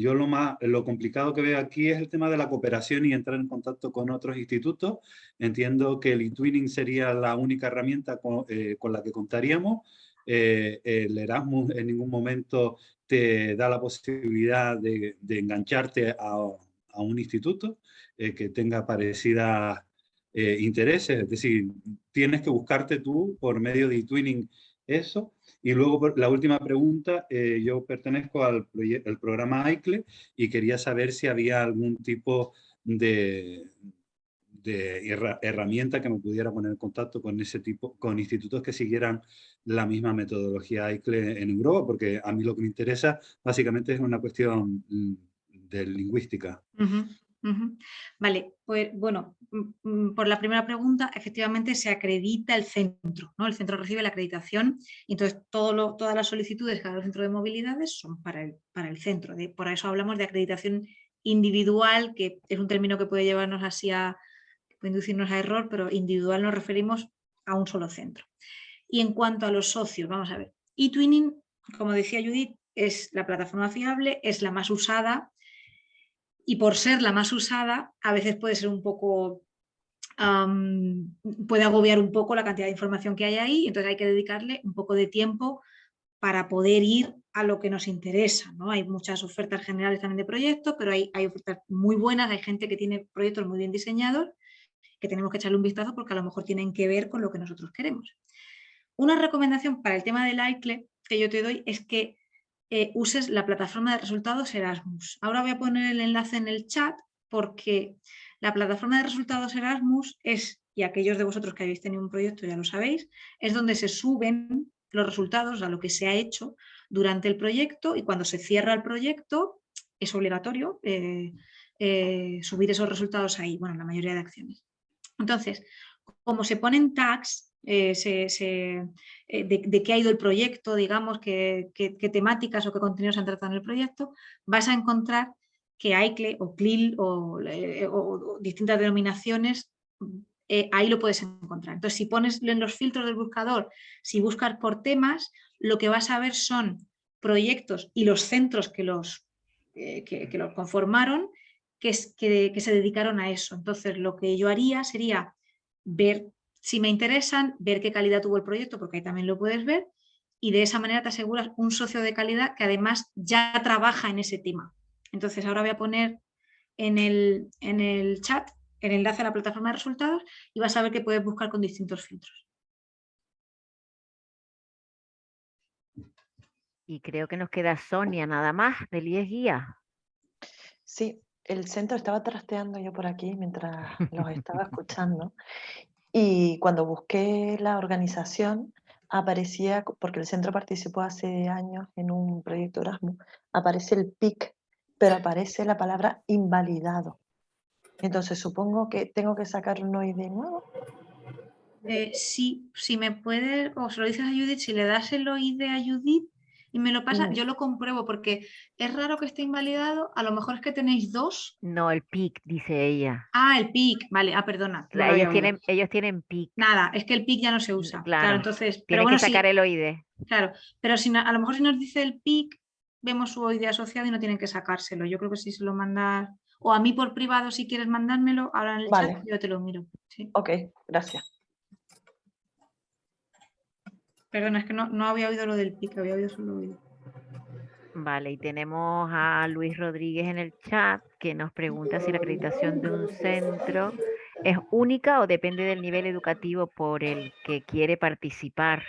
complicado que veo aquí es el tema de la cooperación y entrar en contacto con otros institutos. Entiendo que el eTwinning sería la única herramienta con la que contaríamos. El Erasmus en ningún momento te da la posibilidad de engancharte a un instituto que tenga parecidas intereses, es decir, tienes que buscarte tú por medio de eTwinning eso. Y luego la última pregunta, yo pertenezco al programa AICLE y quería saber si había algún tipo de herramienta que me pudiera poner en contacto con ese tipo, con institutos que siguieran la misma metodología AICLE en Europa, porque a mí lo que me interesa básicamente es una cuestión de lingüística. Vale, pues bueno, por la primera pregunta, efectivamente se acredita el centro, ¿no? El centro recibe la acreditación y entonces todas las solicitudes cada centro de movilidades son para el centro. Por eso hablamos de acreditación individual, que es un término que puede llevarnos así puede inducirnos a error, pero individual nos referimos a un solo centro. Y en cuanto a los socios, vamos a ver, eTwinning, como decía Judith, es la plataforma fiable, es la más usada. Y por ser la más usada, a veces puede ser un poco, puede agobiar un poco la cantidad de información que hay ahí, entonces hay que dedicarle un poco de tiempo para poder ir a lo que nos interesa, ¿no? Hay muchas ofertas generales también de proyectos, pero hay ofertas muy buenas, hay gente que tiene proyectos muy bien diseñados, que tenemos que echarle un vistazo porque a lo mejor tienen que ver con lo que nosotros queremos. Una recomendación para el tema del AICLE que yo te doy es que uses la plataforma de resultados Erasmus. Ahora voy a poner el enlace en el chat porque la plataforma de resultados Erasmus es y aquellos de vosotros que habéis tenido un proyecto ya lo sabéis, es donde se suben los resultados a lo que se ha hecho durante el proyecto, y cuando se cierra el proyecto es obligatorio subir esos resultados ahí, bueno, la mayoría de acciones. Entonces, como se ponen tags de qué ha ido el proyecto, digamos, qué temáticas o qué contenidos se han tratado en el proyecto, vas a encontrar que AICLE o CLIL o distintas denominaciones, ahí lo puedes encontrar. Entonces, si pones en los filtros del buscador, si buscas por temas, lo que vas a ver son proyectos y los centros que los conformaron, que se dedicaron a eso. Entonces, lo que yo haría sería ver si me interesan, ver qué calidad tuvo el proyecto, porque ahí también lo puedes ver, y de esa manera te aseguras un socio de calidad que además ya trabaja en ese tema. Entonces, ahora voy a poner en el chat el enlace a la plataforma de resultados y vas a ver que puedes buscar con distintos filtros. Y creo que nos queda Sonia nada más, del IES Guía. Sí, el centro estaba trasteando yo por aquí mientras los estaba escuchando, y cuando busqué la organización aparecía, porque el centro participó hace años en un proyecto Erasmus, aparece el PIC, pero aparece la palabra invalidado. Entonces supongo que tengo que sacar un OI de nuevo. Sí, si me puedes, o se lo dices a Judith, si le das el OID a Judith y me lo pasa, yo lo compruebo, porque es raro que esté invalidado. A lo mejor es que tenéis dos. No, el PIC, dice ella. Ah, el PIC, vale, perdona. Ellos tienen PIC. Nada, es que el PIC ya no se usa. Claro, entonces, pero tienen bueno, que sacar el OID. Claro, pero si a lo mejor si nos dice el PIC, vemos su OID asociado y no tienen que sacárselo. Yo creo que si se lo mandas, o a mí por privado si quieres mandármelo, ahora en el chat yo te lo miro. ¿Sí? Ok, gracias. Perdona, es que no había oído lo del PIC, había oído solo lo OID. Vale, y tenemos a Luis Rodríguez en el chat que nos pregunta si la acreditación de un centro es única o depende del nivel educativo por el que quiere participar.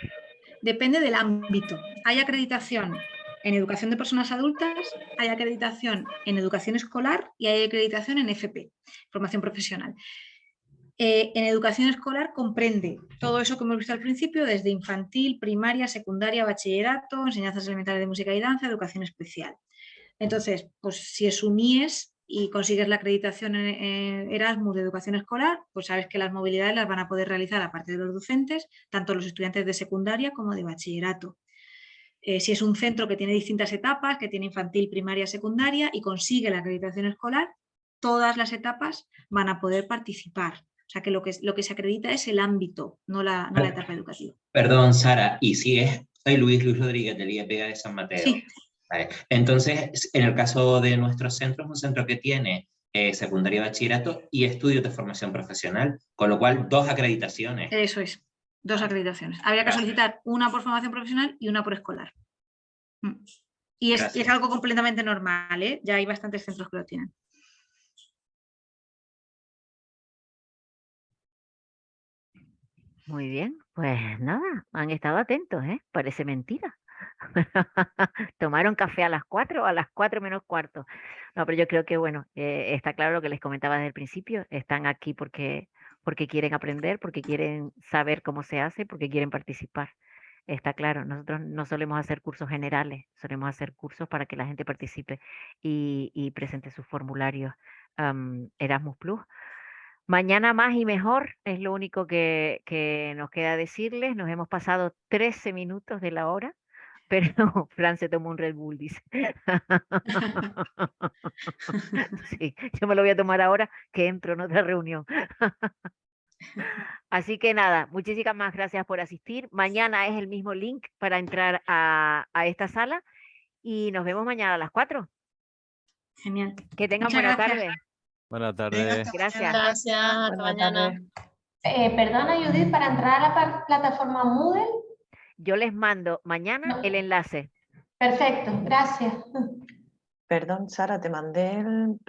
Depende del ámbito. Hay acreditación en educación de personas adultas, hay acreditación en educación escolar y hay acreditación en FP, formación profesional. En educación escolar comprende todo eso que hemos visto al principio, desde infantil, primaria, secundaria, bachillerato, enseñanzas elementales de música y danza, educación especial. Entonces, pues si es un IES y consigues la acreditación en Erasmus de educación escolar, pues sabes que las movilidades las van a poder realizar, aparte de los docentes, tanto los estudiantes de secundaria como de bachillerato. Si es un centro que tiene distintas etapas, que tiene infantil, primaria, secundaria y consigue la acreditación escolar, todas las etapas van a poder participar. O sea que lo que se acredita es el ámbito, no la etapa educativa. Perdón, Sara, y si soy Luis Rodríguez del IEP de San Mateo. Sí. Vale. Entonces, en el caso de nuestro centro, es un centro que tiene secundaria y bachillerato y estudios de formación profesional, con lo cual 2 acreditaciones. Eso es, 2 acreditaciones. Habría que solicitar una por formación profesional y una por escolar. Y es algo completamente normal, ¿eh? Ya hay bastantes centros que lo tienen. Muy bien, pues nada, han estado atentos, ¿eh? Parece mentira. ¿Tomaron café a las 4 o a las 4 menos cuarto? No, pero yo creo que, bueno, está claro lo que les comentaba desde el principio. Están aquí porque quieren aprender, porque quieren saber cómo se hace, porque quieren participar. Está claro, nosotros no solemos hacer cursos generales, solemos hacer cursos para que la gente participe y presente sus formularios Erasmus Plus. Mañana más y mejor, es lo único que nos queda decirles. Nos hemos pasado 13 minutos de la hora, pero Fran se tomó un Red Bull, dice. Sí, yo me lo voy a tomar ahora que entro en otra reunión. Así que nada, muchísimas gracias por asistir. Mañana es el mismo link para entrar a esta sala y nos vemos mañana a las 4. Genial. Que tengan Muchas buena gracias. tarde. Buenas tardes. Gracias. Gracias, hasta mañana. Perdona, Judith, para entrar a la plataforma Moodle. Yo les mando mañana el enlace. Perfecto, gracias. Perdón, Sara, te mandé el